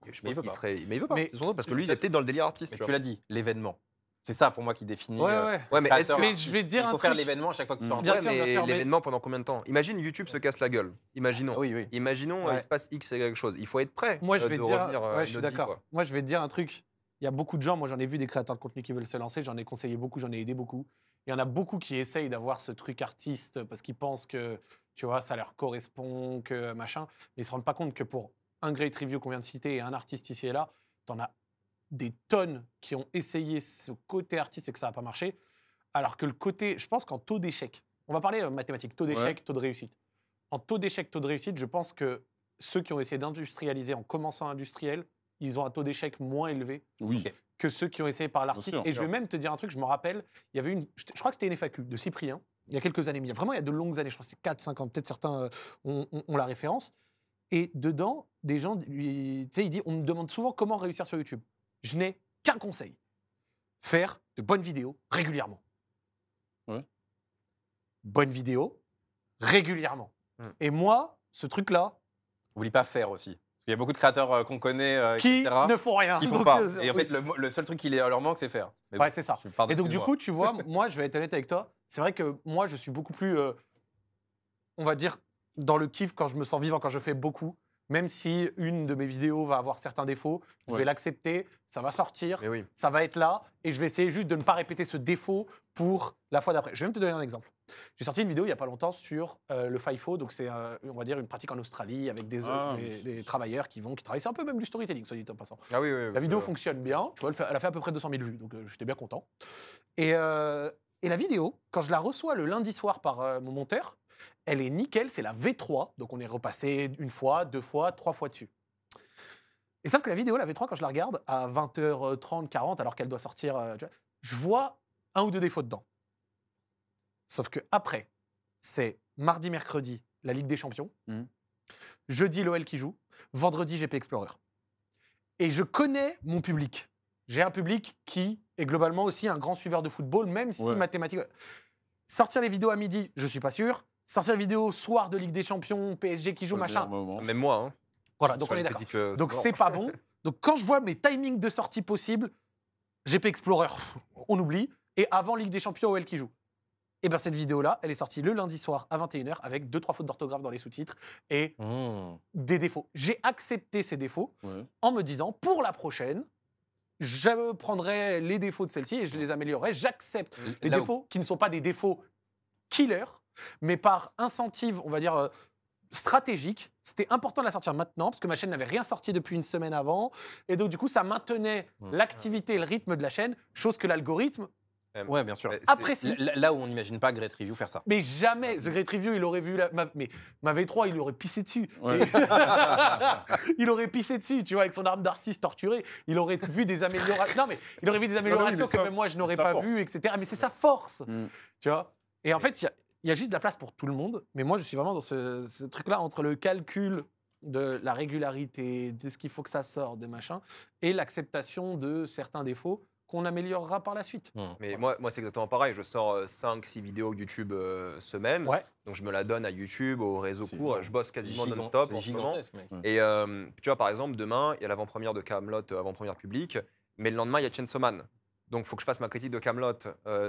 je Mais il pense veut qu'il pas. serait. Mais il veut pas, Mais- c'est son nom, parce que lui, il Ça, est peut-être dans le délire artiste. Mais tu tu vois. l'as dit, l'événement. C'est ça pour moi qui définit. Ouais, ouais. Ouais, mais est-ce créateur, que. Mais je vais te dire il un faut faire truc. l'événement à chaque fois que tu sors un Bien Ouais, sûr, mais bien sûr, mais- l'événement pendant combien de temps? Imagine YouTube se casse la gueule. Imaginons. Oui, oui. Imaginons, Ouais. il se passe X et quelque chose. Il faut être prêt Moi, je vais de te dire. revenir à Ouais, je suis notre vie, d'accord. quoi. Moi, je vais te dire un truc. Il y a beaucoup de gens. Moi, j'en ai vu des créateurs de contenu qui veulent se lancer. J'en ai conseillé beaucoup. J'en ai aidé beaucoup. Il y en a beaucoup qui essayent d'avoir ce truc artiste parce qu'ils pensent que, tu vois, ça leur correspond, que machin. Mais ils se rendent pas compte que pour un great review qu'on vient de citer et un artiste ici et là, t'en as des tonnes qui ont essayé ce côté artiste et que ça n'a pas marché. Alors que le côté, je pense qu'en taux d'échec, on va parler mathématiques, taux d'échec, taux de réussite. En taux d'échec, taux de réussite, je pense que ceux qui ont essayé d'industrialiser en commençant industriel, ils ont un taux d'échec moins élevé Oui. Ok. que ceux qui ont essayé par l'artiste. sûr. Et je vais même te dire un truc, je me rappelle, il y avait je crois que c'était une FAQ de Cyprien, il y a quelques années, mais il y a de longues années, je crois que c'est 4, 5 ans, peut-être certains ont la référence. Et dedans, des gens, tu sais, il dit, on me demande souvent comment réussir sur YouTube. Je n'ai qu'un conseil, faire de bonnes vidéos régulièrement. Ouais. Bonnes vidéos régulièrement. Hmm. Et moi, ce truc-là, Oublie pas faire aussi. Parce qu'il y a beaucoup de créateurs qu'on connaît, qui etc. ne font rien. Qui font Donc, pas. Et en oui. fait, le seul truc qui leur manque, c'est faire. Mais Ouais, bon, c'est ça. je parle Et donc, du d'excuse-moi. coup, tu vois, moi, je vais être honnête avec toi. C'est vrai que moi, je suis beaucoup plus, on va dire, dans le kiff quand je me sens vivant, quand je fais beaucoup. Même si une de mes vidéos va avoir certains défauts, je Ouais. vais l'accepter, ça va sortir, Mais oui. ça va être là, et je vais essayer juste de ne pas répéter ce défaut pour la fois d'après. Je vais même te donner un exemple. J'ai sorti une vidéo il n'y a pas longtemps sur le FIFO, donc c'est, on va dire, une pratique en Australie avec Ah. des travailleurs qui travaillent. C'est un peu même du storytelling, soit dit en passant. Ah oui, oui. La vidéo fonctionne bien. Tu vois, elle a fait à peu près 200 000 vues, donc j'étais bien content. Et la vidéo, quand je la reçois le lundi soir par mon monteur, elle est nickel, c'est la V3. Donc on est repassé une fois, 2 fois, 3 fois dessus. Et sauf que la vidéo, la V3, quand je la regarde à 20h30, 40, alors qu'elle doit sortir, tu vois, je vois un ou deux défauts dedans. Sauf que après, c'est mardi, mercredi, la Ligue des Champions. Mhm. Jeudi, l'OL qui joue. Vendredi, GP Explorer. Et je connais mon public. J'ai un public qui est globalement aussi un grand suiveur de football, même si Ouais. mathématiques. Sortir les vidéos à midi, je suis pas sûr. Sortir les vidéos soir de Ligue des Champions, PSG qui joue, Le machin. meilleur moment. Même moi. Hein, Voilà, donc sur on est les d'accord. critiques, Donc sport. c'est pas bon. Donc quand je vois mes timings de sortie possibles, GP Explorer, on oublie. Et avant Ligue des Champions, OL qui joue. Et bien cette vidéo-là, elle est sortie le lundi soir à 21h avec 2-3 fautes d'orthographe dans les sous-titres et Mmh. des défauts. J'ai accepté ces défauts Ouais. en me disant, pour la prochaine, je prendrai les défauts de celle-ci et je les améliorerai. J'accepte les Là où- défauts qui ne sont pas des défauts killers, mais par incentive, on va dire, stratégique. C'était important de la sortir maintenant parce que ma chaîne n'avait rien sorti depuis une semaine avant. Et donc, du coup, ça maintenait l'activité et le rythme de la chaîne, chose que l'algorithme Ouais, bien sûr. Mais apprécie. Là où on n'imagine pas Great Review faire ça. Mais jamais, The Great Review, il aurait vu ma V3, il aurait pissé dessus. Ouais. Et- il aurait pissé dessus, tu vois, avec son arme d'artiste torturée. Il aurait vu des améliorations. Non, mais il aurait vu des améliorations mais que ça- même moi, je n'aurais sa pas force. vues, etc. Mais c'est sa force, Mm. tu vois. Et en fait, il y a juste de la place pour tout le monde. Mais moi, je suis vraiment dans ce truc-là entre le calcul de la régularité, de ce qu'il faut que ça sorte, de machin, et l'acceptation de certains défauts qu'on améliorera par la suite. Mais moi c'est exactement pareil. Je sors 5-6 vidéos YouTube semaine. Ouais. Donc je me la donne à YouTube, aux réseaux C'est courts. énorme. Je bosse quasiment Gigant- non-stop c'est en ce moment. gigantesque, mec. Et tu vois, par exemple, demain, il y a l'avant-première de Camelot, avant-première publique. Mais le lendemain, il y a Chainsaw Man. Donc il faut que je fasse ma critique de Camelot,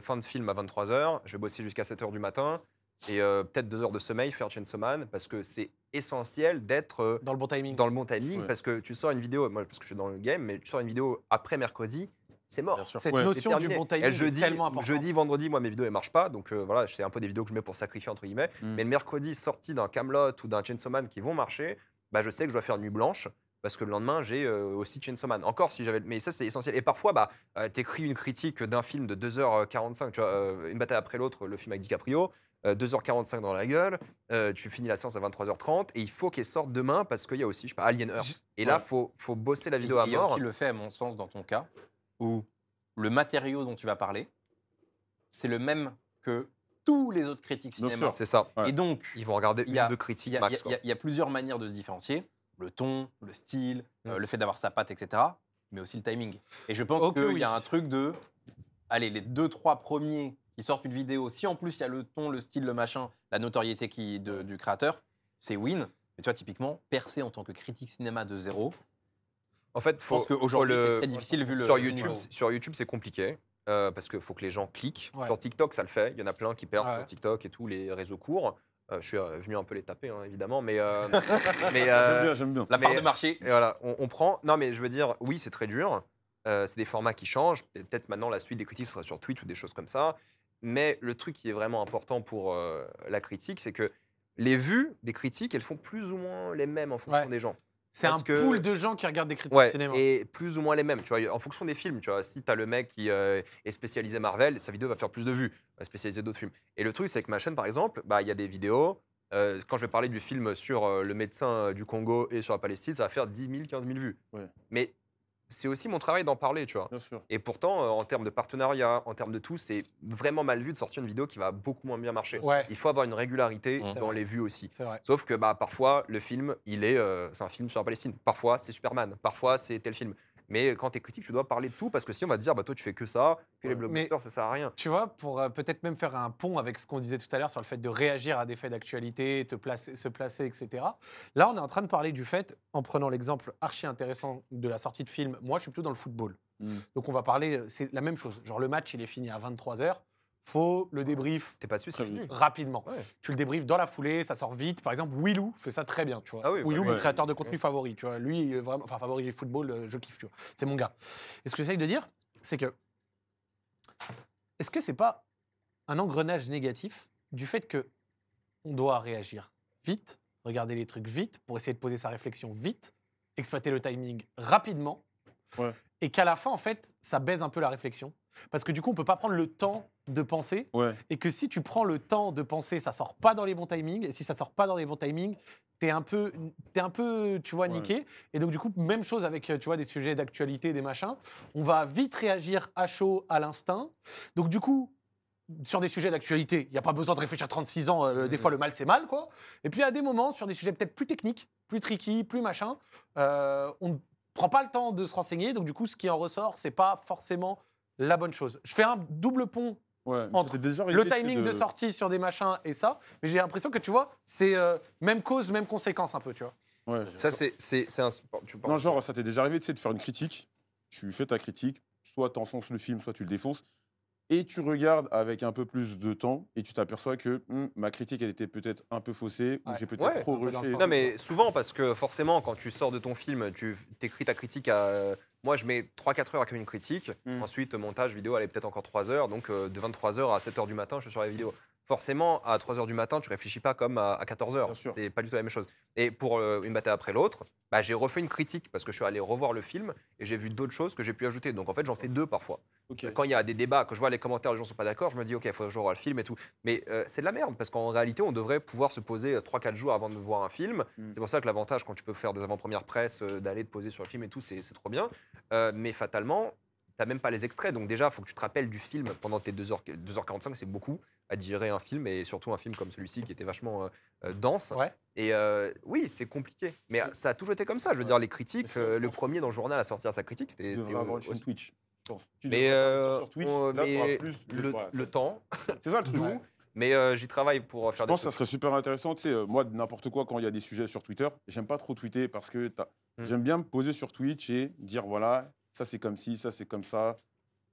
fin de film à 23h. Je vais bosser jusqu'à 7h du matin. Et peut-être 2 heures de sommeil, faire Chainsaw Man. Parce que c'est essentiel d'être Dans le bon timing. dans le bon timing. Ouais. Parce que tu sors une vidéo, moi parce que je suis dans le game, mais tu sors une vidéo après mercredi, c'est mort. Bien sûr. Cette Ouais. C'est notion du terminé. bon timing Et est tellement importante. jeudi, vendredi, moi mes vidéos elles marchent pas, donc voilà, c'est un peu des vidéos que je mets pour sacrifier entre guillemets. Mm. Mais le mercredi, sortie d'un Camelot ou d'un Chainsaw Man qui vont marcher, bah je sais que je dois faire nuit blanche parce que le lendemain j'ai aussi Chainsaw Man. Encore si j'avais, mais ça c'est essentiel. Et parfois, bah t'écris une critique d'un film de 2h45, tu vois, une bataille après l'autre, le film avec DiCaprio. 2h45 dans la gueule, tu finis la séance à 23h30 et il faut qu'elle sorte demain parce qu'il y a aussi, je sais pas, Alien Earth. Et là, faut bosser la vidéo à Il y a mort. aussi le fait, à mon sens, dans ton cas, où le matériau dont tu vas parler, c'est le même que tous les autres critiques Bien cinéma. sûr. C'est ça. Ouais. Et donc, Ils vont regarder Il y a- une ou deux il critiques y, a- max. quoi. il y a plusieurs manières de se différencier. Le ton, le style, Mm. le fait d'avoir sa patte, etc. Mais aussi le timing. Et je pense Ok, qu'il oui. y a un truc de... Allez, les 2-3 premiers qui sortent une vidéo, si en plus il y a le ton, le style, le machin, la notoriété du créateur, c'est win. Mais tu vois, typiquement, percer en tant que critique cinéma de zéro, En fait, je pense qu'aujourd'hui, c'est très difficile vu le sur le YouTube, niveau. sur YouTube, c'est compliqué parce qu'il faut que les gens cliquent. Ouais. Sur TikTok, ça le fait. Il y en a plein qui percent Ouais. sur TikTok et tous les réseaux courts. Je suis venu un peu les taper, hein, évidemment, mais J'aime bien. La part mais- de marché, et voilà, on prend. Non, mais je veux dire, oui, c'est très dur. C'est des formats qui changent. Peut-être maintenant la suite des critiques sera sur Twitch ou des choses comme ça. Mais le truc qui est vraiment important pour la critique, c'est que les vues des critiques, elles font plus ou moins les mêmes en fonction Ouais. des gens. C'est un Parce que- pool de gens qui regardent des critiques Ouais, cinéma. et plus ou moins les mêmes, tu vois, en fonction des films, tu vois. Si tu as le mec qui est spécialisé Marvel, sa vidéo va faire plus de vues, spécialisé d'autres films. Et le truc, c'est que ma chaîne, par exemple, bah, il y a des vidéos, quand je vais parler du film sur le médecin du Congo et sur la Palestine, ça va faire 10 000, 15 000 vues. Ouais. Mais c'est aussi mon travail d'en parler, tu vois. Bien sûr. Et pourtant, en termes de partenariat, en termes de tout, c'est vraiment mal vu de sortir une vidéo qui va beaucoup moins bien marcher. Ouais, Il faut avoir une régularité C'est dans vrai. les vues aussi. c'est vrai. Sauf que bah, parfois, le film, c'est un film sur la Palestine. Parfois, c'est Superman. Parfois, c'est tel film. Mais quand tu es critique, tu dois parler de tout parce que sinon, on va te dire, bah, toi, tu fais que ça, que les Ouais. blockbusters, ça sert à rien. Tu vois, pour peut-être même faire un pont avec ce qu'on disait tout à l'heure sur le fait de réagir à des faits d'actualité, se placer, etc. Là, on est en train de parler du fait, en prenant l'exemple archi intéressant de la sortie de film, moi, je suis plutôt dans le football. Mm. Donc, on va parler, c'est la même chose. Genre, le match, il est fini à 23h. Faut le débrief T'es pas dessus, c'est Très fini. rapidement. Ouais. Tu le débriefes dans la foulée, ça sort vite. Par exemple, Willou fait ça très bien, tu vois. Ah oui, Willou, bah, mon ouais. créateur de contenu favori, tu vois. Lui, il est vraiment, enfin, favori football, je kiffe, tu vois. C'est mon gars. Et ce que j'essaye de dire, c'est que est-ce que c'est pas un engrenage négatif du fait que on doit réagir vite, regarder les trucs vite pour essayer de poser sa réflexion vite, exploiter le timing rapidement, Ouais. et qu'à la fin, en fait, ça baise un peu la réflexion. Parce que du coup, on peut pas prendre le temps de penser, Ouais. et que si tu prends le temps de penser, ça sort pas dans les bons timings, et si ça sort pas dans les bons timings, t'es un peu, tu vois, Ouais. niqué. Et donc, du coup, même chose avec, tu vois, des sujets d'actualité, des machins. On va vite réagir à chaud, à l'instinct. Donc, du coup, sur des sujets d'actualité, il n'y a pas besoin de réfléchir 36 ans. Des fois, le mal, c'est mal, quoi. Et puis, à des moments, sur des sujets peut-être plus techniques, plus tricky, plus machin, on ne prend pas le temps de se renseigner. Donc, du coup, ce qui en ressort, c'est pas forcément la bonne chose. Je fais un double pont Ouais. entre C'était déjà le arrivé, tu sais, timing de sortie sur des machins et ça, mais j'ai l'impression que tu vois, c'est même cause, même conséquence un peu, tu vois. Ouais. Ça, c'est un. Tu penses- Non, genre, ça t'est déjà arrivé, tu sais, de faire une critique. Tu fais ta critique, soit tu enfonces le film, soit tu le défonces. Et tu regardes avec un peu plus de temps et tu t'aperçois que ma critique, elle était peut-être un peu faussée ou Ouais. j'ai peut-être Ouais, trop un peu dans le rushé. sens. Non, mais souvent, parce que forcément, quand tu sors de ton film, tu écris ta critique à. Moi, je mets 3-4 heures à écrire une critique. Mm. Ensuite, montage vidéo, elle est peut-être encore 3 heures. Donc, de 23 heures à 7 heures du matin, je suis sur la vidéo. forcément, à 3 h du matin, tu réfléchis pas comme à 14 Bien h. sûr. C'est pas du tout la même chose. Et pour une bataille après l'autre, bah, j'ai refait une critique parce que je suis allé revoir le film et j'ai vu d'autres choses que j'ai pu ajouter. Donc en fait, j'en fais 2 parfois. Ok. Quand il y a des débats, quand je vois les commentaires, les gens sont pas d'accord, je me dis, ok, il faut que je revoie le film et tout. Mais c'est de la merde parce qu'en réalité, on devrait pouvoir se poser 3-4 jours avant de voir un film. Mm. C'est pour ça que l'avantage, quand tu peux faire des avant-premières presse, d'aller te poser sur le film et tout, c'est trop bien. Mais fatalement, t'as même pas les extraits. Donc déjà, il faut que tu te rappelles du film pendant tes 2h45, c'est beaucoup à digérer un film, et surtout un film comme celui-ci qui était vachement dense. Ouais. Et oui, c'est compliqué. Mais ça a toujours été comme ça. Je veux dire, les critiques, Bien sûr, je le pense. premier dans le journal à sortir sa critique, Tu c'était devrais avoir une chaîne aussi- Twitch, je pense. Tu Mais, devrais investir sur Twitch, là, mais t'auras plus de... voilà. le temps, C'est ça le truc. d'où. Mais j'y travaille pour Je faire pense des que ça serait super intéressant, tu sais, moi, n'importe quoi, quand il y a des sujets sur Twitter, j'aime pas trop tweeter parce que j'aime bien me poser sur Twitch et dire, voilà, ça c'est comme ci, ça c'est comme ça.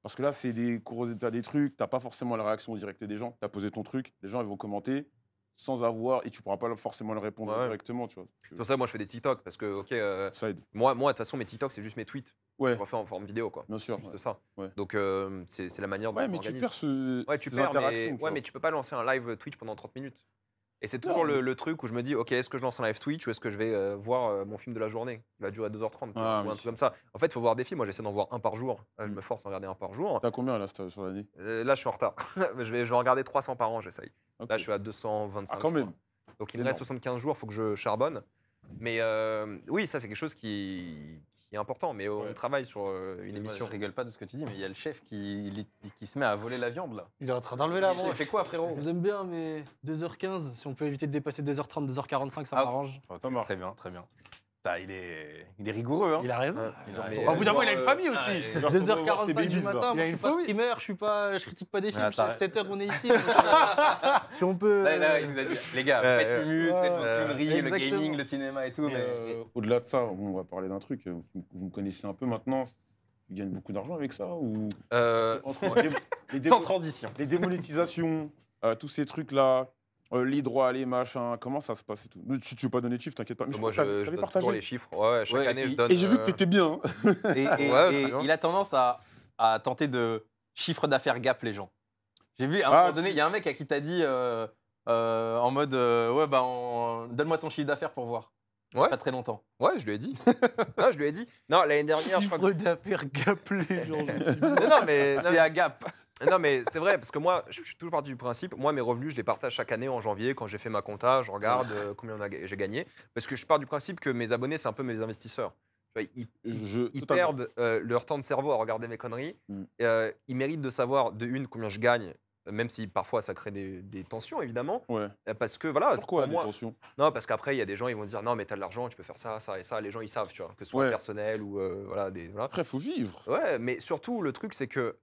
Parce que là, c'est des cours d'état des trucs, t'as pas forcément la réaction directe des gens, t'as posé ton truc, les gens ils vont commenter sans avoir, et tu pourras pas forcément le répondre Ouais. directement, tu vois. C'est pour ça que moi je fais des TikTok parce que, ok, Ça aide. moi, de toute façon, mes TikTok, c'est juste mes tweets. Ouais, Je refais en forme vidéo, quoi. bien sûr. Juste Ouais, ça. Ouais. Donc, c'est la manière dont Ouais, on mais tu organise. perds Ouais, tu ces perds, interactions. mais, tu vois. mais tu peux pas lancer un live Twitch pendant 30 minutes. Et c'est Non, toujours mais- le truc où je me dis, ok, est-ce que je lance un live Twitch ou est-ce que je vais voir mon film de la journée qui va durer 2h30 tu vois, Ah, ou un oui. truc comme ça. En fait, il faut voir des films. Moi, j'essaie d'en voir un par jour. Je Mm. me force à en regarder un par jour. T'as combien là sur l'année? Là, je suis en retard. Je vais en regarder 300 par an, j'essaye. Ok. Là, je suis à 225. Ah, quand je crois. même. Donc, C'est il me reste énorme. 75 jours, il faut que je charbonne. Mais oui, ça, c'est quelque chose qui est important. Mais on Ouais. travaille sur une Excuse-moi, émission. Je rigole pas de ce que tu dis, mais il y a le chef qui se met à voler la viande là. Il est en train d'enlever la Il manche. fait quoi, frérot? Je vous aime bien, mais 2h15, si on peut éviter de dépasser 2h30, 2h45, ça Ah. m'arrange. Ok, Ça marche. Très bien, très bien. Putain, il est rigoureux, hein. Il a raison. Ouais. Il a Mais, raison. Au bout d'un moment, il a une genre, famille aussi. Ah, et- Genre, faut voir ses 2h45 du babies, là. matin, Il a moi je une suis pas famille. streamer, je critique pas des films, attends, 7h on est ici. donc, si on peut. Là, il nous a dit, les gars, faites Mumut, ouais, faites vos ouais, conneries, le exactement. gaming, le cinéma et tout, mais... Au-delà de ça, on va parler d'un truc. Vous me connaissez un peu maintenant. Tu gagnes beaucoup d'argent avec ça ou... Entre les Sans transition. les démonétisations, tous ces trucs-là, les droits, les machins, comment ça se passe et tout. Tu veux pas donner de chiffres, t'inquiète pas. Mais moi, je crois que je t'avais donne partagé. toujours les chiffres. Ouais, chaque Ouais, année, et je puis- donne. Et j'ai vu que t'étais bien. hein. Et très bien. il a tendance à tenter de chiffre d'affaires gap les gens. J'ai vu, à un Ah, moment donné, il y a un mec à qui t'a dit en mode ouais, bah, donne-moi ton chiffre d'affaires pour voir. Ouais. Pas très longtemps. Ouais, je lui ai dit. Non, je lui ai dit. Non, l'année dernière, je crois que. Chiffre d'affaires gap les gens. je suis- Non, mais. C'est à gap. Non, mais c'est vrai, parce que moi, je suis toujours parti du principe, moi, mes revenus, je les partage chaque année en janvier, quand j'ai fait ma compta, je regarde combien j'ai gagné, parce que je pars du principe que mes abonnés, c'est un peu mes investisseurs. Tu vois, ils Totalement. perdent leur temps de cerveau à regarder mes conneries, Mm. ils méritent de savoir, de une, combien je gagne, même si parfois ça crée des tensions, évidemment, Ouais. parce que voilà, Pourquoi pour des moi, tensions? non, parce qu'après, il y a des gens, ils vont dire, non, mais t'as de l'argent, tu peux faire ça, ça et ça, les gens, ils savent, tu vois, que ce soit Ouais. personnel ou voilà, voilà. Après, faut vivre. Ouais, mais surtout, le truc, c'est que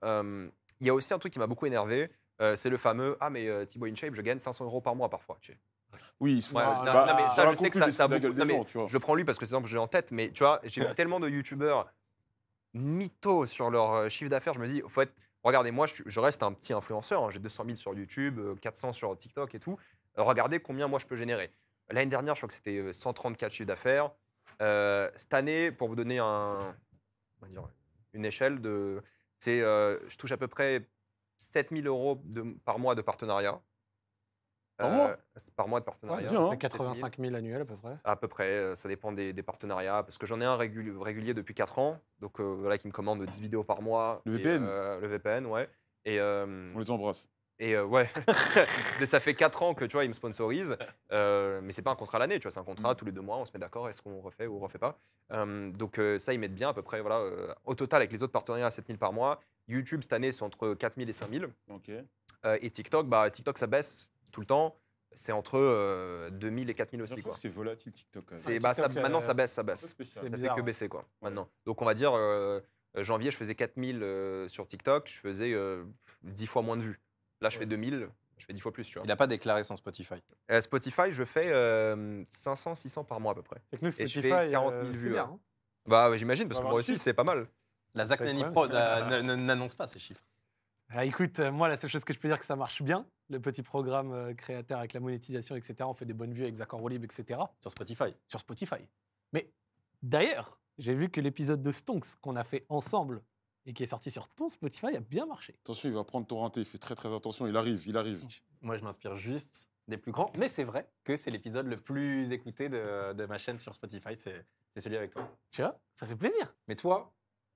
il y a aussi un truc qui m'a beaucoup énervé. C'est le fameux ah, mais Thibaut InShape, je gagne 500 € par mois parfois. Tu sais. Oui, ils sont. Ouais, Ah, non, bah, non, mais ça ça, va je sais que conclure ça a la beaucoup. gueule des Non, mais gens, tu vois. je le prends lui parce que c'est exemple que j'ai en tête, mais tu vois, j'ai vu tellement de youtubeurs mythos sur leur chiffre d'affaires. Je me dis, faut être. Regardez, moi, je reste un petit influenceur. Hein, j'ai 200 000 sur YouTube, 400 sur TikTok et tout. Regardez combien moi je peux générer. L'année dernière, je crois que c'était 134 chiffres d'affaires. Cette année, pour vous donner on va dire, une échelle de. Je touche à peu près 7 000 € par mois de partenariat. Par mois Par mois de partenariat. bien, hein. Ça fait 85 000 annuels à peu près. À peu près, ça dépend des partenariats. Parce que j'en ai un régulier depuis 4 ans. Donc voilà, qui me commande 10 vidéos par mois. Le Et, VPN. le VPN, ouais. Et, On les embrasse. ouais, mais ça fait 4 ans que tu vois, ils me sponsorisent. Mais c'est pas un contrat à l'année, tu vois, c'est un contrat tous les 2 mois. On se met d'accord, est-ce qu'on refait ou on refait pas. Donc ça, ils mettent bien à peu près, voilà. Au total, avec les autres partenariats, à 7 000 par mois. YouTube, cette année, c'est entre 4 000 et 5 000. Ok. Et TikTok, TikTok, ça baisse tout le temps. C'est entre 2 000 et 4 000 aussi, quoi. C'est volatile TikTok. Quand même. C'est, TikTok, maintenant, ça baisse, ça Un peu baisse. spécial. C'est Ça fait bizarre, que ouais. baisser, quoi, maintenant. Donc, on va dire, janvier, je faisais 4 000 sur TikTok, je faisais 10 fois moins de vues. Là, je fais 2 000, je fais 10 fois plus, tu vois. Il n'a pas déclaré son Spotify. Spotify, je fais 500, 600 par mois à peu près. C'est que nous, Et je Spotify, fais 40 000 c'est vues, bien. hein. hein. Bah, ouais, j'imagine, parce On que va moi voir le aussi, c'est pas mal. La Zach C'est Nani le Pro problème, n'annonce pas ces chiffres. Ah, écoute, moi, la seule chose que je peux dire, que ça marche bien. Le petit programme créateur avec la monétisation, etc. On fait des bonnes vues avec Zach en roue libre, etc. Sur Spotify. Sur Spotify. Mais d'ailleurs, j'ai vu que l'épisode de Stonks qu'on a fait ensemble et qui est sorti sur ton Spotify a bien marché. Attention, il va prendre ton rinté. Fais très très attention. Il arrive, il arrive. Moi, je m'inspire juste des plus grands. Mais c'est vrai que c'est l'épisode le plus écouté de ma chaîne sur Spotify. C'est celui avec toi. Tu vois, ça fait plaisir. Mais toi,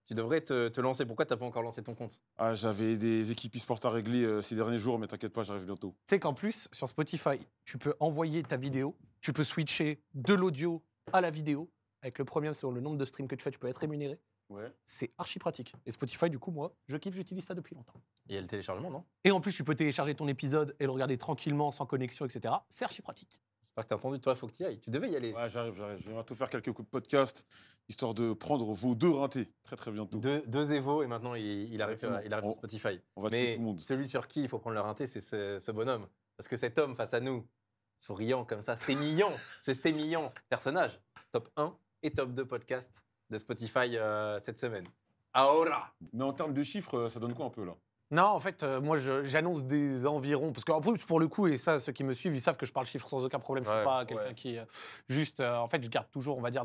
tu devrais te lancer. Pourquoi tu n'as pas encore lancé ton compte? Ah, j'avais des équipes e-sport à régler ces derniers jours, mais t'inquiète pas, j'arrive bientôt. Tu sais qu'en plus, sur Spotify, tu peux envoyer ta vidéo, tu peux switcher de l'audio à la vidéo. Avec le premium, sur le nombre de streams que tu fais, tu peux être rémunéré. Ouais. C'est archi pratique. Et Spotify, du coup, moi, je kiffe, j'utilise ça depuis longtemps. Il y a le téléchargement, non? Et en plus, tu peux télécharger ton épisode et le regarder tranquillement, sans connexion, etc. C'est archi pratique. J'espère que tu as entendu. Toi, il faut que tu y ailles. Tu devais y aller. Ouais, j'arrive. Je vais bientôt faire quelques podcasts, histoire de prendre vos 2 rintés très très bientôt. Deux Evo et maintenant il arrive, Exactement. il arrive sur Spotify. On va tuer Mais tout le monde. celui sur qui il faut prendre le rinté, c'est ce bonhomme. Parce que cet homme face à nous, souriant comme ça, sémillant, ce sémillant personnage, top 1 et top 2 podcast de Spotify cette semaine. Ahora! Mais en termes de chiffres, ça donne quoi un peu là? Non, en fait, moi, j'annonce des environs. Parce qu'en plus, pour le coup, et ça, ceux qui me suivent, ils savent que je parle chiffres sans aucun problème. Je ne suis Ouais, pas quelqu'un qui. Juste. En fait, je garde toujours, on va dire,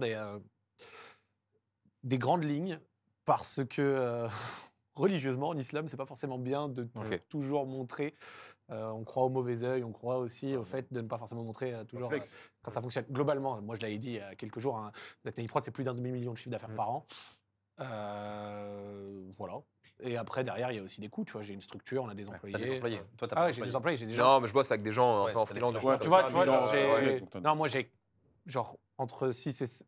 des grandes lignes. Parce que. Religieusement, en islam, c'est pas forcément bien de toujours montrer. On croit au mauvais œil, on croit aussi au fait de ne pas forcément montrer toujours Flex. quand ça fonctionne. Globalement, moi je l'avais dit il y a quelques jours, hein, Zactaniprod, c'est plus d'1 demi-million de chiffre d'affaires par an. Voilà. Et après, derrière, il y a aussi des coûts. Tu vois, j'ai une structure, on a des employés. T'as des employés. Toi, t'as Ah pas ouais, j'ai des employés, j'ai des gens. Non, mais je bosse avec des gens un Ouais, peu en t'as des freelance. freelances. des Ouais, choses Tu comme vois, ça, tu vois, mais genre, non, j'ai. ouais, donc Non, moi, j'ai genre entre 6 et.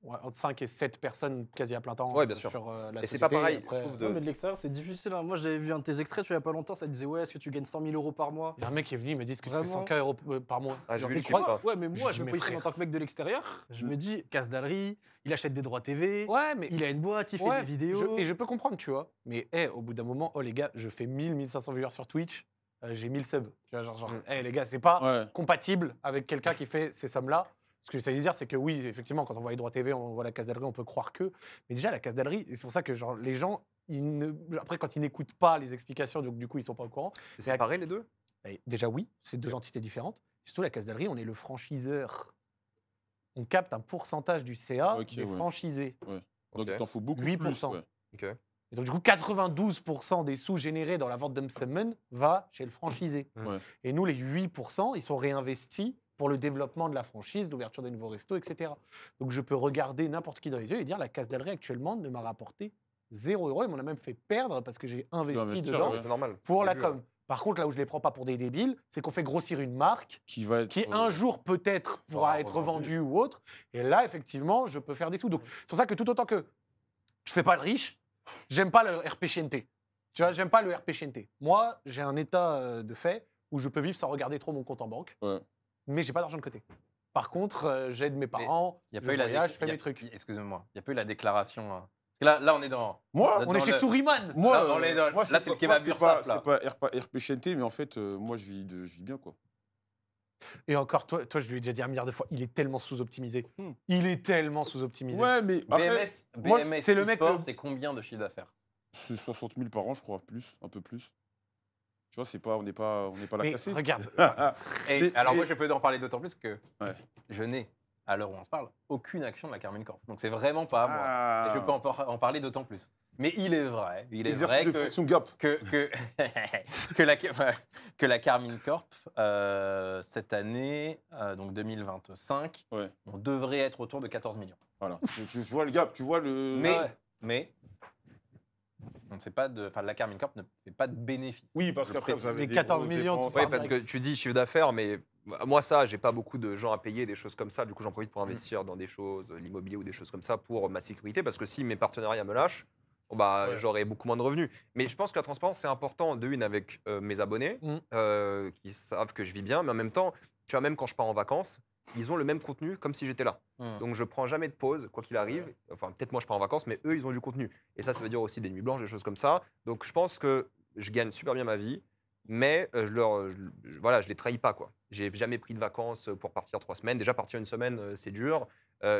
Ouais, entre 5 et 7 personnes quasi à plein temps Ouais, bien sûr. sur la Et c'est pas société. pareil, Après, je trouve, Ouais, mais de l'extérieur, c'est difficile. Hein. Moi, j'avais vu un de tes extraits, tu vois, il y a pas longtemps, ça disait, ouais, est-ce que tu gagnes 100 000 euros par mois? Il y a un mec qui est venu, il m'a dit, est-ce que tu fais Vraiment 100K euros par mois? Ah, j'ai Genre, vu mais le tu clip, crois- ça. Ouais, mais moi, Je je dis, me mes positionne en frères. tant que mec de l'extérieur. Je me dis, casse dallerie, il achète des droits TV, Ouais, mais. il a une boîte, il fait Ouais, des vidéos. et je peux comprendre, tu vois. Mais au bout d'un moment, oh les gars, je fais 1500 viewers sur Twitch, j'ai 1000 subs. Tu vois, genre, les gars, c'est pas Ouais. compatible avec quelqu'un qui fait ces sommes-là. Ce que j'essaie de dire, c'est que oui, effectivement, quand on voit les droits TV, on voit la casse-dallerie, on peut croire que. Mais déjà, la casse-dallerie, et c'est pour ça que genre, les gens, après, quand ils n'écoutent pas les explications, donc du coup, ils sont pas au courant. C'est séparé les deux? Déjà, oui, c'est deux entités différentes. Surtout, la casse-dallerie, on est le franchiseur. On capte un pourcentage du CA Ok, des ouais. franchisés. Donc Ok. il t'en faut beaucoup 8%. plus. Ouais. Ok. Et donc, du coup, 92% des sous générés dans la vente d'Umsummon va chez le franchisé. Ouais. Et nous, les 8%, ils sont réinvestis pour le développement de la franchise, l'ouverture des nouveaux restos, etc. Donc, je peux regarder n'importe qui dans les yeux et dire la casse-dallerie actuellement ne m'a rapporté 0 € et m'en a même fait perdre parce que j'ai investi investir, dedans ouais. C'est normal. pour Au la début, com. Par contre, là où je les prends pas pour des débiles, c'est qu'on fait grossir une marque Qui va être. qui un jour peut-être pourra être vendue ou autre. Et là, effectivement, je peux faire des sous. Donc, c'est pour ça que tout autant que je fais pas le riche, j'aime pas le RP Chienté. Tu vois, j'aime pas le RP Chienté. Moi, j'ai un état de fait où je peux vivre sans regarder trop mon compte en banque, Ouais. mais j'ai pas d'argent de côté. Par contre, j'aide mes parents, Il y a je pas eu la voyage, je fais il y a- mes trucs. Excusez-moi, il n'y a pas eu la déclaration. Hein. Parce que là, on est dans. Moi, On est chez Souriman. moi, Là, on est dans- moi, là, c'est le kebab c'est Ursaf, là. pas RP Chienté, mais en fait, moi, je vis bien, quoi. Et encore, toi, je lui ai déjà dit un milliard de fois, il est tellement sous-optimisé. Il est tellement sous-optimisé. Ouais, mais après, moi, BMS c'est le mec e-sport, le- c'est combien de chiffre d'affaires? c'est 60 000 par an, je crois, un peu plus. Tu vois, c'est pas, on n'est pas la Mais cassée. regarde, Et Mais- alors, mais- moi, je peux en parler d'autant plus que Ouais. je n'ai, à l'heure où on se parle, aucune action de la Carmine Corp. Donc, c'est vraiment pas à moi. Ah. Et je peux en parler d'autant plus. Mais il est vrai Exercice de que, fonction gap. que la Carmine Corp, cette année, donc 2025, Ouais. on devrait être autour de 14 millions. Voilà. Tu vois le gap, tu vois le. Mais, ouais. mais on ne fait pas de, enfin, la Carmine Corp ne fait pas de bénéfices. Oui, parce Je qu'après, vous précise. avez Les des 14 grosses millions, dépenses. tout Ouais, ça. parce que tu dis chiffre d'affaires, mais moi, ça, j'ai pas beaucoup de gens à payer, des choses comme ça. Du coup, j'en profite pour investir dans des choses, l'immobilier ou des choses comme ça, pour ma sécurité. Parce que si mes partenariats me lâchent, bon, bah, Ouais. j'aurai beaucoup moins de revenus. Mais je pense que la transparence, c'est important, de une, avec mes abonnés, qui savent que je vis bien. Mais en même temps, tu vois, même quand je pars en vacances, ils ont le même contenu comme si j'étais là. Donc, je prends jamais de pause, quoi qu'il arrive. Enfin, peut-être moi, je pars en vacances, mais eux, ils ont du contenu. Et ça veut dire aussi des nuits blanches, des choses comme ça. Donc, je pense que je gagne super bien ma vie. Mais voilà, je les trahis pas, quoi. J'ai jamais pris de vacances pour partir 3 semaines. Déjà, partir une semaine, c'est dur.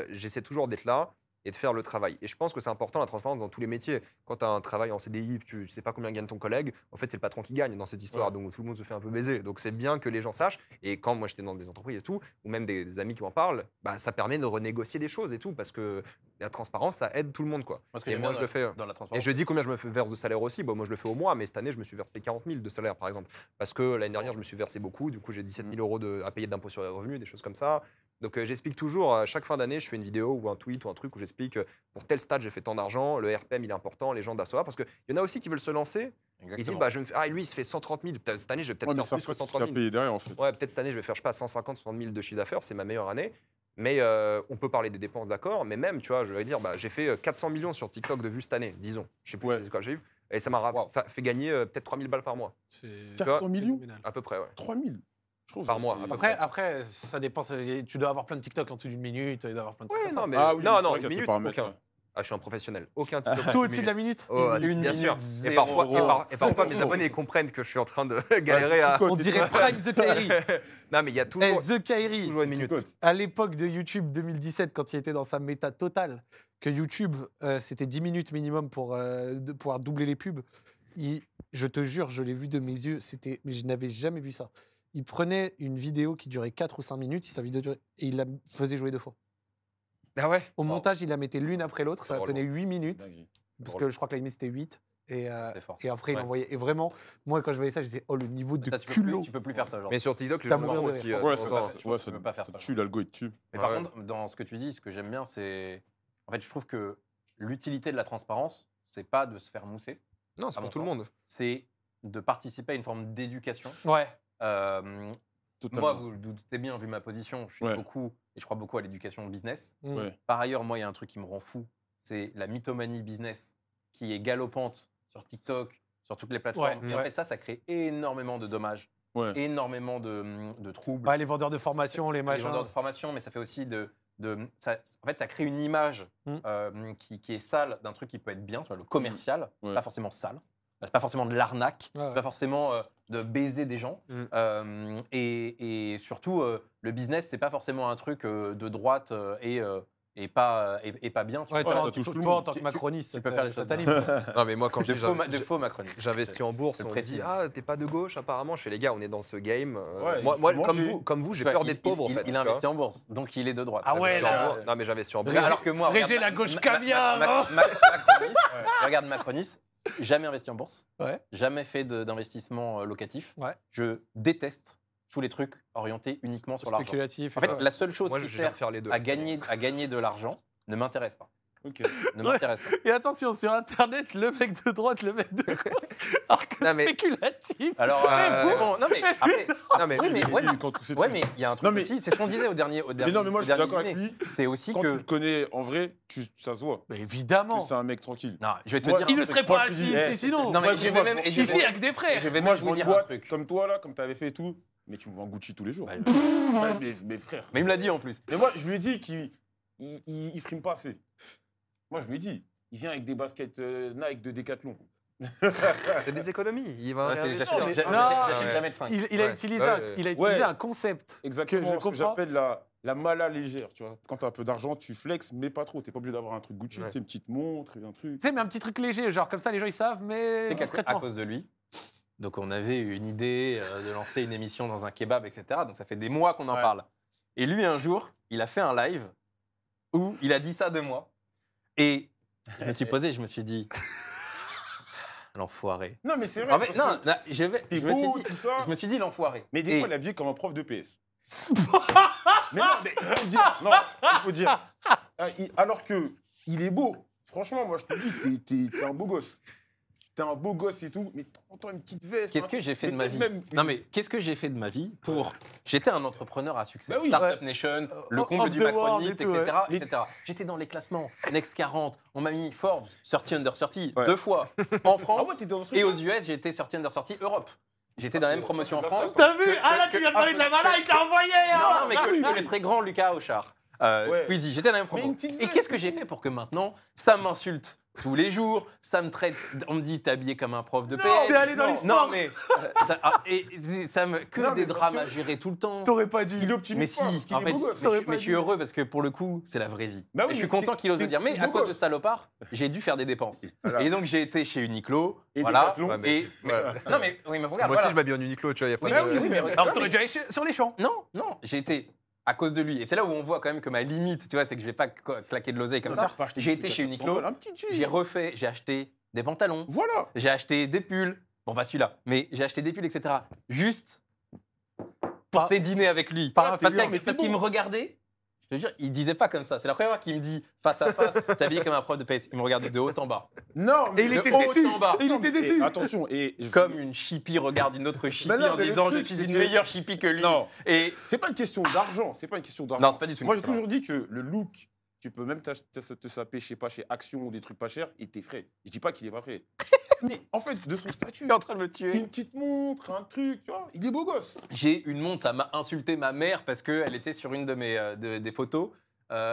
J'essaie toujours d'être là. et de faire le travail. Et je pense que c'est important la transparence dans tous les métiers. Quand tu as un travail en CDI, tu sais pas combien gagne ton collègue, en fait c'est le patron qui gagne dans cette histoire, donc tout le monde se fait un peu baiser. Donc c'est bien que les gens sachent. Et quand moi j'étais dans des entreprises et tout, ou même des amis qui m'en parlent, bah, ça permet de renégocier des choses et tout, parce que la transparence, ça aide tout le monde, quoi. Moi, ce que Et j'aime moi bien je le fais. dans la Et transparence. je dis combien je me verse de salaire aussi. Bon, moi je le fais au mois, mais cette année je me suis versé 40 000 de salaire par exemple. Parce que l'année dernière je me suis versé beaucoup, du coup j'ai 17 000 euros à payer d'impôt sur les revenus, des choses comme ça. Donc j'explique toujours, à chaque fin d'année, je fais une vidéo ou un tweet ou un truc où j'explique pour tel stade j'ai fait tant d'argent, le RPM il est important, les gens doivent savoir. Parce qu'il y en a aussi qui veulent se lancer, ils disent bah, lui il se fait 130 000, cette année je vais peut-être Ouais, mais faire ça plus que fait 130 tu 000. payer derrière en fait. Ouais, peut-être cette année je vais faire, je sais pas, 150, 60 000 de chiffre d'affaires, c'est ma meilleure année. Mais on peut parler des dépenses, d'accord, mais même, tu vois, je vais dire, bah, j'ai fait 400 millions sur TikTok de vues cette année, disons. Je sais plus Ouais. c'est quoi j'ai vu. Et ça m'a fait gagner peut-être 3 000 balles par mois, C'est 400 millions phénoménal. à peu près, ouais. 3 000 je trouve. Par mois, c'est- à peu Après, ça dépend. Tu dois avoir plein de TikTok en dessous d'une minute. Tu dois avoir plein de trucs Ouais, comme ça. non, mais Ah oui, non, c'est non, vrai qu'il y une a ces minute, paramètres, aucun. ouais. Ah, je suis un professionnel. Aucun TikTok. Tout au-dessus de la minute. Oh, Une bien sûr. minute, Et zéro. parfois, et parfois mes abonnés comprennent que je suis en train de galérer à. On dirait Prime The Kairi. Non, mais il y a Eh, toujours, The Kairi, toujours une minute. à l'époque de YouTube 2017, quand il était dans sa méta totale, que YouTube, c'était 10 minutes minimum pour de pouvoir doubler les pubs, je te jure, je l'ai vu de mes yeux, mais je n'avais jamais vu ça. Il prenait une vidéo qui durait 4 ou 5 minutes, si sa vidéo durait, et il la faisait jouer 2 fois. Ah ouais. Au montage, il la mettait l'une après l'autre, ça Drôle. tenait 8 minutes, Dinguerie. parce Drôle. que je crois que la limite c'était 8. Et fort. après, il Ouais. envoyait. Et vraiment, moi, quand je voyais ça, je disais, oh, le niveau de Ça, tu culot. peux plus faire ça aujourd'hui. Mais sur TikTok, les C'est à gens le mourir font de aussi. rire. Ouais, de temps en temps. Je pense que tu peux pas faire ça. tue, l'algo il te tue. Mais par Ouais. contre, dans ce que tu dis, ce que j'aime bien, c'est. En fait, je trouve que l'utilité de la transparence, c'est pas de se faire mousser, Non, c'est à pour mon tout le sens. monde. c'est de participer à une forme d'éducation. Ouais. Totalement. Moi, vous le doutez bien, vu ma position, je suis Ouais. beaucoup, et je crois beaucoup à l'éducation business. Mm. Ouais. Par ailleurs, moi, il y a un truc qui me rend fou, c'est la mythomanie business qui est galopante sur TikTok, sur toutes les plateformes. Ouais, Et en ouais. fait, ça crée énormément de dommages, Ouais. énormément de troubles. Ouais, les vendeurs de formation, les Les machins. vendeurs de formation, mais ça fait aussi en fait, ça crée une image qui est sale d'un truc qui peut être bien, tu vois, le commercial, Ouais. c'est pas forcément sale. C'est pas forcément de l'arnaque, Ouais, ouais. c'est pas forcément de baiser des gens. Mm. Et surtout, le business, c'est pas forcément un truc de droite et pas bien. Tu Ouais, vois. ça toi, touche tout le toi, en monde. tant que Tu- macroniste, tu peux faire les choses ça t'anime. Non, mais moi, quand je de dis faux macronistes. j'investis en bourse, Je on me précise. dit ah t'es pas de gauche apparemment. Je fais les gars, on est dans ce game. Ouais, moi, il moi, faut comme manger. vous, j'ai Tu vois, peur d'être pauvre en il fait. Il tu investit en bourse, donc il est de droite. Ah ouais, vois. là. Non mais j'investis en bourse. Régis- Alors que moi, Régis, regarde la gauche caviar, hein. macroniste, regarde macroniste, jamais investi en bourse, Ouais. jamais fait d'investissement locatif. Ouais. Je déteste tous les trucs orientés uniquement sur l'argent. Spéculatif. En fait, la seule chose Moi, qui je vais sert faire les deux. à gagner de l'argent ne m'intéresse pas. Ok. Ne m'intéresse pas. Et attention, sur Internet, le mec de droite, le mec de gauche. Alors que Non, mais- spéculatif. Alors, mais bon, non mais après, Non mais oui, mais ouais, Quand tous ces ouais, trucs. mais il y a un truc Non, mais- aussi. C'est ce qu'on se disait au dernier. Mais non, mais moi je suis d'accord avec lui. C'est aussi Quand tu le que. connais en vrai, ça se voit. Mais Que évidemment. c'est un mec tranquille. Non, je vais te Moi, dire. Il un ne truc. serait Moi, pas je te assis dis, ici sinon. Non, mais Moi, je vais moi, même. je- et je Ici, vais- avec des frères. Je vais Moi, même je vous vends une dire un boîte truc. comme toi là, comme tu avais fait et tout. Mais tu me vends Gucci tous les jours. Ouais. Ouais, mais frère. Mais il me l'a dit en plus. Mais moi, je lui ai dit qu'il frime pas assez. Moi, je lui ai dit, il vient avec des baskets Nike de Decathlon. c'est des économies. Il va Ouais, réinvestir. J'achète Non, j'achète ouais. jamais de fringues. Il a Ouais. utilisé, Ouais, un, ouais. il a utilisé Ouais. un concept Exactement, que je ce que comprends. j'appelle la mala légère. Tu vois. Quand tu as un peu d'argent, tu flexes, mais pas trop. Tu n'es pas obligé d'avoir un truc Gucci, Ouais. tu sais, une petite montre, un truc. Tu sais, mais un petit truc léger, genre comme ça, les gens ils savent, mais Tu sais qu'à discrètement. cause de lui, donc on avait une idée de lancer une émission dans un kebab, etc. Donc ça fait des mois qu'on en Ouais. parle. Et lui, un jour, il a fait un live où il a dit ça de moi. Et je me suis posé, je me suis dit, l'enfoiré. Non, mais c'est vrai. En fait, parce non, que là, je t'es me suis beau, dit, tout ça. je me suis dit l'enfoiré. Mais des Et- fois, il est habillé comme un prof de PS. Mais non, mais il faut dire. Non, il faut dire. Alors que il est beau. Franchement, moi, je te dis, t'es un beau gosse. T'es un beau gosse et tout, mais t'entends une petite veste. Qu'est-ce hein. que j'ai fait Mais de ma t'es vie même- Non mais qu'est-ce que j'ai fait de ma vie pour... J'étais un entrepreneur à succès. Bah oui, Startup Nation, le Off comble the du world macroniste, et tout, etc., ouais. etc. J'étais dans les classements Next 40. On m'a mis Forbes, 30 Under 30, Ouais. 2 fois en Ah France. ouais, t'étais dans ce Et truc. aux US, j'étais 30 Under 30 Europe. J'étais dans la même promotion en c'est France. T'as vu que- Ah là, que- tu viens de parler de la mala, il t'a envoyé hein. Non, non, mais Ah oui, que mais- les très grands Lucas Auchard. Ouais. Squeezie, j'étais dans la même Mais promo. une petite Et veste. qu'est-ce que j'ai fait pour que maintenant, ça m'insulte tous les jours. Ça me traite. On me dit, t'es habillé comme un prof de PS. T'es allé dans les Non, sports. mais ça me que Non, mais des parce drames que- à gérer tout le temps. T'aurais pas dû. Il optimise Mais pas, si, parce qu'il en est fait, beau gosse. mais je suis heureux parce que pour le coup, c'est la vraie vie. Bah oui, Et je suis mais content t'es- qu'il ose le t'es- dire. Mais t'es à beau cause de gosse. salopard, j'ai dû faire des dépenses. Voilà. Et donc j'ai été chez Uniqlo. Et Voilà. Decathlon. Ouais, mais- Et non mais oui mais regarde. Moi aussi, voilà. je m'habille en Uniqlo, tu vois, il y a pas Oui, de... mais oui, mais regarde. Alors t'aurais dû aller sur les champs. Non, j'ai été à cause de lui. Et c'est là où on voit quand même que ma limite, tu vois, c'est que je vais pas claquer de l'oseille comme ça. Pas acheter J'ai des été chez 400 Uniqlo, balles, un petit jean. j'ai acheté des pantalons, Voilà. j'ai acheté des pulls. Bon, pas celui-là, mais j'ai acheté des pulls, etc. Juste pour Pas- ces dîners avec lui. par un Parce fainéant, qu'il c'est me bon. regardait. Je te jure, il disait pas comme ça. C'est la première fois qu'il me dit face à face, t'es habillé comme un prof de PS. Il me regardait de haut en bas. Non, Et il De était haut déçu. en bas. Et il était déçu. Attention, et Comme une chippie regarde une autre chippie Mais non, en mais le disant truc, je suis c'est une que- meilleure chippie que lui. Non, Et c'est pas une question d'argent. C'est pas une question d'argent. non, c'est pas du tout. une Moi, j'ai question. toujours dit que le look, tu peux même te saper, je sais pas, chez Action ou des trucs pas chers, et t'es frais. Je dis pas qu'il est pas frais. Mais en fait, de son statut, Tu es en train de me tuer. une petite montre, un truc, tu vois, il est beau gosse. J'ai une montre, ça m'a insulté ma mère parce qu'elle était sur une de mes des photos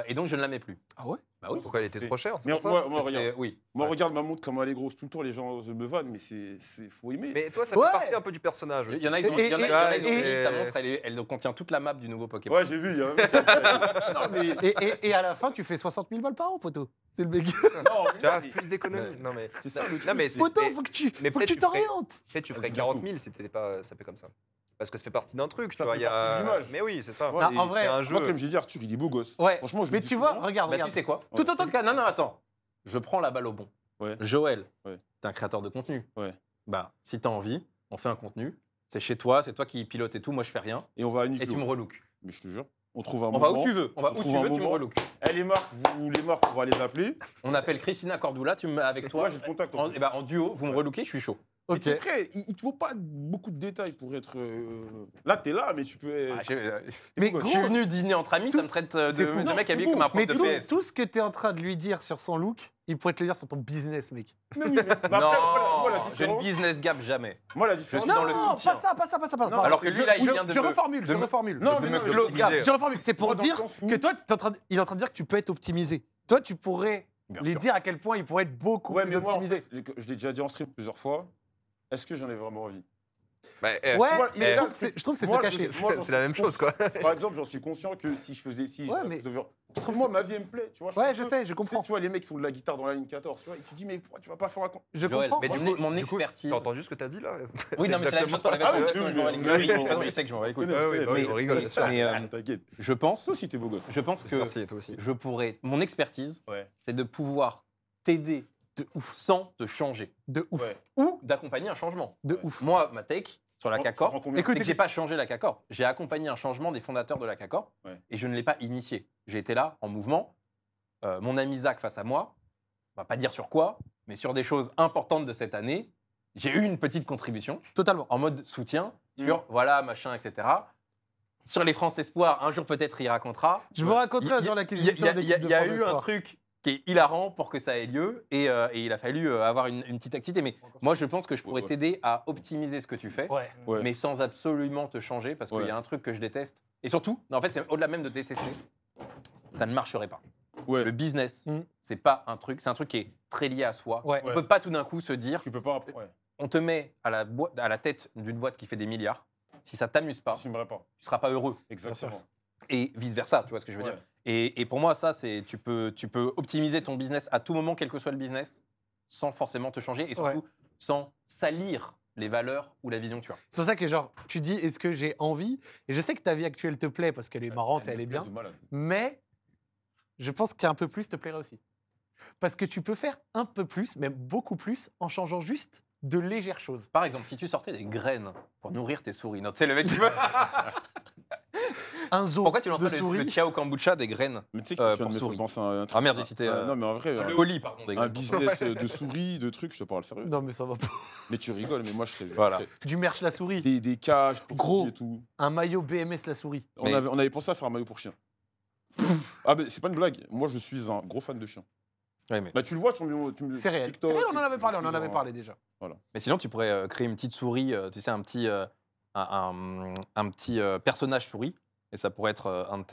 et donc je ne la mets plus. Ah ouais? Bah oui. Pourquoi elle était trop chère, c'est Mais pour ça moi, Parce que regarde, c'est- oui. moi, Ouais. regarde ma montre comme elle est grosse. Tout le temps, les gens me vannent, mais c'est faut aimer. Mais toi, ça Ouais. fait partie un peu du personnage Il aussi. y en a, ils ont, Et- il y en a- et- il y en a, ils ont et- dit, ta montre, elle contient toute la map du nouveau Pokémon. Ouais, j'ai vu, il y a un mec qui a fait- Non, mais. Et à la fin, tu fais 60 000 balles par an, poteau. C'est le mec. Non, Tu vois, mais- plus d'économies. Ouais. Non, mais... C'est ça le truc. Non, mais Poteau, mais- faut que tu mais peut-être tu ferais- t'orientes. peut-être tu ferais Vas-y, 40 du 000 si t'étais pas sapé comme ça. Parce que ça fait partie d'un truc, tu Ça vois. fait il y a- partie de l'image. Mais oui, c'est ça. Ouais, Non, et en vrai, C'est un Moi, jeu. comme j'ai dit, Arthur, il est beau gosse. Ouais. Franchement, je Mais le dis tu vois, souvent. regarde, Bah, regarde. tu sais quoi Tout autant Parce que- non, attends. Je prends la balle au bon. Ouais. Joël, Ouais. t'es un créateur de contenu. Ouais. Bah, si t'as envie, on fait un contenu. C'est chez toi, c'est toi qui pilote et tout. Moi, je fais rien. Et on va à Et Uniqlo. tu me relooks. Mais je te jure, on trouve un On moment. va où tu veux. On va on où tu trouve un veux, tu me moment. relooks. Eh, les marques, les marques, on va les appeler. On appelle Christina Cordula, tu me mets avec toi. Moi, j'ai le contact. En, eh ben, en duo, vous me relookez, je suis chaud. Mais Ok. t'es prêt, il te faut pas beaucoup de détails pour être. Là, t'es là, mais tu peux. Ah, Mais beau gosse. je suis gros, venu dîner entre amis, tout- ça me traite c'est de fou. mec Non, habillé c'est comme un prof mais de tout, PS. tout ce que tu es en train de lui dire sur son look, il pourrait te le dire sur ton business, mec. Mais oui, mais après, Non, moi, la je ne différence. business gap jamais. Moi, la différence. suis dans le soutien. pas ça, pas ça, pas ça. Pas ça. Non, Alors que lui, là, il vient de je me- reformule, je de me- reformule. Non, de mais me non, close mais- gap. Je reformule. C'est pour Moi, dans le dire sens où- que toi, il est en train de dire que tu peux être optimisé. Toi, tu pourrais Bien lui sûr. dire à quel point il pourrait être beaucoup Ouais, plus mais moi, en optimisé. fait, je l'ai déjà dit en stream plusieurs fois. Est-ce que j'en ai vraiment envie? Bah, Ouais, Tu vois, il est je là, trouve que c'est- je trouve que c'est se moi, cacher. moi, j'en c'est la même chose, quoi. Par exemple, j'en suis conscient que si je faisais ci, Ouais, je mais- devais- Je trouve moi, ma vie, elle me plaît. Tu vois, Ouais, suis je un peu- sais, je Tu sais, comprends. tu vois, les mecs qui font de la guitare dans la ligne 14, tu vois, et tu dis, mais pourquoi tu vas pas faire un. Je Joël, comprends. Mais mon, du coup- mon du coup, expertise. T'as entendu ce que t'as dit là Oui, non, mais c'est la même chose pour la Ah oui, version. oui, Je m'en bats les oui, couilles. oui, De toute façon, oui. il sait que je m'en bats les couilles. Ouais, oui, bah oui, on rigole, bien sûr. Mais T'inquiète. je pense, Toi aussi, t'es beau gosse. je pense que Merci, toi aussi. je pourrais. Mon expertise, Ouais. c'est de pouvoir t'aider de ouf sans te changer De ouf. Ouais. ou d'accompagner un changement. De Ouais. ouf. Moi, ma take sur la Tu CACOR, prends combien Écoute, c'est que j'ai pas changé la CACOR. J'ai accompagné un changement des fondateurs de la CACOR Ouais. et je ne l'ai pas initié. J'ai été là en mouvement. Mon ami Zach face à moi, on va pas dire sur quoi, mais sur des choses importantes de cette année, j'ai eu une petite contribution Totalement. en mode soutien sur voilà, machin, etc. Sur les France Espoir, un jour peut-être il racontera. Je vous raconterai un jour l'acquisition Il y a eu un truc qui est hilarant pour que ça ait lieu et il a fallu avoir une petite activité. Mais moi, je pense que je pourrais Ouais. t'aider à optimiser ce que tu fais, Ouais. Ouais. mais sans absolument te changer parce qu'il Ouais. y a un truc que je déteste. Et surtout, en fait, c'est au-delà même de détester, ça ne marcherait pas. Ouais. Le business, Mm. c'est pas un truc, c'est un truc qui est très lié à soi. Ouais. On peut pas tout d'un coup se dire, Tu peux pas. Ouais. on te met à la tête d'une boîte qui fait des milliards. Si ça t'amuse pas, J'aimerais pas. tu seras pas heureux. Exactement. Et vice versa, tu vois ce que je veux Ouais. dire. Et pour moi, ça, c'est tu peux optimiser ton business à tout moment, quel que soit le business, sans forcément te changer et surtout sans salir les valeurs ou la vision que tu as. C'est pour ça que genre, tu dis, est-ce que j'ai envie? Et je sais que ta vie actuelle te plaît parce qu'elle est marrante et elle est bien. De malade. Mais je pense qu'un peu plus te plairait aussi. Parce que tu peux faire un peu plus, même beaucoup plus, en changeant juste de légères choses. Par exemple, si tu sortais des graines pour nourrir tes souris, non, tu sais, le mec qui veut. Un zoo Pourquoi tu de lances le souris. Chao Kombucha des graines Mais tu sais que tu viens pour de me faire souris. penser à un truc. Ah merde, j'ai cité. Non, mais en vrai, Le Oli, pardon, des un graines. business de souris, de trucs, je te parle sérieux. Non, mais ça va pas. Mais tu rigoles, mais moi, je serais. Voilà. Du merch la souris. Des cages pour Gros. souris et tout. Un maillot BMS la souris. Mais- On avait pensé à faire un maillot pour chien. Ah, mais c'est pas une blague. Moi, je suis un gros fan de chiens. Ouais, mais... Bah, tu le vois sur le. C'est réel. TikTok C'est réel, on en et avait tout, parlé, je on en suis avait un- parlé déjà. mais sinon, tu pourrais créer une petite souris, tu sais, un petit personnage souris, et ça pourrait être un de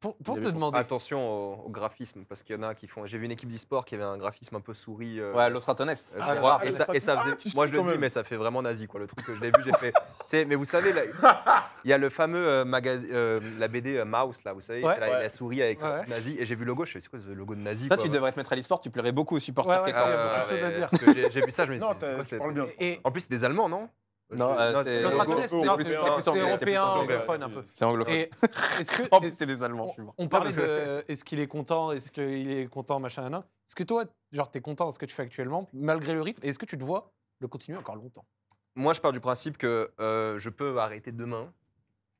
Pour Il y te avait- demander. Attention au graphisme, parce qu'il y en a qui font. J'ai vu une équipe d'e-sport qui avait un graphisme un peu souris. Ouais, Los Ratones. Je Ah, crois, ah, et, le ça, et ça Straton. faisait. Ah, Moi, je le quand dis, même. mais ça fait vraiment nazi, quoi. Le truc que je l'ai vu, j'ai fait. Mais vous savez, il y a le fameux magazine, la BD Mouse, là, vous savez, Ouais. c'est la souris avec Ouais. le truc nazi. Et j'ai vu le logo, je fais, c'est quoi ce logo de nazi Toi, quoi, tu devrais te mettre à l'e-sport, tu plairais beaucoup aux supporters Ouais, ouais, quécois. il y a beaucoup de choses à dire. parce que j'ai vu ça, je me suis Non, dit, c'est quoi tu cette- parles bien. Et En plus, c'est des Allemands, non Non, c'est- Los le logo. Ratones, c'est non, plus- c'est c'est plus c'est anglais, c'est plus européen, anglais. anglophone un peu. C'est anglophone. Et est-ce que. En plus, c'est des Allemands, je vois. On parlait parce de est-ce qu'il est content, machin, nan. Est-ce que toi, genre, t'es content de ce que tu fais actuellement, malgré le rythme, et est-ce que tu te vois le continuer encore longtemps? Moi, je pars du principe que je peux arrêter demain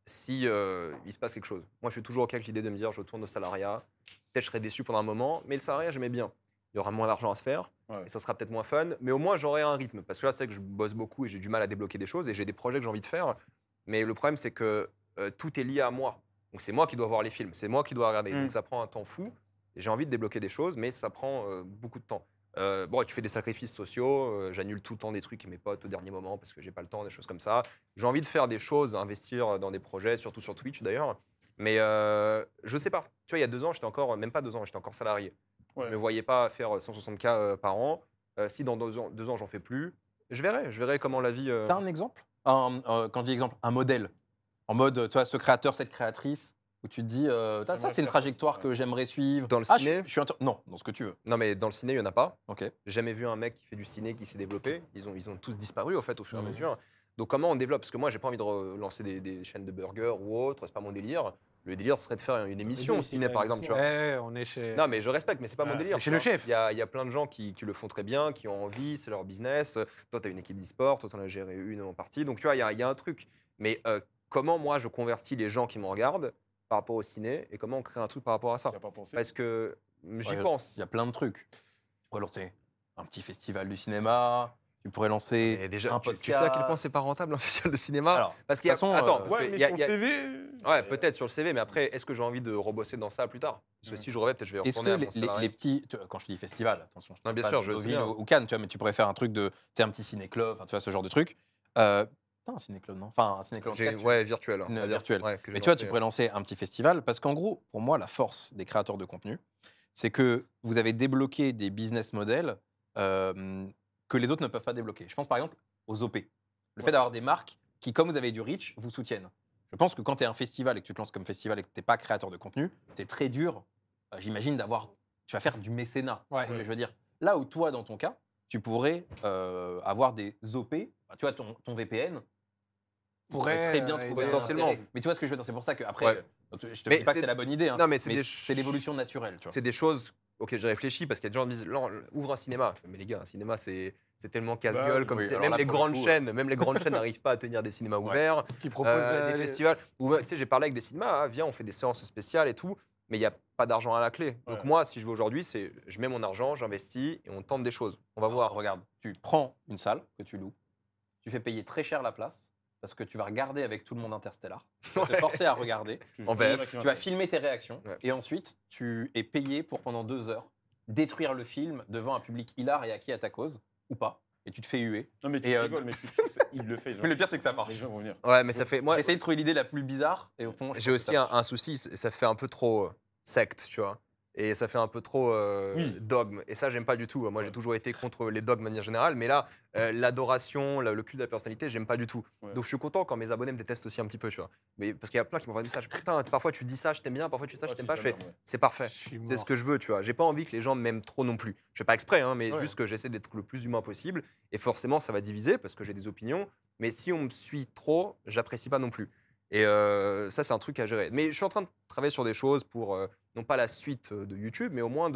si il se passe quelque chose. Moi, je suis toujours OK avec l'idée de me dire, je tourne au salariat. Peut-être je serai déçu pendant un moment, mais le salariat, j'aimais bien. Il y aura moins d'argent à se faire, Ouais. et ça sera peut-être moins fun, mais au moins, j'aurai un rythme. Parce que là, c'est vrai que je bosse beaucoup et j'ai du mal à débloquer des choses, et j'ai des projets que j'ai envie de faire. Mais le problème, c'est que tout est lié à moi. Donc, c'est moi qui dois voir les films, c'est moi qui dois regarder. Donc, ça prend un temps fou. Et j'ai envie de débloquer des choses, mais ça prend beaucoup de temps. Bon, tu fais des sacrifices sociaux, j'annule tout le temps des trucs avec mes potes au dernier moment parce que j'ai pas le temps, des choses comme ça. J'ai envie de faire des choses, investir dans des projets, surtout sur Twitch d'ailleurs. Mais je sais pas. Tu vois, il y a 2 ans, j'étais encore, même pas 2 ans, j'étais encore salarié. Ouais. Je me voyais pas faire 160K par an. Si dans 2 ans, j'en fais plus, je verrai comment la vie. T'as un exemple Quand je dis exemple, un modèle. En mode, toi, ce créateur, cette créatrice, où tu te dis, ça, J'aimerais c'est une faire. trajectoire Ouais. que j'aimerais suivre. Dans le Ah, ciné je suis non, dans ce que tu veux. Non, mais dans le ciné, il y en a pas. Ok. J'ai jamais vu un mec qui fait du ciné qui s'est développé. Ils ont tous disparu au fait au fur et à Mhm. mesure. Donc comment on développe? Parce que moi, j'ai pas envie de relancer des chaînes de burgers ou autre. C'est pas mon délire. Le délire serait de faire une émission au ciné, par exemple. Tu vois. Ouais, on est chez. Non, mais je respecte, mais c'est pas mon Ouais. délire. Chez tu le vois. chef. Il y a plein de gens qui le font très bien, qui ont envie, c'est leur business. Toi, tu as une équipe d'e-sport, toi, tu en as géré une en partie. Donc, tu vois, il y a un truc. Mais comment moi, je convertis les gens qui me regardent par rapport au ciné et comment on crée un truc par rapport à ça? Tu as pas pensé Parce que j'y Ouais, pense. Il y a plein de trucs. Tu pourrais lancer un petit festival du cinéma. Tu pourrais lancer Et déjà, un tu podcast. sais à quel point c'est pas rentable un festival de cinéma? Alors, Parce qu'il y a. de toute façon, Attends, euh, parce Ouais, que mais il y a- son il y a- CV. Ouais, peut-être sur le CV, mais après, est-ce que j'ai envie de rebosser dans ça plus tard? Parce que Mhm. si je revais, peut-être je vais est-ce retourner à que mon salarié. les petits. Quand je dis festival, attention, je Non, parle bien pas sûr, de je sais Deauville bien. ou Cannes, tu vois, mais tu pourrais faire un truc de. C'est un petit ciné-club, enfin, tu vois, ce genre de truc. Putain, un ciné-club, non? Enfin, un ciné-club. en tout cas, tu- Ouais, virtuel. Une on va dire. virtuelle. Ouais, que j'ai Mais tu vois, lancé. tu pourrais lancer un petit festival parce qu'en gros, pour moi, la force des créateurs de contenu, c'est que vous avez débloqué des business models que les autres ne peuvent pas débloquer. Je pense par exemple aux OP. Le fait d'avoir des marques qui, comme vous avez du reach, vous soutiennent. Je pense que quand tu es un festival et que tu te lances comme festival et que tu n'es pas créateur de contenu, c'est très dur, j'imagine, d'avoir. Tu vas faire du mécénat, Ouais. c'est ce que je veux dire. Là où toi, dans ton cas, tu pourrais avoir des OP, tu vois, ton VPN pourrait Pourrait, très bien aider. trouver un Potentiellement. intérêt. Mais tu vois ce que je veux dire, c'est pour ça qu'après, Ouais. je te Mais dis pas que c'est- c'est la bonne idée, hein, Non, mais c'est mais des c'est l'évolution naturelle, tu vois. C'est des choses auxquelles j'ai réfléchi parce qu'il y a des gens qui me disent Laurent, ouvre un cinéma. Je fais, mais les gars, un cinéma, c'est tellement casse-gueule. oui, Comme oui, c'est- alors même là, les pour le grandes coup, chaînes, même les grandes chaînes n'arrivent pas à tenir des cinémas ouverts. Qui propose Des festivals. Ou, tu sais, j'ai parlé avec des cinémas, ah, viens, on fait des séances spéciales et tout, mais il n'y a pas d'argent à la clé. Donc Ouais. moi, si je veux aujourd'hui, c'est je mets mon argent, j'investis et on tente des choses. On va voir. Regarde, tu prends une salle que tu loues, tu fais payer très cher la place parce que tu vas regarder avec tout le monde Interstellar. Tu vas te forcer à regarder. En VF. Tu vas filmer tes réactions Ouais. et ensuite tu es payé pour pendant 2 heures détruire le film devant un public hilar et acquis à ta cause ou pas. Et tu te fais huer. Non, mais tu Et, rigoles, mais je suis sûr que il le fait. Mais le pire, c'est que ça marche. Les gens vont venir. Ouais, mais ça fait. Moi, J'ai essayé de trouver l'idée la plus bizarre et au fond, je j'ai pense que aussi ça marche. un souci, ça fait un peu trop secte, tu vois. Et ça fait un peu trop Oui. dogme. Et ça, j'aime pas du tout. Moi, j'ai Ouais. toujours été contre les dogmes de manière générale. Mais là, l'adoration, le culte de la personnalité, j'aime pas du tout. Ouais. Donc, je suis content quand mes abonnés me détestent aussi un petit peu, tu vois. Mais parce qu'il y a plein qui m'envoient des messages. Putain, parfois tu dis ça, je t'aime bien. Parfois tu dis ça, je Ouais, t'aime c'est pas. de Je la fais, merde, ouais. c'est parfait. Je suis C'est ce mort. que je veux, tu vois. J'ai pas envie que les gens m'aiment trop non plus. Je fais pas exprès, hein, mais Ouais. juste que j'essaie d'être le plus humain possible. Et forcément, ça va diviser parce que j'ai des opinions. Mais si on me suit trop, j'apprécie pas non plus. Et ça, c'est un truc à gérer. Mais je suis en train de travailler sur des choses pour, non pas la suite de YouTube, mais au moins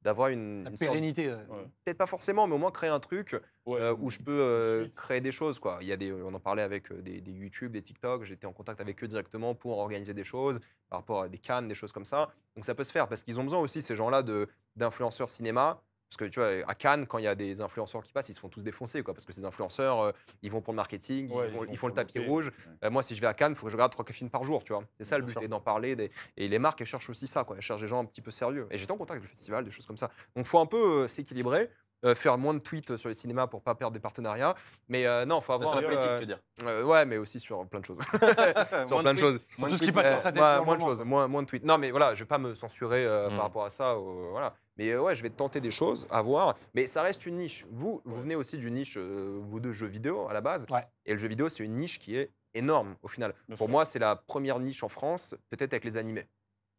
d'avoir La une sorte- pérennité. Ouais. peut-être pas forcément, mais au moins créer un truc Ouais, où je peux une suite. créer des choses. Quoi. Il y a on en parlait avec des YouTube, des TikTok. J'étais en contact avec eux directement pour organiser des choses par rapport à des Cannes, des choses comme ça. Donc ça peut se faire parce qu'ils ont besoin aussi, ces gens-là, d'influenceurs cinéma. Parce que tu vois, à Cannes, quand il y a des influenceurs qui passent, ils se font tous défoncer. Quoi, parce que ces influenceurs, ils vont pour le marketing, Ouais, ils font le pour tapis l'OP, rouge. ouais. Moi, si je vais à Cannes, il faut que je regarde 3 films par jour. Tu vois. C'est ça le Bien but, sûr. et d'en parler. Et les marques, elles cherchent aussi ça. Quoi. Elles cherchent des gens un petit peu sérieux. Et j'étais en contact avec le festival, des choses comme ça. Donc il faut un peu s'équilibrer. faire moins de tweets sur le cinéma pour pas perdre des partenariats. Mais non, faut avoir Sur un la peu, politique, tu veux dire. ouais, mais aussi sur plein de choses. Sur plein de choses. Moins Tout ce qui tweets. passe sur sa tête. Ouais, pour le moins de moment. choses, moins de tweets. Non, mais voilà, je vais pas me censurer Mm. par rapport à ça. Voilà. Mais ouais, je vais tenter des choses à voir. Mais ça reste une niche. Vous venez aussi d'une niche, vous deux, jeux vidéo à la base. Ouais. Et le jeu vidéo, c'est une niche qui est énorme au final. Bien Pour sûr. moi, c'est la première niche en France, peut-être avec les animés,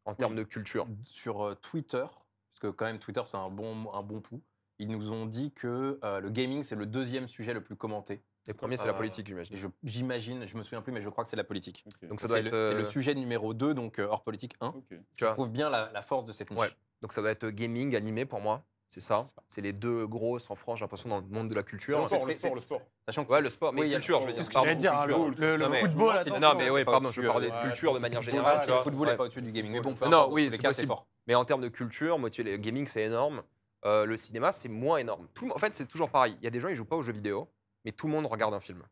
en termes de culture. Sur Twitter, parce que quand même Twitter c'est un bon pouls, ils nous ont dit que le gaming c'est le deuxième sujet le plus commenté. Les premiers, c'est la Euh, politique, Et j'imagine. j'imagine, je me souviens plus, mais je crois que c'est la politique. Ok. Donc ça doit C'est être. c'est le sujet numéro 2, donc hors politique 1. Ok. tu Ça vois, prouve bien la force de cette niche. Ouais. Donc ça doit être gaming, animé pour moi. C'est ça. C'est les deux grosses en France, j'ai l'impression, dans le monde de la culture. Le sport, c'est le très- sport, le sport. Sachant que Ouais, c'est- le sport, mais Oui, il y a le culture, sport, je veux dire. C'est ce que j'allais dire, hein, Pardon. le Non, mais- football, Non, attention. Non, mais c'est oui, pas pardon, je au-dessus, parlais de ouais, culture de le manière football, générale. Ah, tu le vois. football Ouais. n'est pas au-dessus du gaming, mais bon, peu Non, importe, oui, dans les c'est cas, possible. fort. Mais en termes de culture, motiver le gaming, c'est énorme. Le cinéma, c'est moins énorme. En fait, c'est toujours pareil. Il y a des gens, ils jouent pas aux jeux vidéo, mais tout le monde regarde un film.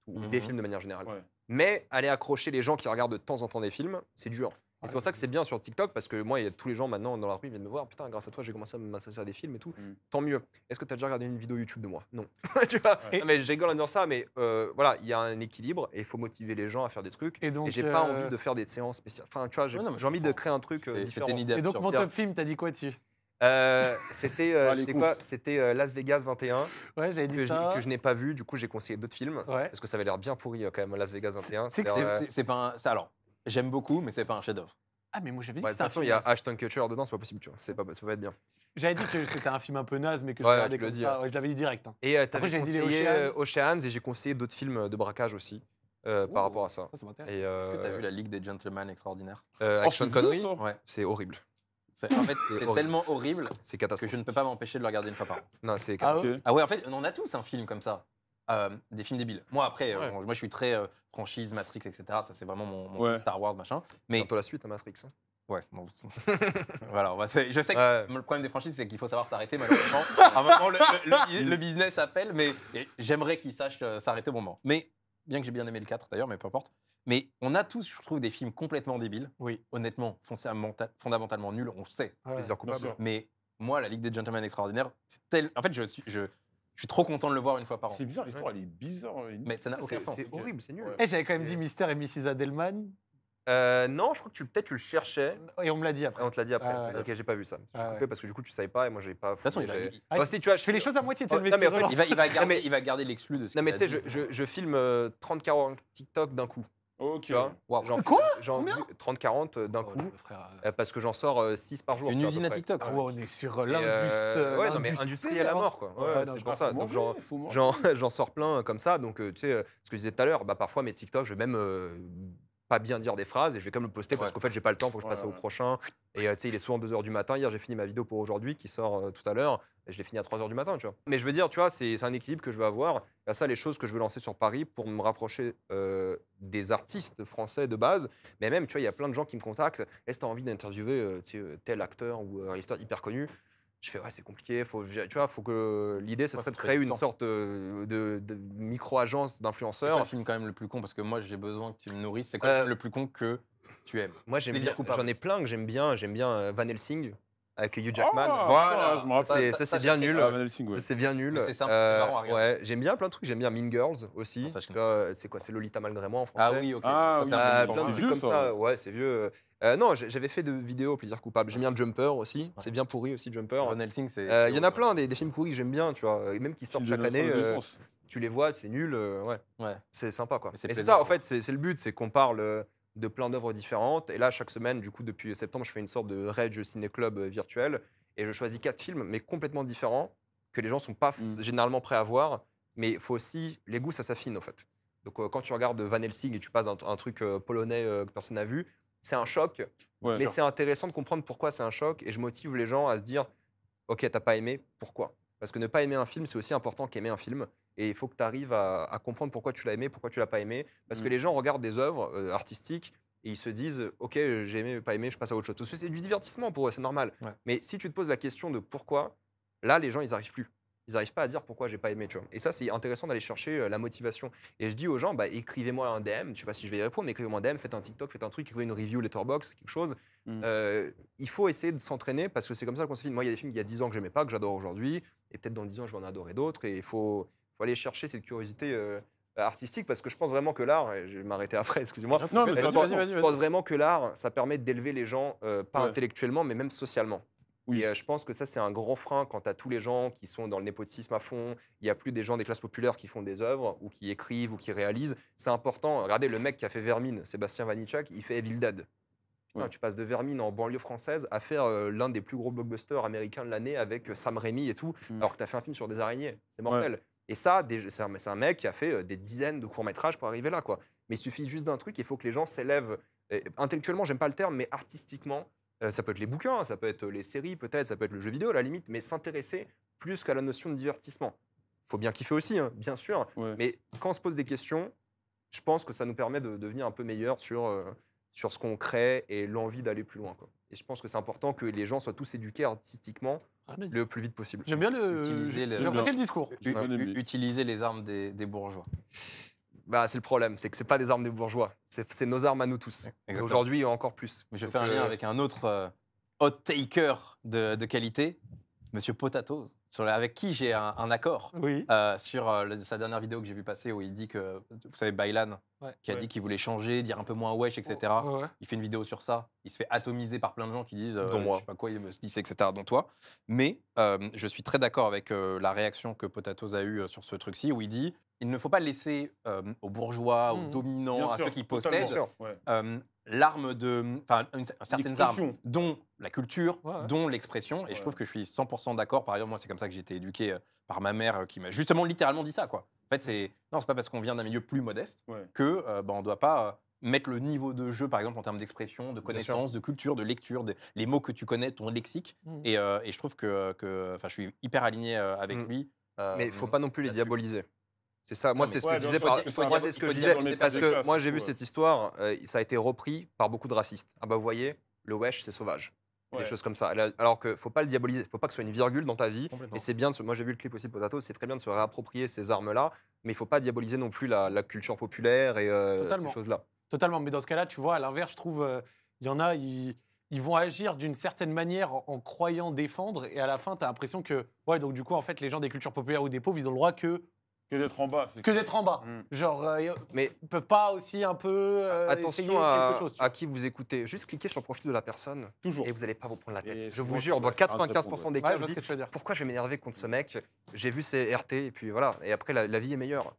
Ou des Mhm. films de manière générale. Ouais. Mais aller accrocher les gens qui regardent de temps en temps des films, c'est dur. Et c'est Ouais. pour ça que c'est bien sur TikTok, parce que moi, il y a tous les gens maintenant dans la rue, ils viennent me voir. Putain, grâce à toi, j'ai commencé à m'intéresser à des films et tout. Mm. Tant mieux. Est-ce que tu as déjà regardé une vidéo YouTube de moi? Non. Tu vois. Et- Non, mais je rigole en disant ça, mais voilà, il y a un équilibre et il faut motiver les gens à faire des trucs. Et donc, Et j'ai pas envie de faire des séances spéciales. Enfin, tu vois, j'ai Ouais, non, mais j'ai envie de je comprends. créer un truc C'était différent. une idée Et donc, absurde. mon top film, t'as dit quoi dessus? C'était Ah, les c'était courses. quoi? C'était Las Vegas 21 Ouais, j'avais que dit je, ça. que je n'ai pas vu. Du coup, j'ai conseillé d'autres films Ouais. parce que ça avait l'air bien pourri quand même, Las Vegas 21. C'est que C'est-à-dire, C'est pas un. Alors, j'aime beaucoup, mais c'est pas un chef-d'œuvre. Ah, mais moi, j'avais dit ouais, que de toute c'était un façon, film il y a naze. Ashton Kutcher dedans, c'est pas possible, tu vois. Ça peut pas être bien. J'avais dit que c'était un film un peu naze, mais que je Ouais, regardais tu l'as comme dit, ça. Ouais, je l'avais dit direct. hein. Et Après, t'avais j'ai dit les conseillé Oceans. Oceans et j'ai conseillé d'autres films de braquage aussi par rapport à ça. Ça m'intéresse. Et Est-ce que tu as vu la Ligue des Gentlemen extraordinaire avec Oh, Sean c'est Connery, vieux, ça. Ouais. c'est horrible. En fait, c'est horrible. tellement horrible C'est que catastrophique. je ne peux pas m'empêcher de le regarder une fois par an. Non, c'est Ah catastrophique. ouais. Ok. Ah ouais, en fait, on en a tous un film comme ça. Des films débiles. Moi, après, Ouais. moi, je suis très franchise, Matrix, etc. Ça, c'est vraiment mon Ouais. truc Star Wars, machin. Mais Bientôt la suite à Matrix. Hein. ouais, bon, voilà, je sais que Ouais. le problème des franchises, c'est qu'il faut savoir s'arrêter, malheureusement. À un moment, le business appelle, mais et j'aimerais qu'ils sachent s'arrêter au bon moment. Mais, bien que j'ai bien aimé le 4 d'ailleurs, mais peu importe. Mais on a tous, je trouve, des films complètement débiles. Oui. Honnêtement, fondamentalement nuls, on le sait. Ouais. Plaisir Bien coupable. sûr. Mais moi, la Ligue des Gentlemen extraordinaires, en fait, je suis trop content de le voir une fois par an. C'est bizarre, l'histoire, elle est bizarre. Mais ça n'a aucun sens. C'est horrible, c'est nul. Ouais. Et j'avais quand même dit Mr. et Mrs. Adelman. Non, je crois que peut-être tu le cherchais. Et on me l'a dit après. Ah, on te l'a dit après. Ah ouais. Ok, j'ai pas vu ça. J'ai Ah coupé ouais. parce que du coup, tu savais pas et moi, j'ai pas. De toute façon, Ah, si, tu vois, Je fais les choses à moitié, tu sais, Oh, le non, mec mais qui en fait, relance. il va garder l'exclu de ce Non, mais qu'il tu a sais, dit. je filme 30-40 TikTok d'un coup. Ok. Tu vois Waouh. J'en Quoi fais- j'en- Combien 30-40 d'un Oh, coup. le frère. Parce que j'en sors 6 par jour. C'est une tu vois, à usine peu à près. TikTok. Ah ça. ouais, on est sur Et, ouais, non, mais industrie à la mort, quoi. Ouais, non, c'est je pour Ah, ça. faut Donc, manger, faut manger. j'en sors plein comme ça. Donc, tu sais, ce que je disais tout à l'heure, bah, parfois mes TikTok, je vais même pas bien dire des phrases et je vais quand même le poster parce Ouais. qu'en fait, j'ai pas le temps, faut que je passe Ouais, au ouais. prochain. Et tu sais, il est souvent 2h du matin. Hier, j'ai fini ma vidéo pour aujourd'hui qui sort tout à l'heure. Et je l'ai fini à 3h du matin, tu vois. Mais je veux dire, tu vois, c'est un équilibre que je veux avoir. Il y a ça, les choses que je veux lancer sur Paris pour me rapprocher des artistes français de base. Mais même, tu vois, il y a plein de gens qui me contactent. Est-ce que tu as envie d'interviewer tu sais, tel acteur ou réalisateur hyper connu? Je fais, ouais, c'est compliqué. Tu vois, faut que l'idée, ce Ouais, serait de faut créer du une temps. sorte de micro-agence C'est quoi d'influenceurs. le film quand même le plus con? Parce que moi, j'ai besoin que tu me nourrisses. C'est quoi le film le plus con que tu aimes? Moi, j'aime Plaisir bien, coupable. j'en ai plein que j'aime bien. J'aime bien Van Helsing avec Hugh Jackman. Ah, Voilà. putain, je me rappelle. Ça, c'est bien j'apprécie. nul. Ah, Van Helsing, ouais. C'est bien nul. Mais c'est sympa, c'est marrant à regarder. Ouais, j'aime bien plein de trucs. J'aime bien Mean Girls aussi. Ah, ça, je Tu vois, c'est quoi? C'est Lolita malgré moi en français. Ah oui, ok. Ah, Ça, c'est oui. impossible Ah, pour plein de moi. C'est trucs vieux, comme ça. ça. Ouais, c'est vieux. Non, j'avais fait de vidéos plaisir coupable. J'aime bien Jumper aussi. C'est bien pourri aussi Jumper. Van Helsing, c'est. Il y en a plein des films pourris que j'aime bien, tu vois, et même qui sortent chaque année. Tu les vois, c'est nul. Ouais, Ouais. c'est sympa quoi. Mais c'est Et c'est plaisant. ça, en fait, c'est le but, c'est qu'on parle de plein d'œuvres différentes. Et là, chaque semaine, du coup, depuis septembre, je fais une sorte de Rage Ciné Club virtuel. Et je choisis 4 films, mais complètement différents, que les gens sont pas généralement prêts à voir. Mais il faut aussi, les goûts, ça s'affine en fait. Donc quand tu regardes Van Helsing et tu passes un truc polonais que personne n'a vu, c'est un choc. Ouais. Mais c'est intéressant de comprendre pourquoi c'est un choc. Et je motive les gens à se dire, ok, t'as pas aimé, pourquoi? Parce que ne pas aimer un film, c'est aussi important qu'aimer un film. Et il faut que tu arrives à comprendre pourquoi tu l'as aimé, pourquoi tu l'as pas aimé. Parce que les gens regardent des œuvres artistiques et ils se disent, ok, j'ai aimé, pas aimé, je passe à autre chose. Parce que c'est du divertissement pour eux, c'est normal. Ouais. Mais si tu te poses la question de pourquoi, là, les gens, ils arrivent plus. ils n'arrivent pas à dire pourquoi j'ai pas aimé, tu vois. Et ça, c'est intéressant d'aller chercher la motivation. Et je dis aux gens, bah, écrivez-moi un DM, je sais pas si je vais y répondre, mais écrivez-moi un DM, faites un TikTok, faites un truc, écrivez une review Letterboxd, quelque chose. Il faut essayer de s'entraîner parce que c'est comme ça qu'on se filme. Moi, il y a des films il y a 10 ans que j'aimais pas, que j'adore aujourd'hui, et peut-être dans 10 ans, je vais en adorer d'autres. Et il faut aller chercher cette curiosité artistique parce que je pense vraiment que l'art, et je vais m'arrêter après, excusez-moi, Non, mais mais c'est je pense vraiment que l'art, ça permet d'élever les gens, pas Ouais. intellectuellement, mais même socialement. Oui. Et je pense que ça, c'est un grand frein quand tu as tous les gens qui sont dans le népotisme à fond. Il n'y a plus des gens des classes populaires qui font des œuvres ou qui écrivent ou qui réalisent. C'est important. Regardez le mec qui a fait Vermine, Sébastien Vanitschak, il fait Evil Dead. Putain, Ouais. tu passes de Vermine en banlieue française à faire l'un des plus gros blockbusters américains de l'année avec Sam Raimi et tout, alors que tu as fait un film sur des araignées. C'est mortel. Et ça, c'est un mec qui a fait des dizaines de courts-métrages pour arriver là, quoi. Mais il suffit juste d'un truc, il faut que les gens s'élèvent. Intellectuellement, j'aime pas le terme, mais artistiquement, ça peut être les bouquins, ça peut être les séries, peut-être, ça peut être le jeu vidéo à la limite, mais s'intéresser plus qu'à la notion de divertissement. Faut bien kiffer aussi, hein, bien sûr, Ouais. mais quand on se pose des questions, je pense que ça nous permet de devenir un peu meilleur sur ce qu'on crée et l'envie d'aller plus loin, quoi. Et je pense que c'est important que les gens soient tous éduqués artistiquement le plus vite possible. J'aime bien le. Utiliser le- J'ai apprécié le discours. J'ai bien aimé. Utiliser les armes des bourgeois. Bah, c'est le problème, c'est que c'est pas des armes des bourgeois, c'est nos armes à nous tous. Et Exactement. aujourd'hui, encore plus. Mais je Donc, fais un lien avec un autre hot taker de qualité, Monsieur Potatoes, avec qui j'ai un accord Oui. sur sa dernière vidéo que j'ai vu passer où il dit que, vous savez, Bailan, Ouais. qui a dit qu'il voulait changer, dire un peu moins wesh, etc. Ouais, ouais. Il fait une vidéo sur ça. Il se fait atomiser par plein de gens qui disent Dont moi. je sais pas quoi, il me dit etc. dont toi. Mais je suis très d'accord avec la réaction que Potatoes a eue sur ce truc-ci où il dit il ne faut pas laisser aux bourgeois, aux Mhm. dominants, Bien à sûr, ceux qui totalement. possèdent Ouais. l'arme de, enfin certaines armes, L'expression. dont la culture, Ouais, ouais. dont l'expression. Et Ouais. je trouve que je suis 100% d'accord. Par exemple, moi, c'est comme ça que j'ai été éduqué par ma mère, qui m'a justement littéralement dit ça, quoi. En fait, c'est pas parce qu'on vient d'un milieu plus modeste Ouais. que on doit pas mettre le niveau de jeu, par exemple, en termes d'expression, de connaissance, de culture, de lecture, les mots que tu connais, ton lexique. Mhm. Et je trouve que je suis hyper aligné avec Mm. lui. Mais il faut pas non plus les là-dessus. diaboliser. C'est ça, moi Non, c'est ce ouais, que je bien disais. sûr, par- il faut moi dire- c'est ce il que faut je dire disais dans le parce métal que de classe, moi j'ai surtout, vu ouais. cette histoire, ça a été repris par beaucoup de racistes. Ah bah vous voyez, le wesh c'est sauvage. Ouais. Des choses comme ça. Alors que faut pas le diaboliser, faut pas que ce soit une virgule dans ta vie. Complètement. Et c'est bien, moi j'ai vu le clip aussi de Potato, c'est très bien de se réapproprier ces armes-là, mais il faut pas diaboliser non plus la culture populaire et Totalement. ces choses-là. Totalement. Mais dans ce cas-là, tu vois, à l'inverse, je trouve, il y en a, ils vont agir d'une certaine manière en croyant défendre, et à la fin, tu as l'impression que, ouais, donc du coup, en fait, les gens des cultures populaires ou des pauvres, ils ont le droit que d'être en bas. c'est d'être en bas. Mm. Genre, Mais ils peuvent pas aussi un peu essayer attention quelque chose. Tu à vois. qui vous écoutez. Juste cliquez sur le profil de la personne Toujours. et vous n'allez pas vous prendre la tête. Et Je souvent, vous jure, dans ouais, c'est un vrai 95% des Ouais, cas, je vous vois ce dites que tu veux dire. pourquoi je vais m'énerver contre ce mec. J'ai vu ses RT et puis voilà. Et après, la vie est meilleure.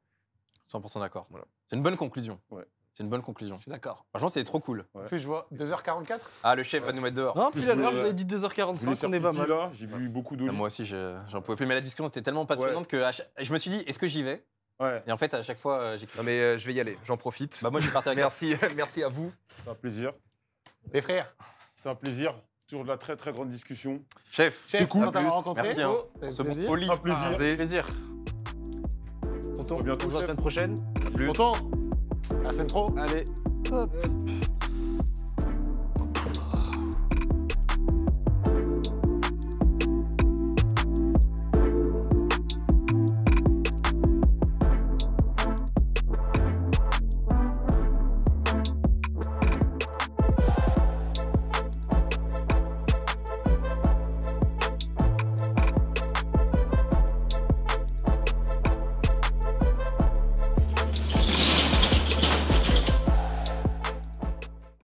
100% d'accord. Voilà. C'est une bonne conclusion. Ouais. C'est une bonne conclusion. Je suis d'accord. Franchement, c'est trop cool. En plus, je vois 2h44. Ah, le chef va nous mettre dehors. Non, puis à l'heure, je voulais- l'avais dit Je voulais 2h45, faire on est pas pipi mal. là, j'ai bu beaucoup d'eau. Ah, moi aussi, j'en pouvais plus. Mais la discussion était tellement passionnante que je me suis dit, est-ce que j'y vais? Ouais, Et en fait, à chaque fois, j'ai Non mais je vais y aller. J'en profite. Bah, moi, je suis parti avec Merci, merci à vous. c'était un plaisir. Les frères, C'était un plaisir. Toujours de la très très grande discussion. Chef, chef, cool. quand t'as À rencontré. merci, hein. Ça fait ce bon plaisir. poli. Un plaisir. Merci. Plaisir. Tonton, À bientôt, on se voit la chef. semaine prochaine. Plus. Tonton, à la semaine pro. Allez. Hop.